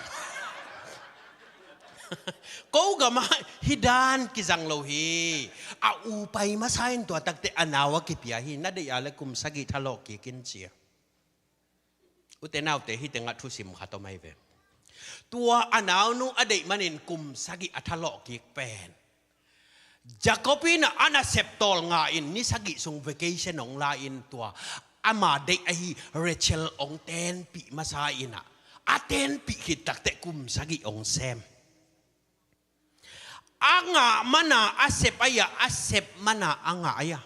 kau gama hidan kizang lohi au pai masain tua takte anawa kipiahi nade yale kum sagi thalok ki kinchia utenau te hitenga thusim khatomai ve tua anaw nu adei manin kum sagi athalok ki pen jakopina ana septol nga in ni sagi sung vacation ong la in tua ama dei ahi rachel ong ten pi masaina aten pi hitakte kum sagi ong sem anga mana asep mana anga aya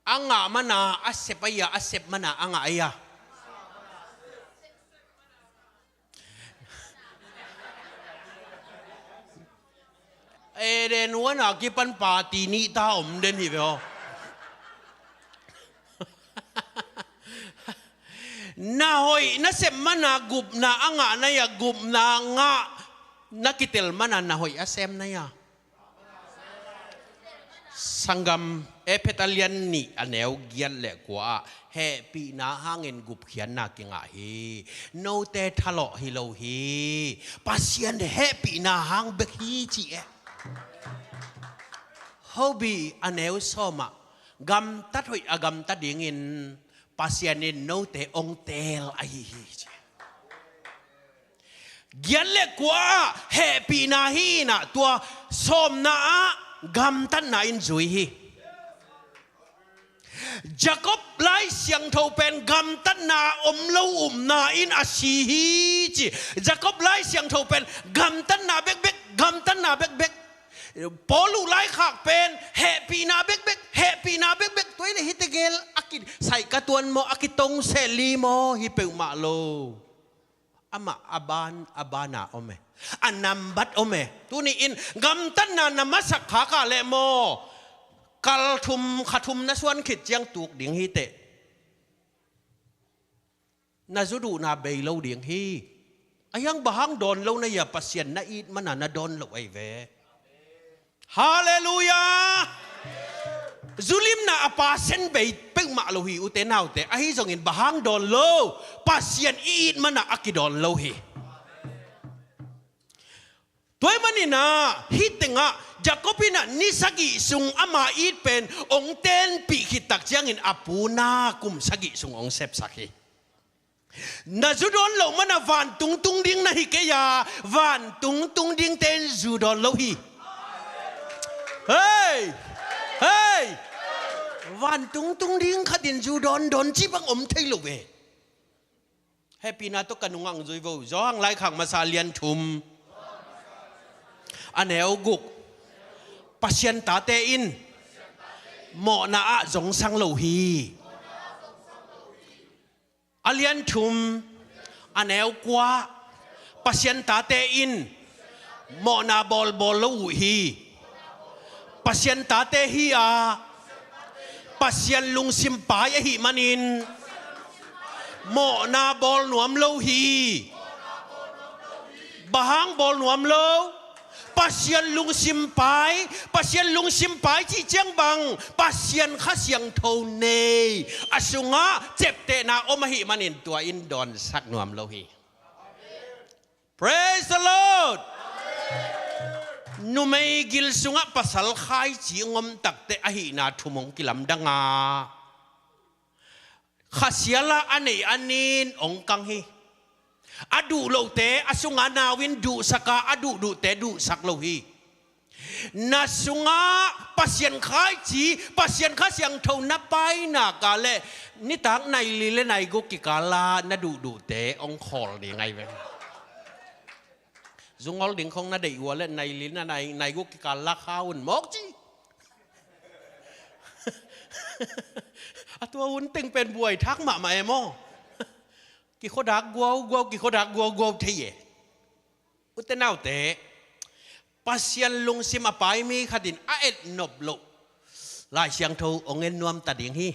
anga mana asep mana anga aya den wana kipan pati ni ta om den hi veo na hoy na sem mana gup na anga na ya gup na nga nakitel mana na hoy asem na ya sanggam epetalian ni anew gian le kwa he pi na hangin gup khian na ki nga hi no te thalo hi lo hi pasien de he pi na hang bek hi chi e hobi anew soma gam tat hoy agam ta dingin pasyanin no te ong tel ai gian le kwa happy na hi na tua som na gam tan na in zui hi Jacob lai siang thâu pen gam tan na lâu na in asi hi chi Jacob lai siang thâu pen gam tan na bek bek polu lai khak pen happy na bek toy le hitegel akid sai katuan mo akitong seli mo hipeu ma lo ama abana ome anambat ome tuni in gam tan na namasak khaka le mo kal thum khathum na suan khit chiang tuk ding hi te na zudu na bei lo ding hi ayang bahang don lo na ya pasien na it mana na don lo ai ve hallelujah zulim na apasen bei peng ma lo hi utenau te ahi zongin bahang don lo pasien it mana akidon lo hi toy manina hitenga jakopina nisagi sung ama it pen ong ten pi hitak chiang in apuna kum sagi sung ong sep sakhi na judon lo mana van tung ding na hikeya van tung ding ten judon lo hi hey van tung ding khatin judon don chi bang om thei lo ve happy na to kanungang zui vo zo hang lai khang masalian thum aneo guk pasien ta te in mo na a zong sang lo hi alian thum aneo kwa pasien ta te in mo na bol lo hi pasien ta te hi a pasien lung sim pa hi manin โมนาบอลหนวมโลหีบะฮังบอลหนวมโลpasien lung simpai pasien lung simpai chi chiang bang pasien kha siang tho nei asunga chepte na omahi manin tua in don sak nuam lo hi praise the lord nu mai gil sunga pasal khai chi ngom takte ahi na thumong kilam danga khasiala anei anin ong kang hi adu lo te asunga nawin du saka adu du te du sak lo hi nasunga pasien khai chi pasien kha siang tho na pai na ka le ni tak nai li le nai go ki kala na du du te ong khol ni ngai ve zungol ding khong na dei wa le nai li na nai go ki kala khaun mok chi atua un ting pen buai thak ma ma emoกี่คนดักกัวกี่คนดักกัวเทียอุตนาวเตะปัสยันลุงซิมาไปมีขดินอาเอ็ดนบโลลายเสียงทูองเงินนวมตัดดิ่งฮี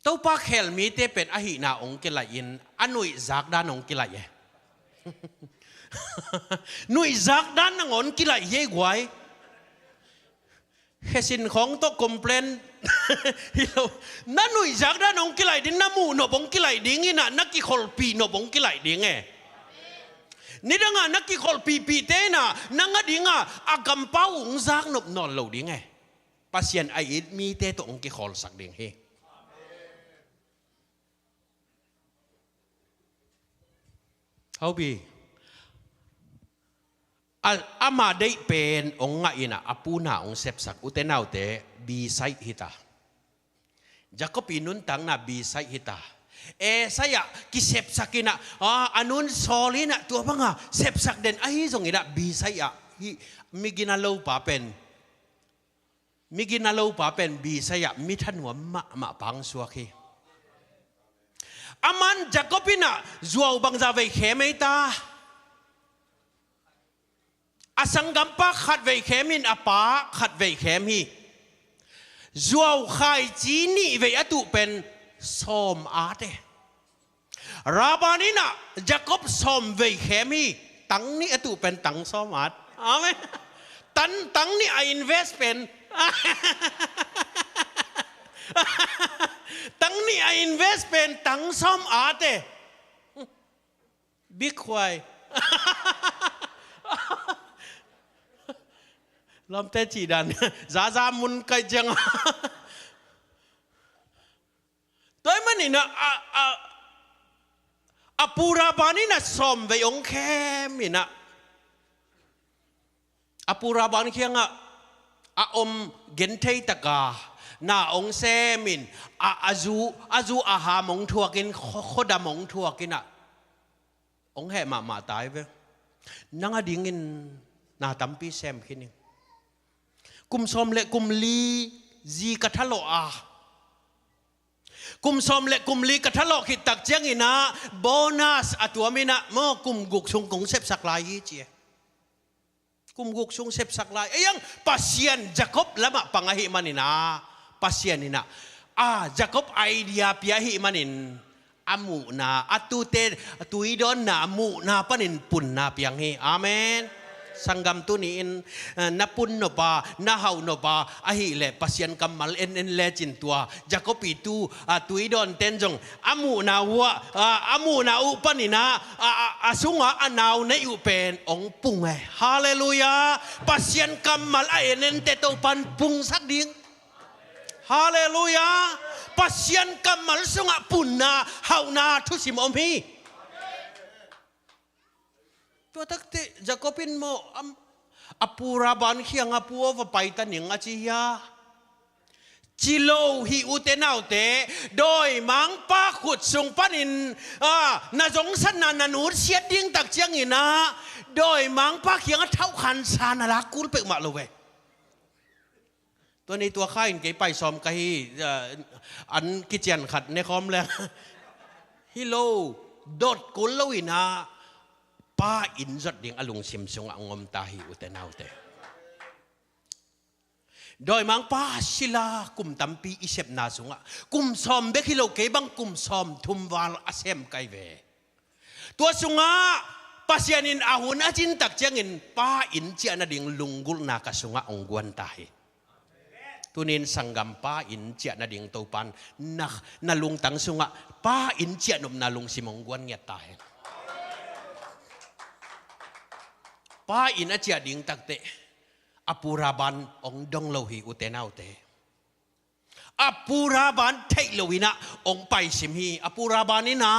เต้าปากเฮลมีเตเป็นอาหินาองกิลายินอนุยจากด้านองกิลาเยนุยจากด้านนองกิลาเยกไว้เฮสินของโตคอมเพลนนั่นหนุ่ยจากด้านองกิไลดินน้ำมูนบองกิไลดิ้งน่ะนักกิขอลปีนบองกิไลดิ้งไงนี่ดังนักกิขอลปีเต้น่ะนังดิ้งอากำเป้าองจากนบนอนเหล่าดิ้งไงปัสยันไออิดมีเต้ตัวองกิขอลสักดิ้งเฮเอาบีอามาได้เป็นองค์อินะอาปูนาองเซปสักอุเตนเอาเตบีไซฮิตาจะก็ปีนุนตังนะบีไซฮิตาsaya ki ซปสักอินะอันนุนโซลินะตัวพังเซปสักเด่นไอ้ทรงอินะบีไซอะมิกินาโลปาเป็นบีไซอะมิทันหัวมะปังสัวคีอามันจะก็ปีนะจัวบังจาเวเคเมตาอาสังกัมปะขัดเวเคมินอปาขัดเวเคมีจัวขายจีนี่เวอตุเป็นสมอาเตราบานินะจักบสมเวเคมีตังนี่อตุเป็นตังสมอาดอาไหมตังนี่ไออินเวสเป็นตังนี่ไออินเวสเป็นตังสมอาเตบิ๊กควายลำเตจีดันซามุนไกจังตัวมันนี่นะปูราบานี่นะสมเวองแคมินะปูราบานเคียงอมเกนเทตกานาองเซมินอาจูอาหามงทัวกินโคดามงทัวกินองแห่มาตายเวนังอดิ่งินนาตัมปีเซมคินิกุมสมเละกุมลีจีกัทโลอากุมสมเละกุมลีกัทโลขิตักเจียงอินะโบนัสอตัวมินะโมกุมกุกชงกงเซบสักลายยี่เจียกุมกุกชงเซบสักลายยังปัสยันจักบละมะปังหิมันินะปัสยันนี่นะจักบไอเดียพิยหิมันินอามูนาตุเตตุยดอนนามูนาปนินปุนนาเปียงฮีอาเมนสังกัมตุนีอินนับปุนนบานาฮาวนบาอาฮิเลปัสยันกัมมัลเอ็นเลจินตัวจักปีตูตุยดอนเตนจงอามูนาวัวอามูนาอุปนินาอาสุงะอนาวในอุเป็นองปุงไงฮาเลลูยาปัสยันกัมมัลเอ็นเตโตปันปุงสักดิ่งฮาเลลูยาปัสยันกัมมัลสุงะปุนนาฮาวนาทุสิมอมฮีตัวตักติจะก็เป็นโมปูราบานเขียงปูว่าไปตันยังอาชียาจิโลหิอุเตนาวเตโดยมังปาขุดส่งปันินนาจงสันนานูเสียดิ้งตักเจียงอินะโดยมังปาเขียงเท่าขันซานาลักกุลเปกมาเลยตัวนี้ตัวข้าอินเกยไปซ้อมกันอันกิจยันขัดในคอมแล้วฮิโลโดดกุลลวินาป้าอินจัดดิ่งอลุงซิมซงอ่างอมตาหิอุเตนาวเต โดยมังป้าศิลากุมตัมปีอิเซบนาสุงะกุมซอมเบคิโลเกบังกุมซอมทุมวาลอาเซมไกเวตัวสุงะปัสยานินอาหุนอาจินตักเจียงินป้าอินเจียนาดิ่งลุงกุลนากสุงะองกวนตายตุนินสังกัมป้าอินเจียนาดิ่งตัวปันนักนาลุงตังสุงะป้าอินเจียนุมนาลุงสิมองกวนเงียตายป้าอินอาเจียดิ่งตักเตอปูราบันองดงโลหิอุเตนาอุเตอปูราบันเทโลวินะองไปสิมฮีอปูราบันนี่นะ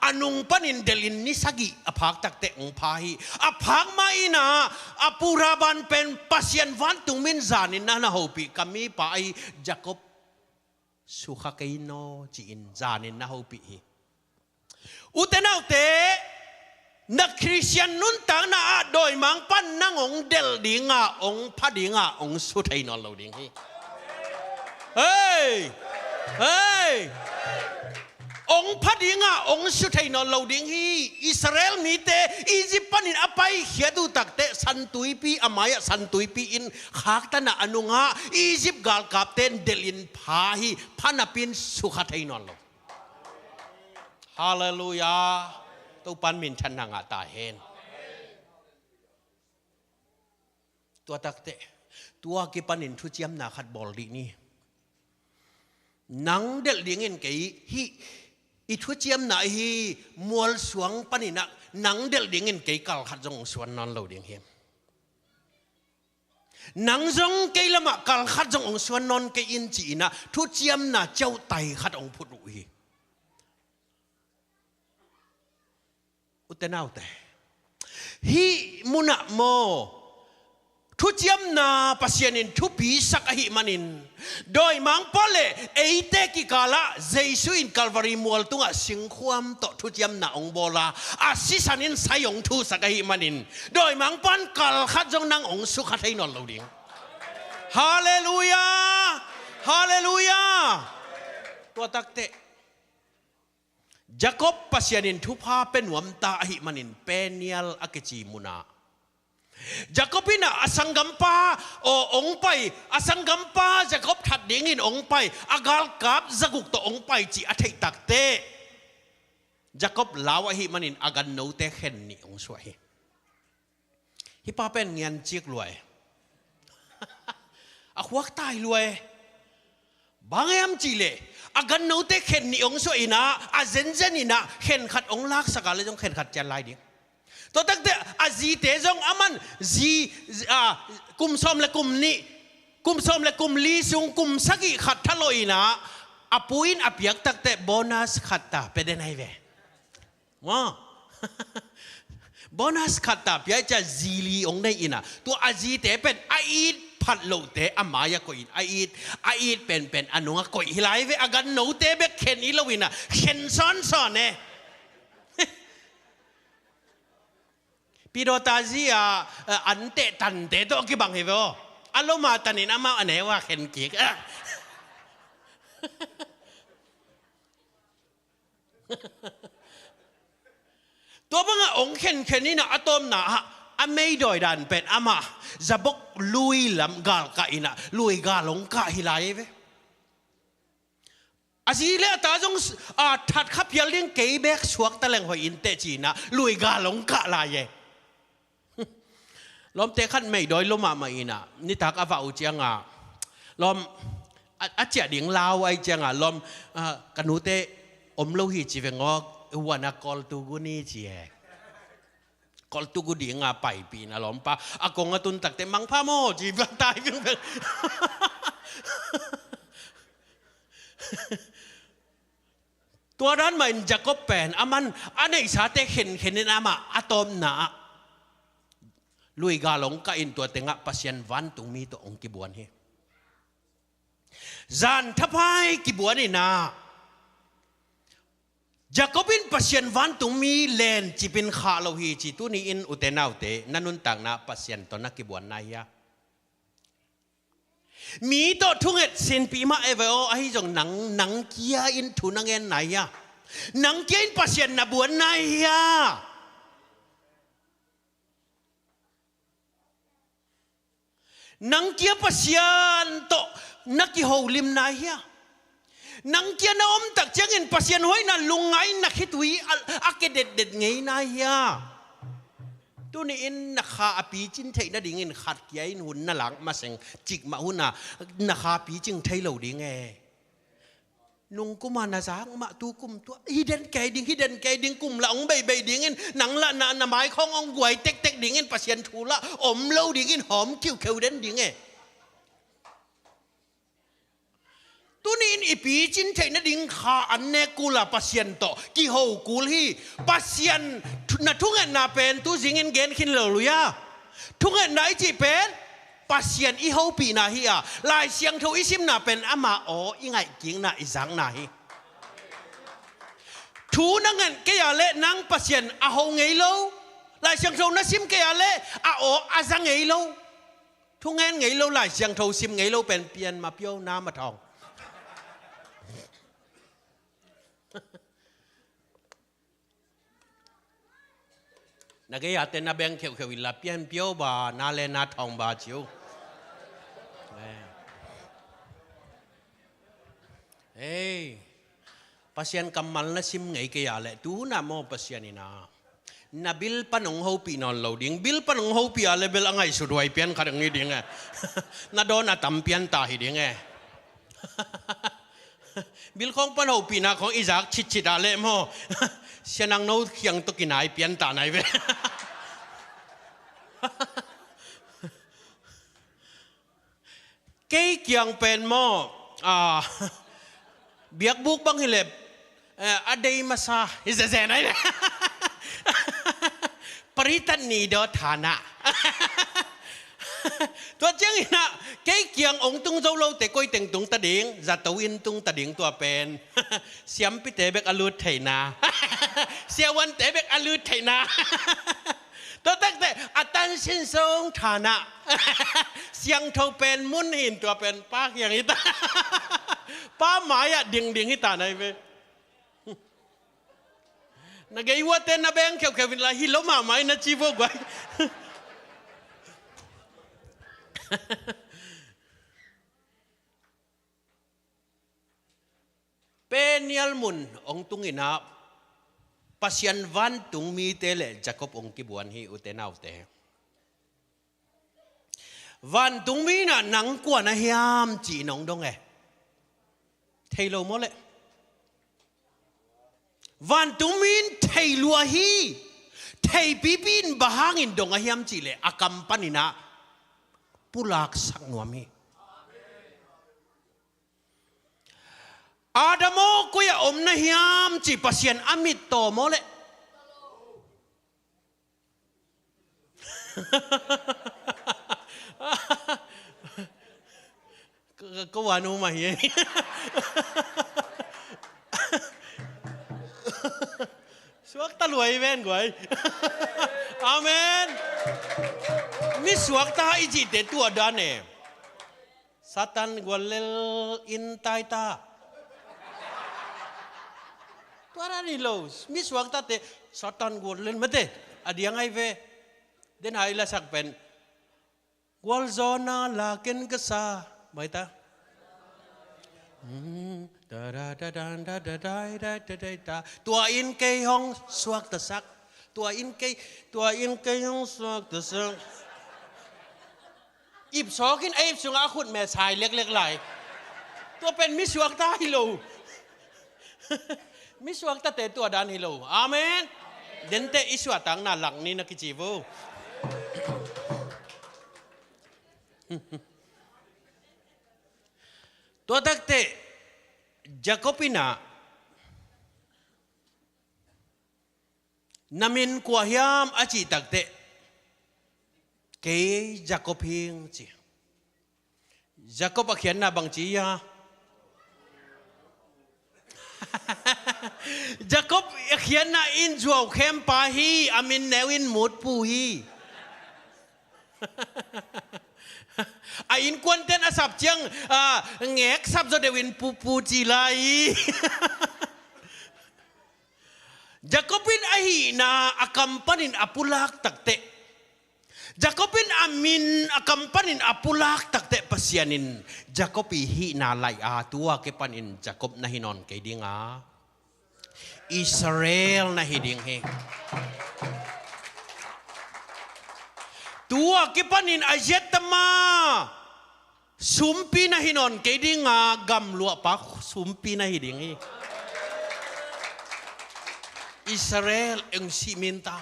อนุงปนินเดลินนิสกิอภาคตักเตองพาฮีอภาคมาอินะอปูราบันเป็นปัสยันวันตุมินจานินนะฮูปีกามีไปจักบสุขเกยโนจีอินจานินนะฮูปีอุเตนาอุเตนักคริสเตียนนุ่นต่างน่าโดยมังปันนั่งองเดลดิงาองพัดิงาองสุทัยนอลเราดิงฮีเฮ้ยเฮ้ยองพัดิงาองสุทัยนอลเราดิงฮีอิสราเอลมีเตอียิปต์ปันินอภัยเขียดูตักเตสันตุยปีอามายสันตุยปีอินขากตนะอนุงาอียิปต์กาลกับเตนเดลินพาฮีพันปินสุขทัยนอลเราฮาเลลูยาตัวปันมินชันนางอาตาเห็นตัวตักเตตัวกิปันินทุจยมนาขัดบอลดีนี่นังเดลดิงเงินเกยฮีอิทุจยมนาฮีมัวสวงปันินะนังเดลดิงเงินเกยกัลขัดจงสวนนอนเราดิงเฮมนังจงเกยละมะกัลขัดจงสวนนอนเกยอินจีนะทุจยมนาเจ้าไตขัดองพุทธุฮีอุตนาอุตฮีมุนะโมทุจยมนาปัสยานินทุปีสักหิมันินโดยมังปอเลเอเตกิกาละเจสุอินคัลวารีมัวลตุงะสิงความต่อทุจยมนาองโบลาอาศิสันินสายองทุสักหิมันินโดยมังปันกัลขัดจงนางองสุขัดให้นอนเราดิงฮาเลลูยาฮาเลลูยาตัวตักเตจักบปัสยานินทุพาเป็นวมตาหิมันินเปเนียลอเกจีมุนาจักบินะอสังกัมปาโอองไปอสังกัมปาจักบถัดดิ่งินองไปอากาลกับจักุกตองไปจีอัฐิตักเตจักบลาวหิมันินอากันโนเตเข็นนี่องสวยฮิปาเป็นเงียนจีกรวยอขวักตายรวยบางยามจีเลอากันโนเตเข็นนี่องสวยนะอาเจนเจนินะเข็นขัดองลักสกาเลจงเข็นขัดจันไลดิตัวตั้งแต่อาจีเตจงอามันจีกุมซอมและกุมนี้กุมซอมและกุมลีซุงกุมสักิขัดทะลอยนะอาปุยนอาเปียกตั้งแต่โบนัสขัดตาเป็นยังไงเว้ว้าโบนัสขัดตาเปียจะจีลีองได้อินะตัวอาจีเตเป็นไอดพัดโลเตอามายากุยไอดเป็นอนุงกุยฮิไลเวอากันโนเตเบกเข็นอีลวินะเข็นซ้อนเนี่ยปีโดตาจีอันเตตันเตตัวกี่บังเหรออารมณ์มาตันนี่นะมาอันไหนว่าเข็นเกีกตัวบังองเข็นนี่นะอะตอมนะอเมย์ดอยดันเป็นอามาจะบอกลุยลำกาลกะอินะลุยกาลงกะฮิไลเวอาจีเลตาจงถัดขับยัลเลี้ยงเกย์เบกสวกตะเลงหอยอินเตจีนะลุยกาลงกะลายเยลมเตะขันไม่โดยลมมาอินะนี่ทักอาวาอุจงาลมอาเจียดิ่งลาวไอจงาลมกันนูเตอมโลหิจีเวงอวานากอลตูกุนีจีเอกอลตูกุดิ่งไปปีนะลมปะอากงตุนตักเตมังพาโมจีบตายเพียงตัวนั้นมันจะก็เป็นอามันอันไหนสาเตเห็นนี่นะมาอะตอมนะลุยกาลงก็อินตัวเต็งะปัสยันวันตุงมีตัวองกิบวนเฮจันทพายกิบวนนี่นะจะก็เป็นปัสยันวันตุงมีเลนจีเป็นขาโลหีจีตัวนี้อินอุเตนาอุเตนันนุนต่างนะปัสยันตัวนักกิบวนนายะมีตัวทุ่งเอ็ดเซนปีมาเอเวอไอจงหนังเกียอินทุนังเงินนายะหนังเกียอินปัสยันนับวนนายะ นังเกียปัสยานโตนักกิโฮลิมนายเฮียนังเกียนอมตักเจงินปัสยานห้อยนั่นลุงไงนักฮิตุยอักเด็ดเด็ดไงนายเฮียตัวนี้อินนักขาปีจินเทนดิ่งอินขัดยัยหุ่นนั่งหลังมาเสงจิกมาหุ่นน่ะนักขาปีจิงเทเหล่าดิ่งไงนุ่งกุมารนาจางมาตูกุมตัวฮิเดนแกดิ่งกุมละองใบดิ่งอินหนังละนาไม้ขององกวยเต็กดิ่งอินปัสยานทูละอมเหล่าดิ่งอินหอมคิ้วเด่นดิ่งไงตัวนี้อีปีจินเทนดิ่งขาอันเนกูลาปัสยันโตกี่หูกูลีปัสยันนัทุกเงินนาเป็นตัวจิงเงินเกณฑ์ขินเหลือยทุกเงินไหนจีเป็นปัสยันอีหูปีนาฮีลายเสียงทูอิซิมนาเป็นอามาโออีไงกิ่งนาอิสังนาฮีทูนังเงินเกียร์เล่นังปัสยันอาหูไงโลลายเสียงทูนัซิมเกียร์เล่อาโออาสังไงโลทุกเงินไงโลลายเสียงทูซิมไงโลเป็นเปลี่ยนมาเปียวน้ำมาทองนักเรียนเต้นนับแบงเขียววิลาเปียนเปียวบานาเลนาทองบาจิวเฮ้ยปัสยันกำมันละซิมไงเกียร์เลยดูน่ะมอปัสยันนี่นะนาบิลปนงฮูปีนอนเหลาดิ่งบิลปนงฮูปีอะไรเบลอะไรสุดไวเปียนขัดงี้ดิ่งไงนาโดนนาตั้มเปียนตาหิดิ่งไงบิลของปนฮูปีนาของอิซักชิดอะไรมอเสียนังโน้ตเขียงตุกินายเปลี่ยนตาไหนเว้เกี่ยเกียงเป็นหม้อเบียกบุกบังฮิเลบอเดย์มาซาอิสเซนไหนเนี่ยปริตันนีเดอฐานะตัวเจ้าอีน่ะเกี่ยเกียงองตุงเจ้าเราแต่ก้อยแต่งตุงตะดิ่งจัตวินตุงตะดิ่งตัวเป็นเสียมพิเตเบกอลูดไถนาเสียวันเตเบกอลูดไถนาตัวตั้งแต่อัตันสินทรงฐานะเสียงเท่าเป็นมุนหินตัวเป็นป้าอย่างนี้ตาป้าหมายอะดิ่งที่ตาไหนเว้ยนักเกี่ยวเต้นนับแบงเขียววินลาฮิโลมาหมายนัจีโวกไว้เป็นยัลมุนองตุงอินาปัสยันวันตุงมีเตเลจักบองกิบวนฮีอุเตนาวเตวันตุงมีน่ะหนังกว่านะฮิยามจีนองดงเอเทโลโมเลวันตุงมีเทลัวฮีเทปีบินบะฮังินดงฮิยามจีเลอากัมปนินะปุลักสักนวมีอาดามโกุยอมนะฮิยามจีปัสยันอามิตโตโมเลก็วานูมาเฮียสวกตะลวยแม่นกวยอาเมนมิสวกตาอิจิเตตัวดานเนซาตันกวลเลลอินไตตาตัวอะไรนี่โลมิสวกตาเตซาตันกวลเลลมาเตอดียังไงเวเดนไฮละสักเป็นกวลโซนาลาเกนกษาไม่ตาตัวอินเกยห้องสวกตะสักตัวอินเกยห้องสวกตะสักอิบสอกินไอ้สุงอาขุดแม่ชายเล็กๆไหลตัวเป็นมิสวกตาฮิโลมิสวกตาเตตัวดานฮิโลอาเมนเดนเตอิสวตังนาหลังนี้นักจีโวตัวตักเตจักรปินานามินกว่าฮิยามอาจิตักเตเกยจักรพิงจีจักรปะเขียนนาบังจียาจักรเขียนนาอินจวบเข้มปาฮีอามินเนวินหมุดปูฮีอินควนเต้นอาสับเจียงแงกสับโซเดวินปูจีไลจักรพินไอฮีนาอากัมปันินอปุลักตักเต Jacobin amin akampanin apulak takte pasyanin Jacobi hi na lay tua ke panin Jacob na hinon kay dinga Israel na hiding he tua ke panin ajet tama sumpi na hinon kay dinga gamlua pa sumpi na hiding he Israel ang siminta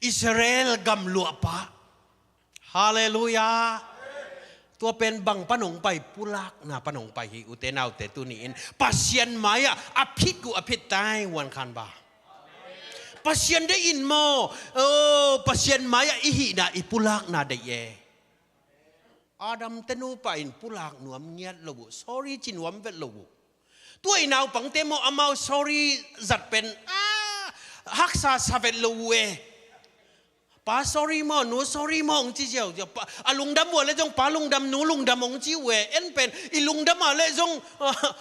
Israel gamlua pa Hallelujah. Tua pen bang panong pai pulak na panong pai hi utenaw te tuniin. Pasyan maya apit ku apit tay wan kan ba. Pasyan de in mo. Oh pasyan maya ihi na ipulak na de ye. Adam tenu pa in pulak nuam nyat lobu. Sorry chinuam vet lobu. Tua inaw pang temo amaw sorry zat pen haksa savet lobu pa sorry mo no sorry mo ong chi jiao alung dam wo le jong pa lung dam no lung dam ong chi we en pen ilung dam le jong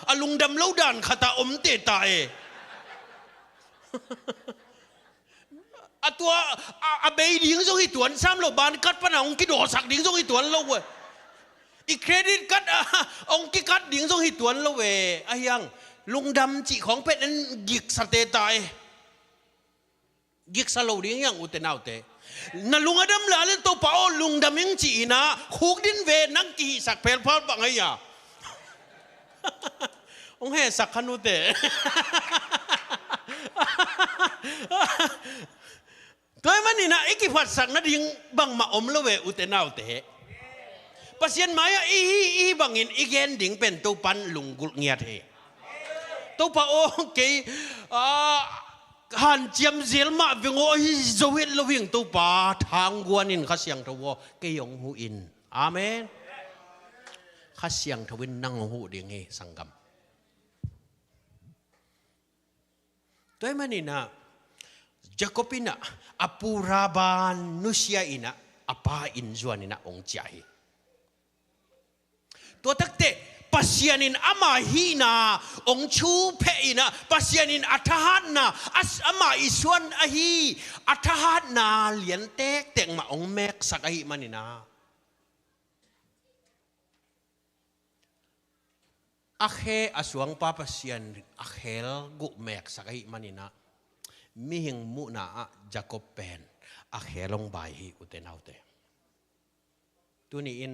alung dam lo dan khata om te ta atwa abei ding jong hi tuan sam lo ban kat pa na ong ki do sak ding jong hi tuan lo we i credit kat ong ki kat ding jong hi tuan lo we ayang lung dam chi khong pet en gik sa te ta gik sa lo ding yang utenaw te na lungadam lalin to pao lungdam yung chi ina huk din ve nang ki sak pel pal bang aya ong he sak kanute toy manina ikifat sak na ding bang maom lowe utenaw te pasien maya i bangin igen ding pen to pan lunggul ngiat he to pao kay han chiam zel ma vingo hi zoet loving to pa thang guanin khasyang thawo kayong huin amen khasyang thawin nang hu ding he sangam toy manina Jacobina apuraban nusia ina apa inzuanina ong chai to takte pasyanin ama hina ong chu pe ina pasyanin atahat na as ama isuan ahi atahat na lian tek tek ma ong mek sakahi manina akhe aswang papasyan akhel gu mek sakahi manina mihing muna Jacob pen akhelong bayi utenaute tuni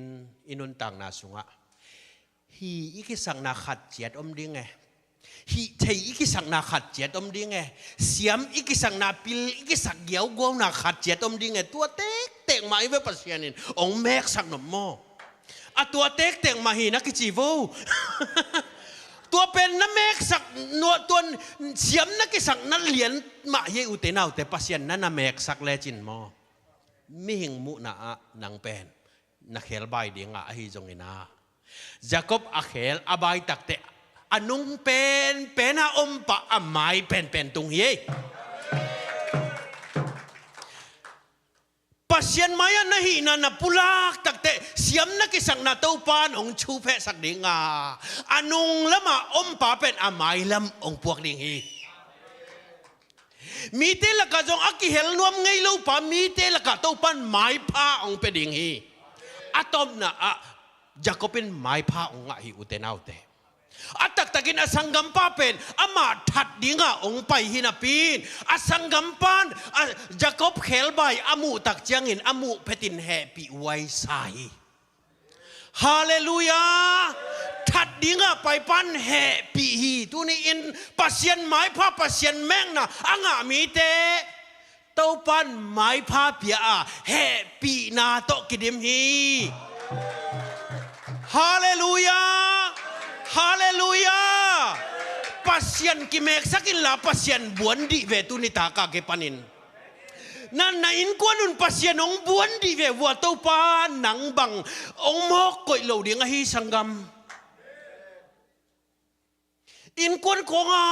inuntang na sunga hi ikisang na khat jet om ding hi thei ikisang na khat jet om ding siam ikisang na pil ikisak giaw go na khat jet om ding tua tek tek mai ve pasyanin ong mek sak no mo atua tek tek mahi na kichivo tua pen na mek sak no tuan siam na kisak na lian ma ye utenaw te pasyan na mek sak lechin mo mihing mu na nang pen na khel bai ding hi jong ina Jacob akhel abay takte anong pen pena ompa amay pen tung ye pasyan maya nahina na pulak takte siyam na kisang nataupan ong chupe sak dinga anong lama ompa pen amay lam ong puak ding hi mite laka jong akihel nuam ngay lo pa mite laka taupan may pa ong peding hi atom na Jacobin may pa ong nga hi utenaw te atak tagin asanggam papen ama that dinga ong pay hinapin asanggampan Jacob helbay amu tak jangin amu petin happy way sai hallelujah that dinga pay pan happy hi tuni in pasyan may pa pasyan meng na anga mite taupan may pa pia happy na to kidim hi Hallelujah! Hallelujah! Pasyan kimek sakin la pasyan buwan di ve tu ni taka ke panin. Nan na in ko nun pasyan ong buwan di ve wa to pa nang bang ong mo ko lo di nga hi sanggam. In ko nga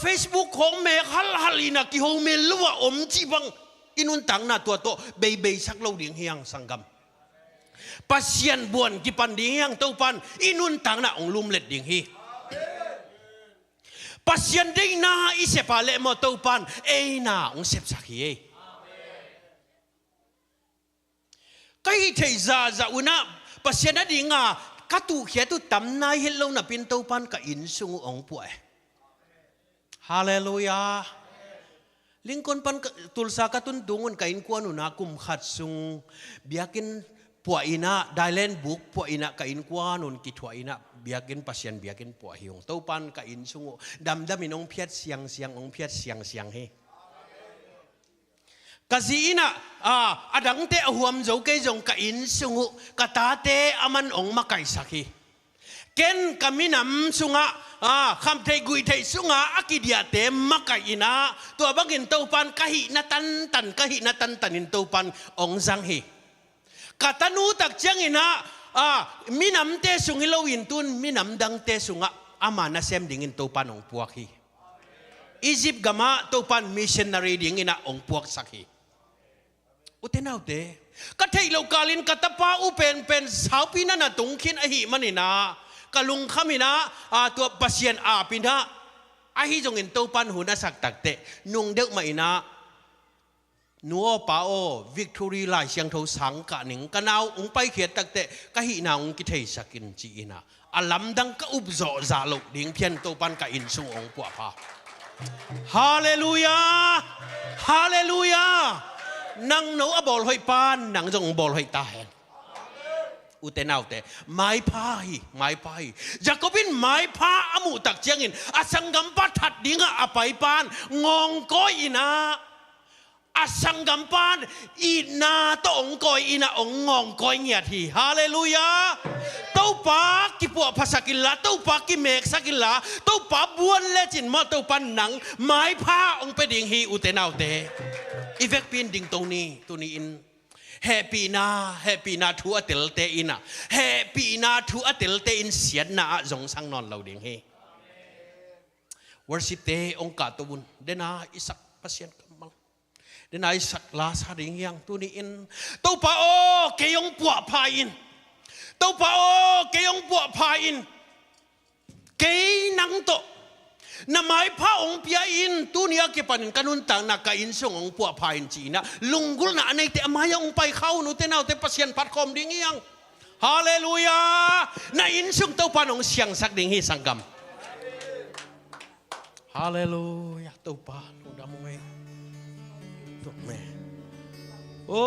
Facebook kong me hal ina ki ho me luwa om chi bang inuntang na to bebe sak lo ding hiang sanggam. Pasyan buan kipan ding yang taupan inuntang na ong lumlet ding hi pasyan ding na isepale mo taupan na ong sep sakhi ก็ให้เทซาจะอุณะปัสยานาดิงากัตุเขียตุตำนายเฮลโลนะเป็นตัวปันกับอินซุงองป่วยฮาเลลูยาลิงคนปันตุลสากตุนตุงนกับอินกวนุนากุมขัดซุงเบียกินป่วยนะได้เล่นบุกป่วยนะกับอินกวนุนกิถวยนะเบียกินปัสยานเบียกินป่วยหิวตัวปันกับอินซุงดำมินองเพียรเสียงองเพียรเสียงเฮกะซีน่ะอดังเตอหวมโจเกจงกะอินซุงกะตาเตอมันองมาไกสักฮีเกนกะมินำซุงะคำเทกุยเทซุงะอากิเดียเตมาไกอินะตัวบังอินตัวปันกะหินาตันกะหินาตันอินตัวปันองจังฮีกะตันูตักจังอินะมินำเตซุงฮิโลวินตุนมินำดังเตซุงะอามานาเซมดิ่งอินตัวปันองปวกฮีอียิปต์กะมาตัวปันมิชชันนารีดิ่งอินะองปวกสักฮีอุเทนเอาเตก็เทโลกาลินกัตปาอุเป็นสาวปีนันตุงขินอหิมันนี่นะกะลุงขมินะตัวปัสยันปีนะอหิจงอินโตปันหุนสักตักเตนุงเด็กมาอินะนัวป้าโอวิกตอรีลายเชียงทสังกะหนิงกันเอาองไปเขียนตักเตกะหินาองกิเทสักินจีอินะอัลลัมดังกะอุบโซซาลุดิ่งเพียนโตปันกะอินซุงองปัวพาฮาเลลูยาฮาเลลูยานังโนอบอลหอยปานนังจงบอลหอยตาเห็นอุเตนเอาเตไม้พายจะก็เป็นไม้พาอมุตักเจียงอินอสังกัมปัดถัดดิ้งอไปปานงองก้อยนะอสังกัมปานอีนาตองก้อยอีนาองงองก้อยเงียทีฮาเลลูยาเต้าปากิปัวภาษากิลลาเต้าปากิเมกสักิลลาเต้าปาบวนเลจินมาเต้าปันหนังไม้พาองไปดิ่งฮีอุเตนเอาเตอีเวกปีนดิ่งตรงนี้อินแฮปปี้นาทัวเตลเตอินะแฮปปี้นาทัวเตลเตอินเสียนนาจงสังนอนเราดิ่งเฮวอร์ชิปเตองกาตุบุนเดนาอิสักพัศยันกัมมัลเดนาอิสักลาสาดิ่งยังตัวนี้อินตัวป้าโอเกยองปัวพาอินตัวป้าโอเกยองปัวพาอินเกยนังโตนาไม้พระองค์เปียอินตัวนี้เก็บปันกันนุนต่างนักอินส่งองค์ปัวพาอินจีนะลุงกุลน่ะในแต่มายังองค์ไปเข้าหนูเต้นเอาแต่ปัสยันพัดคอมดิ่งยังฮาเลลูยาในอินส่งตัวปันองค์เสียงสักดิ่งให้สังกัมฮาเลลูยาตัวปันอุดามวยตัวแม่โอ้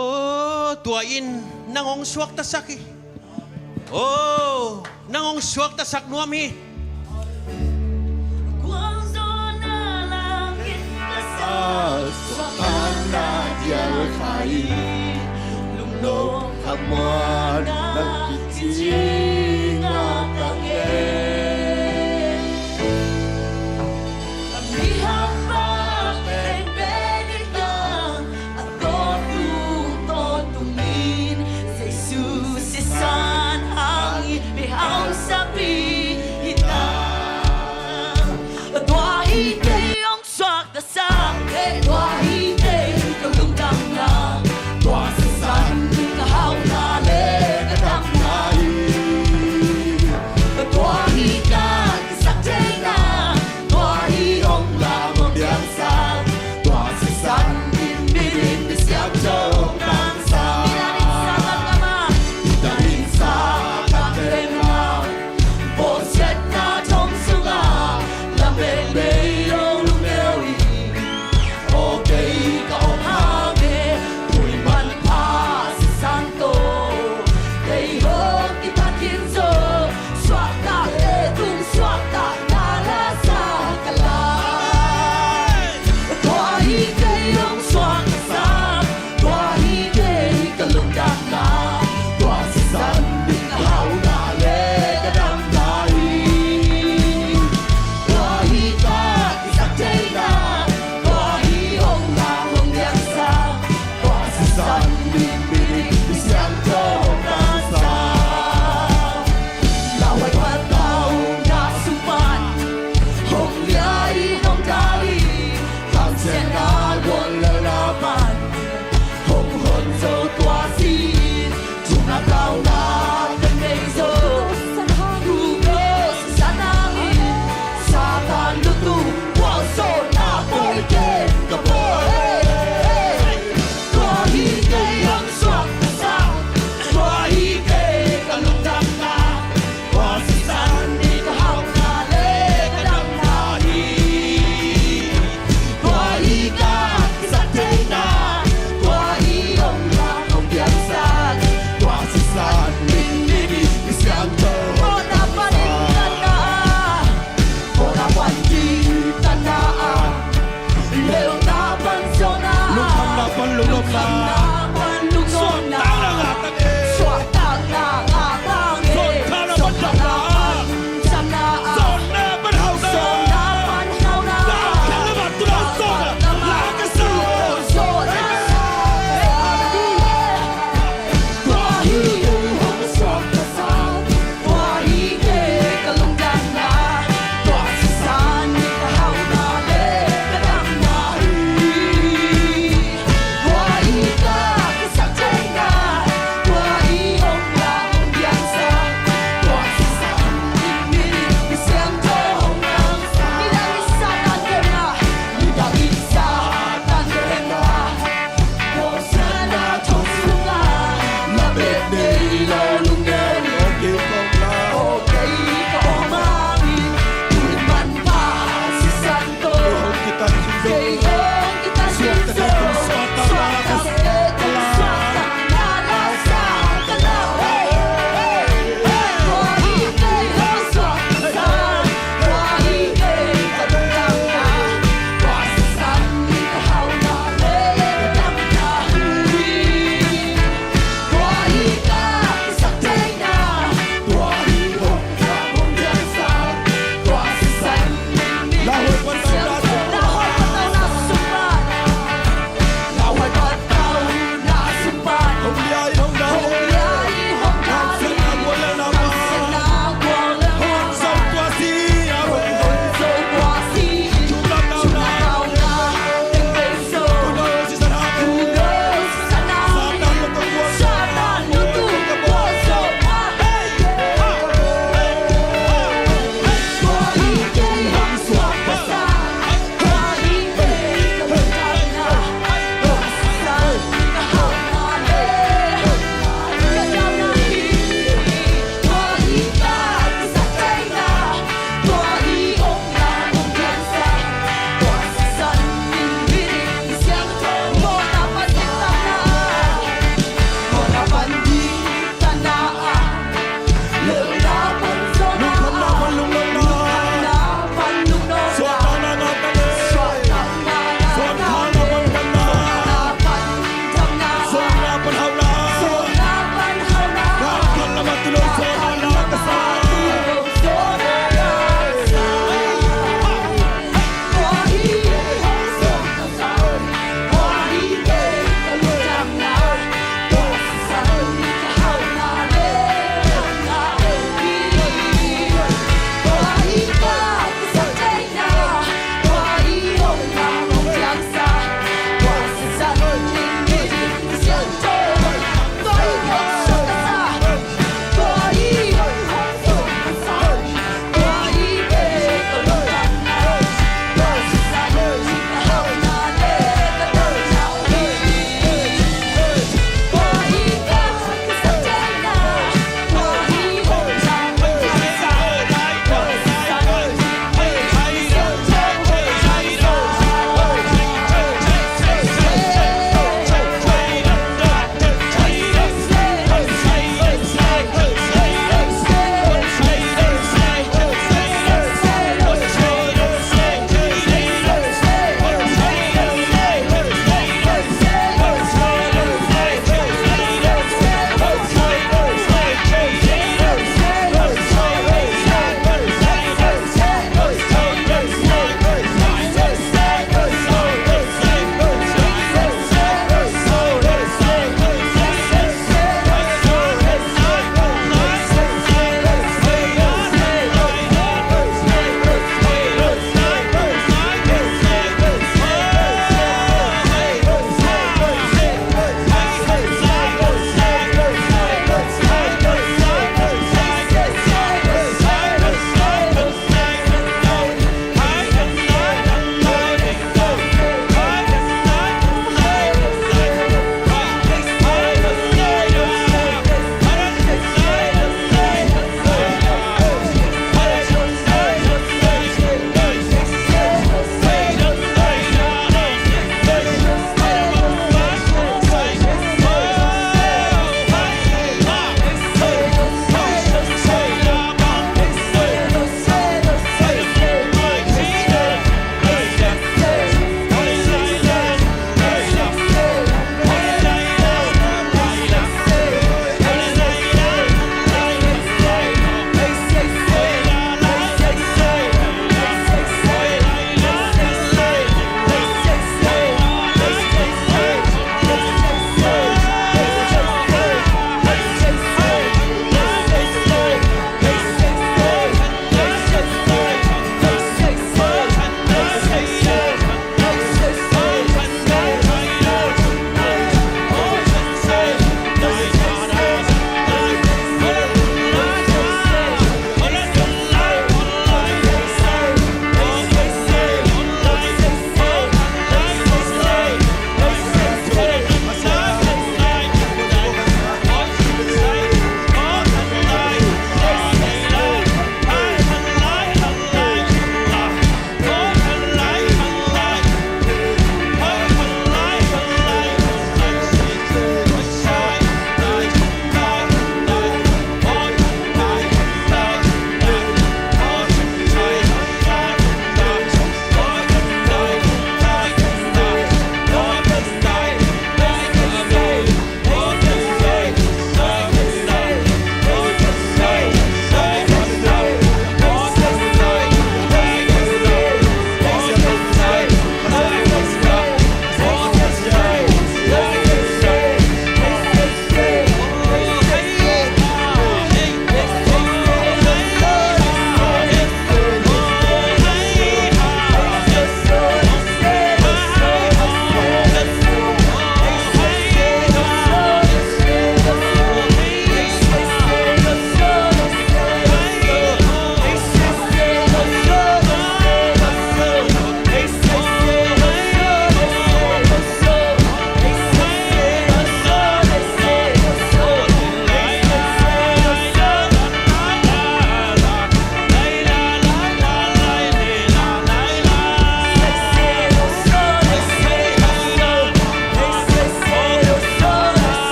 ตัวอินนางองค์สวกตะสักโอ้นางองค์สวกตะสักนัวมีSuasana dia khai lung lung hamuan nang kici ngakake Lihat ben benitang ako tutungin sa Jesus sisan hangin bihang sabi hitang Tuahi kayong swak na sa Tuahi kayong lungdang na Tuasasan kahawin na pon lung lom na pon lung lom na swa ta na nga tang e so ta na cham na so na ban hau na so na ban hau na la ka la ba tu la so la ka so so na kwa hi ho so ta sa kwa hi ke ka lung dan na kwa si san ni ka hau na le ka dam na hi kwa hi ka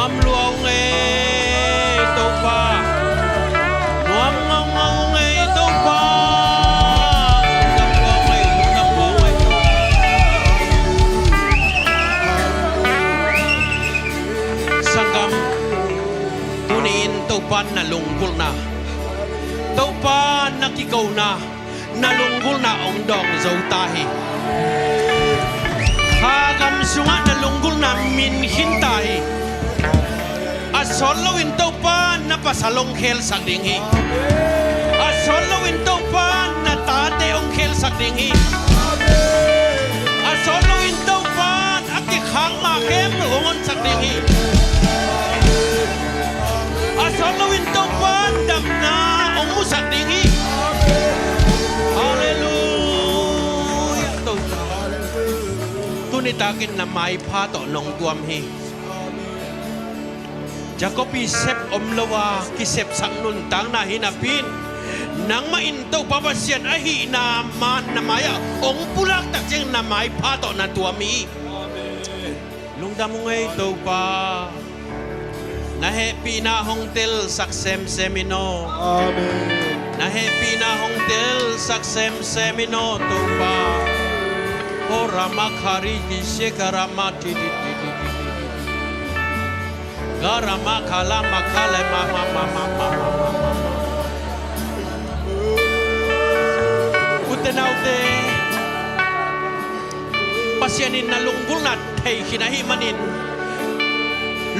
nuam luang tau pa nuam ngong tau pa nuam luang sangam tunin tau pa na lungkul na tau pa nakikaw na nalunggol na ong dong zau tahi hagam sunga nalunggol na min hintahi asol lawin tau pa na pasalong khel sak dinghi asol lawin tau pa na tate ong khel sak dinghi asol lawin tau pa aki khang ma kem ongon sak dinghi asol lawin tau pa dam na ong musak dinghi Hallelujah. Tunitakin na may pato nong tuam hi. Jacobi sep omlawa kisep sang nuntang na hinapin. Nang maintaw papasyan ahi na man na maya. Ong pulak taksing na may pato na tuam hi. Lungda mo ngay ito pa. Nahepi na hong til saksem semino. Amen. Na happy na hong tel saksem semino to pa ora makhari di shekarama ti di garama khala makhale mama utenaute pasyanin na lunggul na thei hinahimanin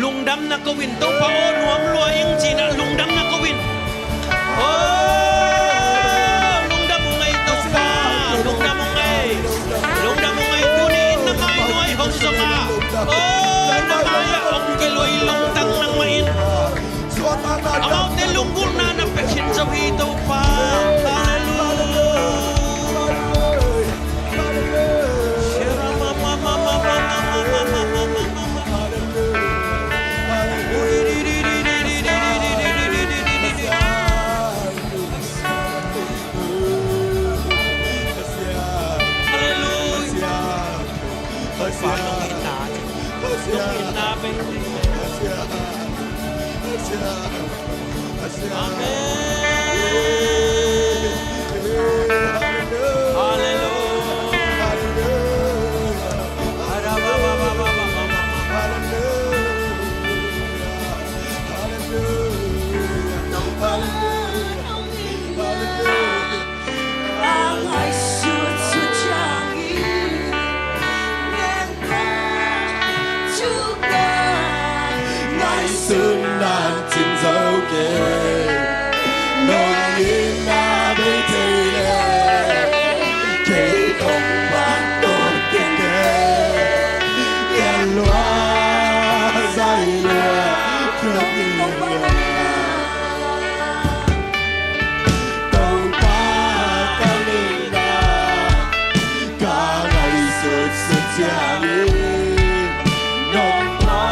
lungdam na kawin to pa o nuam luaying china lungdam na kawin Amaw te lunggul na napeksin sa hitaw pa. Hãy subscribe cho kênh Ghiền Mì Gõ để không bỏ lỡ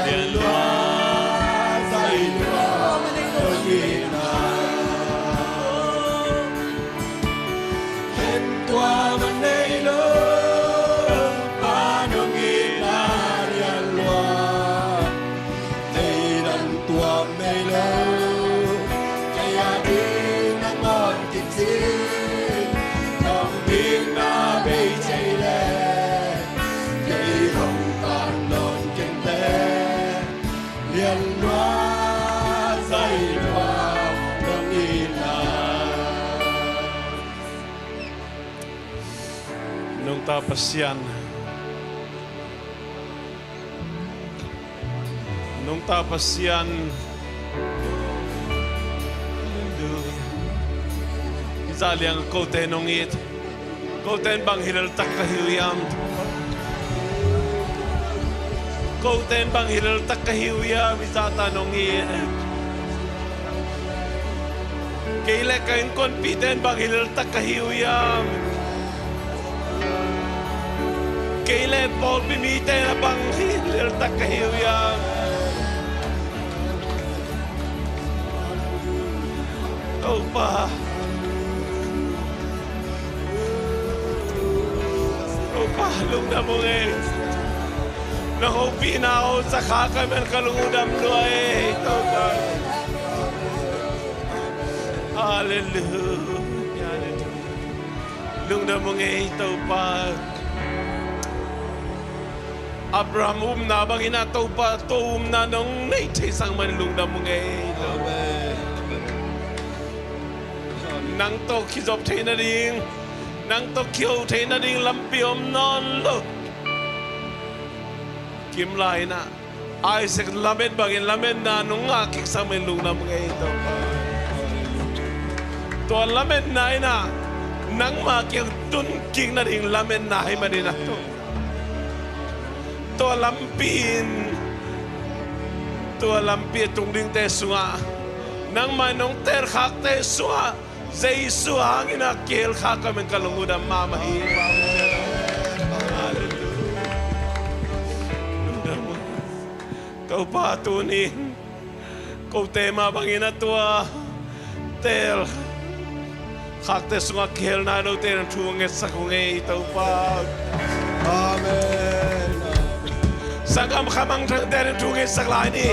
Liên loa dây loa đôi khi Hên qua vấn đề lớn ba đường nghĩ là liên loa Tây đằng tua mê lâu Cây đi nắng ngon kinh xin Nông biên na bê chạy lệ Cây không tàn non kinh tế Liên loa dây loa đường nghĩ là Nung tapasyan Izaliang kote nongit koten bang hilal takahiyam koten bang hilal takahiyam izata nongit Keile kain kon piten bang hilal takahiyam Keile Paul bimite na bang hilal takahiyam Opa Opa lung na mo ngayon Nahopi na ako sa kakaman kalungudam luay Opa Hallelujah Lung na mo ngayon Opa Abraham na bang inataw pa to na nung naitay man lung na mo ngayon Amen Nang to kizop tayo na rin Nang to kiyo tayo na rin lampiom non lo Kimlay na Isaac lamed bagin lamed na nung akik sa milong na mga ito To lamed na ina Nang makiyang tunking na rin lamed na ay manina to To lampin tung ring tesunga Nang manong terhak tesunga Zaisu hangin akil kakamin kalungudan mamahin. Hallelujah. Kau patunin. Kau tema bangin atua. Tel. Kakte sunga kel na no tel tuanget sakungay ito pa. Amen. Sagam kamang tel tuanget saklay ni.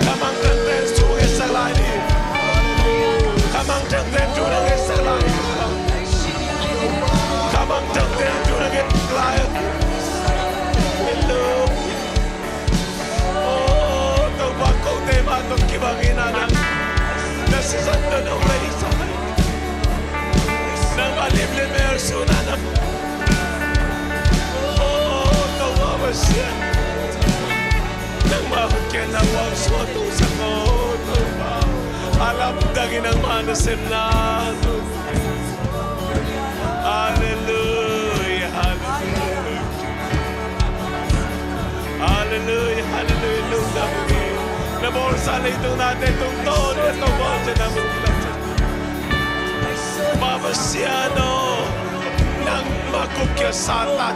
Kamang tel tuanget saklay ni. Kamang tengten jurang esalai, kamang tengten jurang esalai. Hello, oh, tau bakau tema tu kibangin anak, nasi satu nong berisa, nang balim lemer sunan. Oh, tau apa sih? Nang mahukkan awak suatu sakot, alam daging ang manasim na Hallelujah, hallelujah Hallelujah, hallelujah Lunda muli Naborsa na itong natin itong toon Itong bolsa na muli Mamasyano Nang makukyasatan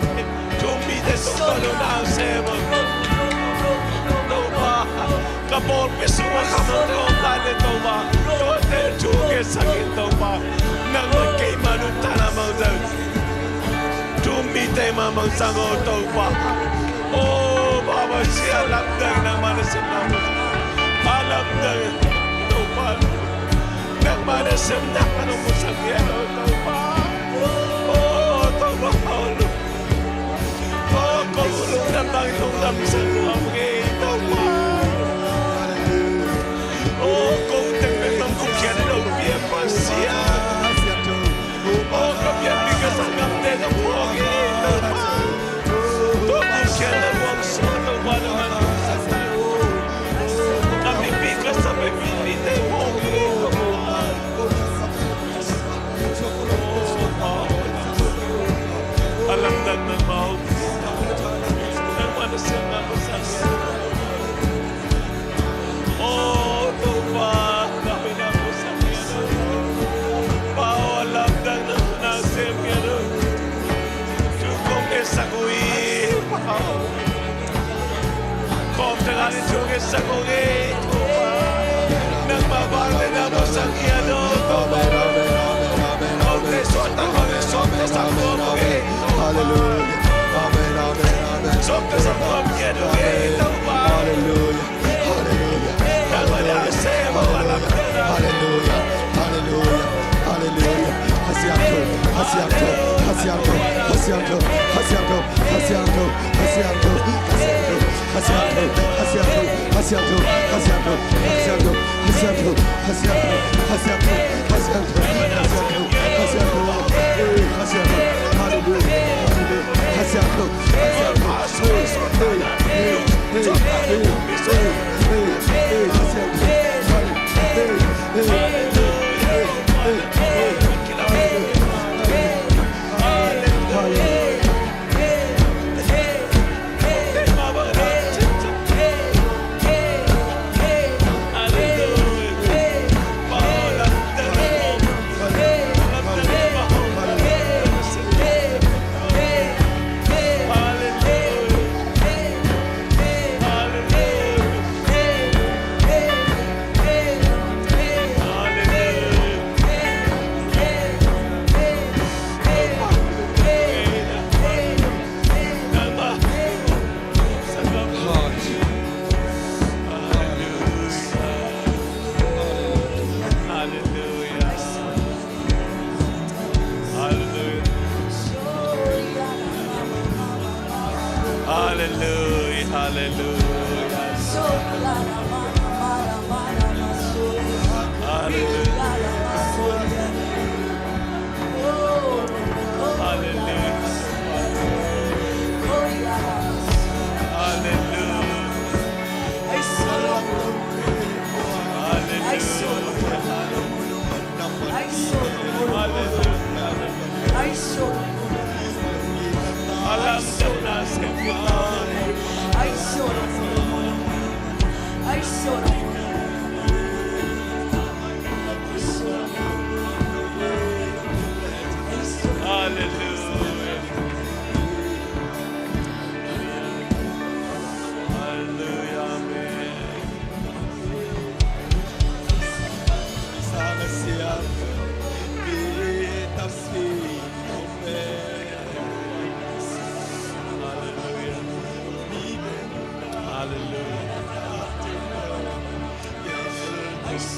Tumite itong tono na ang sebo Kapol pesua kamang kautan ito ba? Tote tuge sakit ito ba? Nang magkay manutan namang zag Tumite mamang sango ito ba? Oh, Baba siya alamdag ng manasim na mo Alamdag ito ba? Nang manasim na anong mo sa piano ito ba? Oh, ito ba? Oh, kulong na bang itong damsan mo ito ba? Oh, kau tengah mengkukian dong biar pasia. Oh, kau biar tiga sangat tena pogi. Kau kukian lewat suatu badan. Kami pika sampai bini teh pogi. Oh, dengan itu kesakonge nang mabang na mo sa kiano kau te suata kau te suata sangko moge Hallelujah. Amen, amen, amen. suata sangko kiano ge taupa Hallelujah. Hallelujah. nang mana se malam Hallelujah. Hallelujah. Hallelujah. Hasianto, hasianto, hasianto, hasianto, hasianto, hasianto, hasianto, hasianto, hasianto, hasianto, hasianto, hasianto, hasianto, hasianto, hasianto, hasianto, hasianto, hasianto, hasianto, hallelujah, hallelujah, hasianto, hasianto, hey, hey, hey, hey, hey, hey, hasianto, hey, hey, Hallelujah, hallelujah.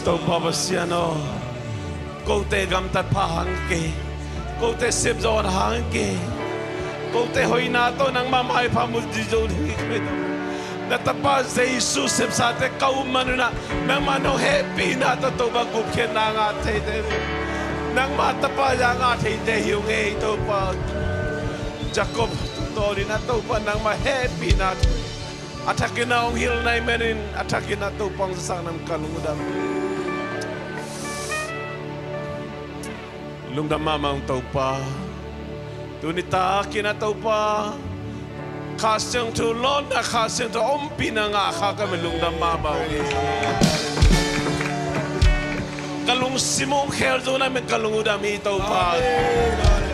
Tau papasiano, kau te gamtat pahangke, kau te sipzon hangke, kau te hoi nato nang mamay pamuljizo hikmet. Natapa sa Jesus sa te kau manuna nang mano happy nato to bagupken nang ate te nang matapa yang ate te yung ito pa Jacob tori nato pa nang ma happy nato atakin na ang hil na menin atakin nato pang sasang ng kalungudam. Lungdam mamang taupa tunita kinataupa kasyang tulon na kasyang to umpi na nga kami lungdam mamaw kalung simong kherdo namin kalungudami taupa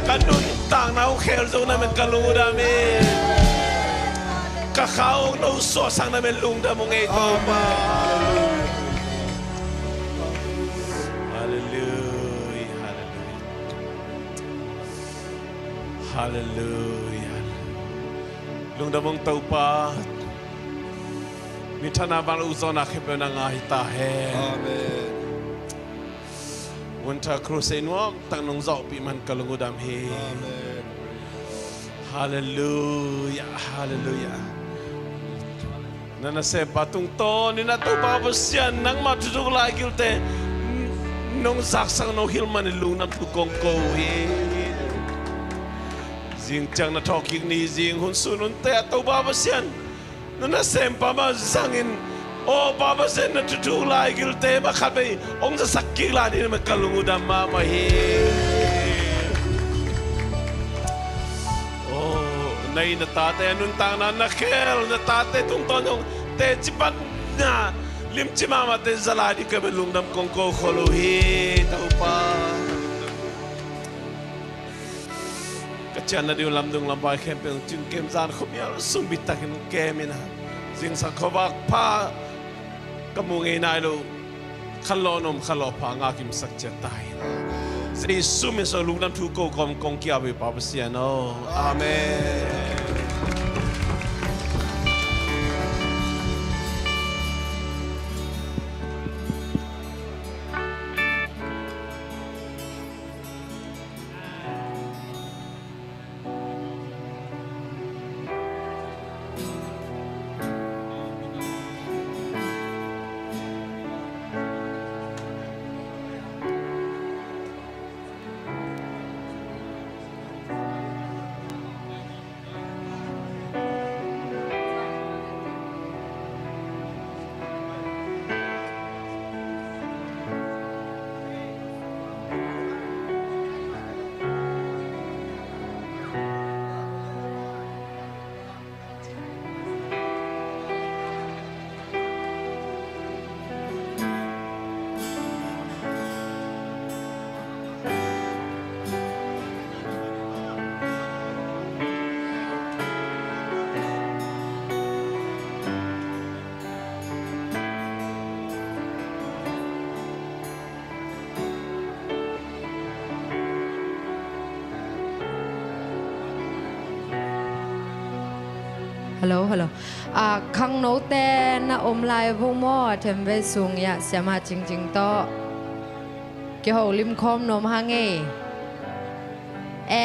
kanuntang na kherdo namin kalungudami kakaong na usosang namin lungdam mong taupa. Hallelujah. Lungdam mong taupa. Mitana bang uzo na kepe na nga hitahe. Amen. Wanta kruse inuam tang nung zao piman kalungudam he. Amen. Hallelujah. Hallelujah. Nanase patung to ni na taupa basyan nang matutug lagi te nung saksang no hilman ilunam tukong ko he. Jing chang na talking ni jing hun sunun te atau babasyan na sempa ma zangin o babasen na tutulay gilte makabe ong sa sakila ni makalungudam mama he oh nay na tate anun tang na nakel na tate tungton yung te chipat na limchi mama te zaladi ka belungdam kong ko kholohi taupa Kacana di ulam dung lambai kempeng jun kem zan khumya sumbita kin kemina จริงสักขวักผ้ากำมุงเอนายลูขันโลนมขันโลพางากิมสักเจตายสิริสุมิสลูกน้ำทุกโกกอมกงเกียบิปาปเสียโนอาเมน ฮัลโหลฮัลโหลข้างโน้ตแต่นะอมลายพวกมอเทมเวสุงยะเสียมาจริงๆต่อเกี่ยวลิมคอมนมฮังเอ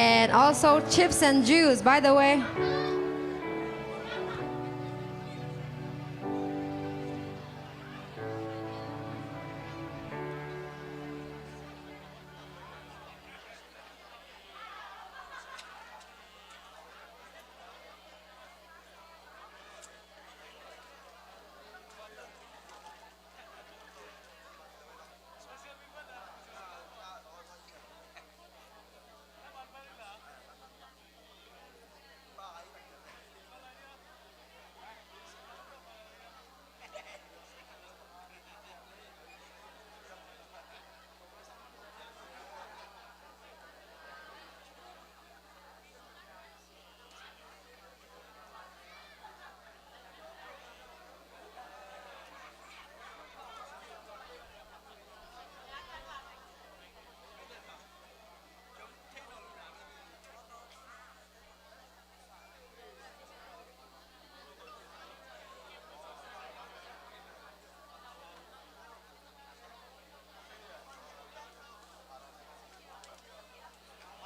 and also chips and juice by the way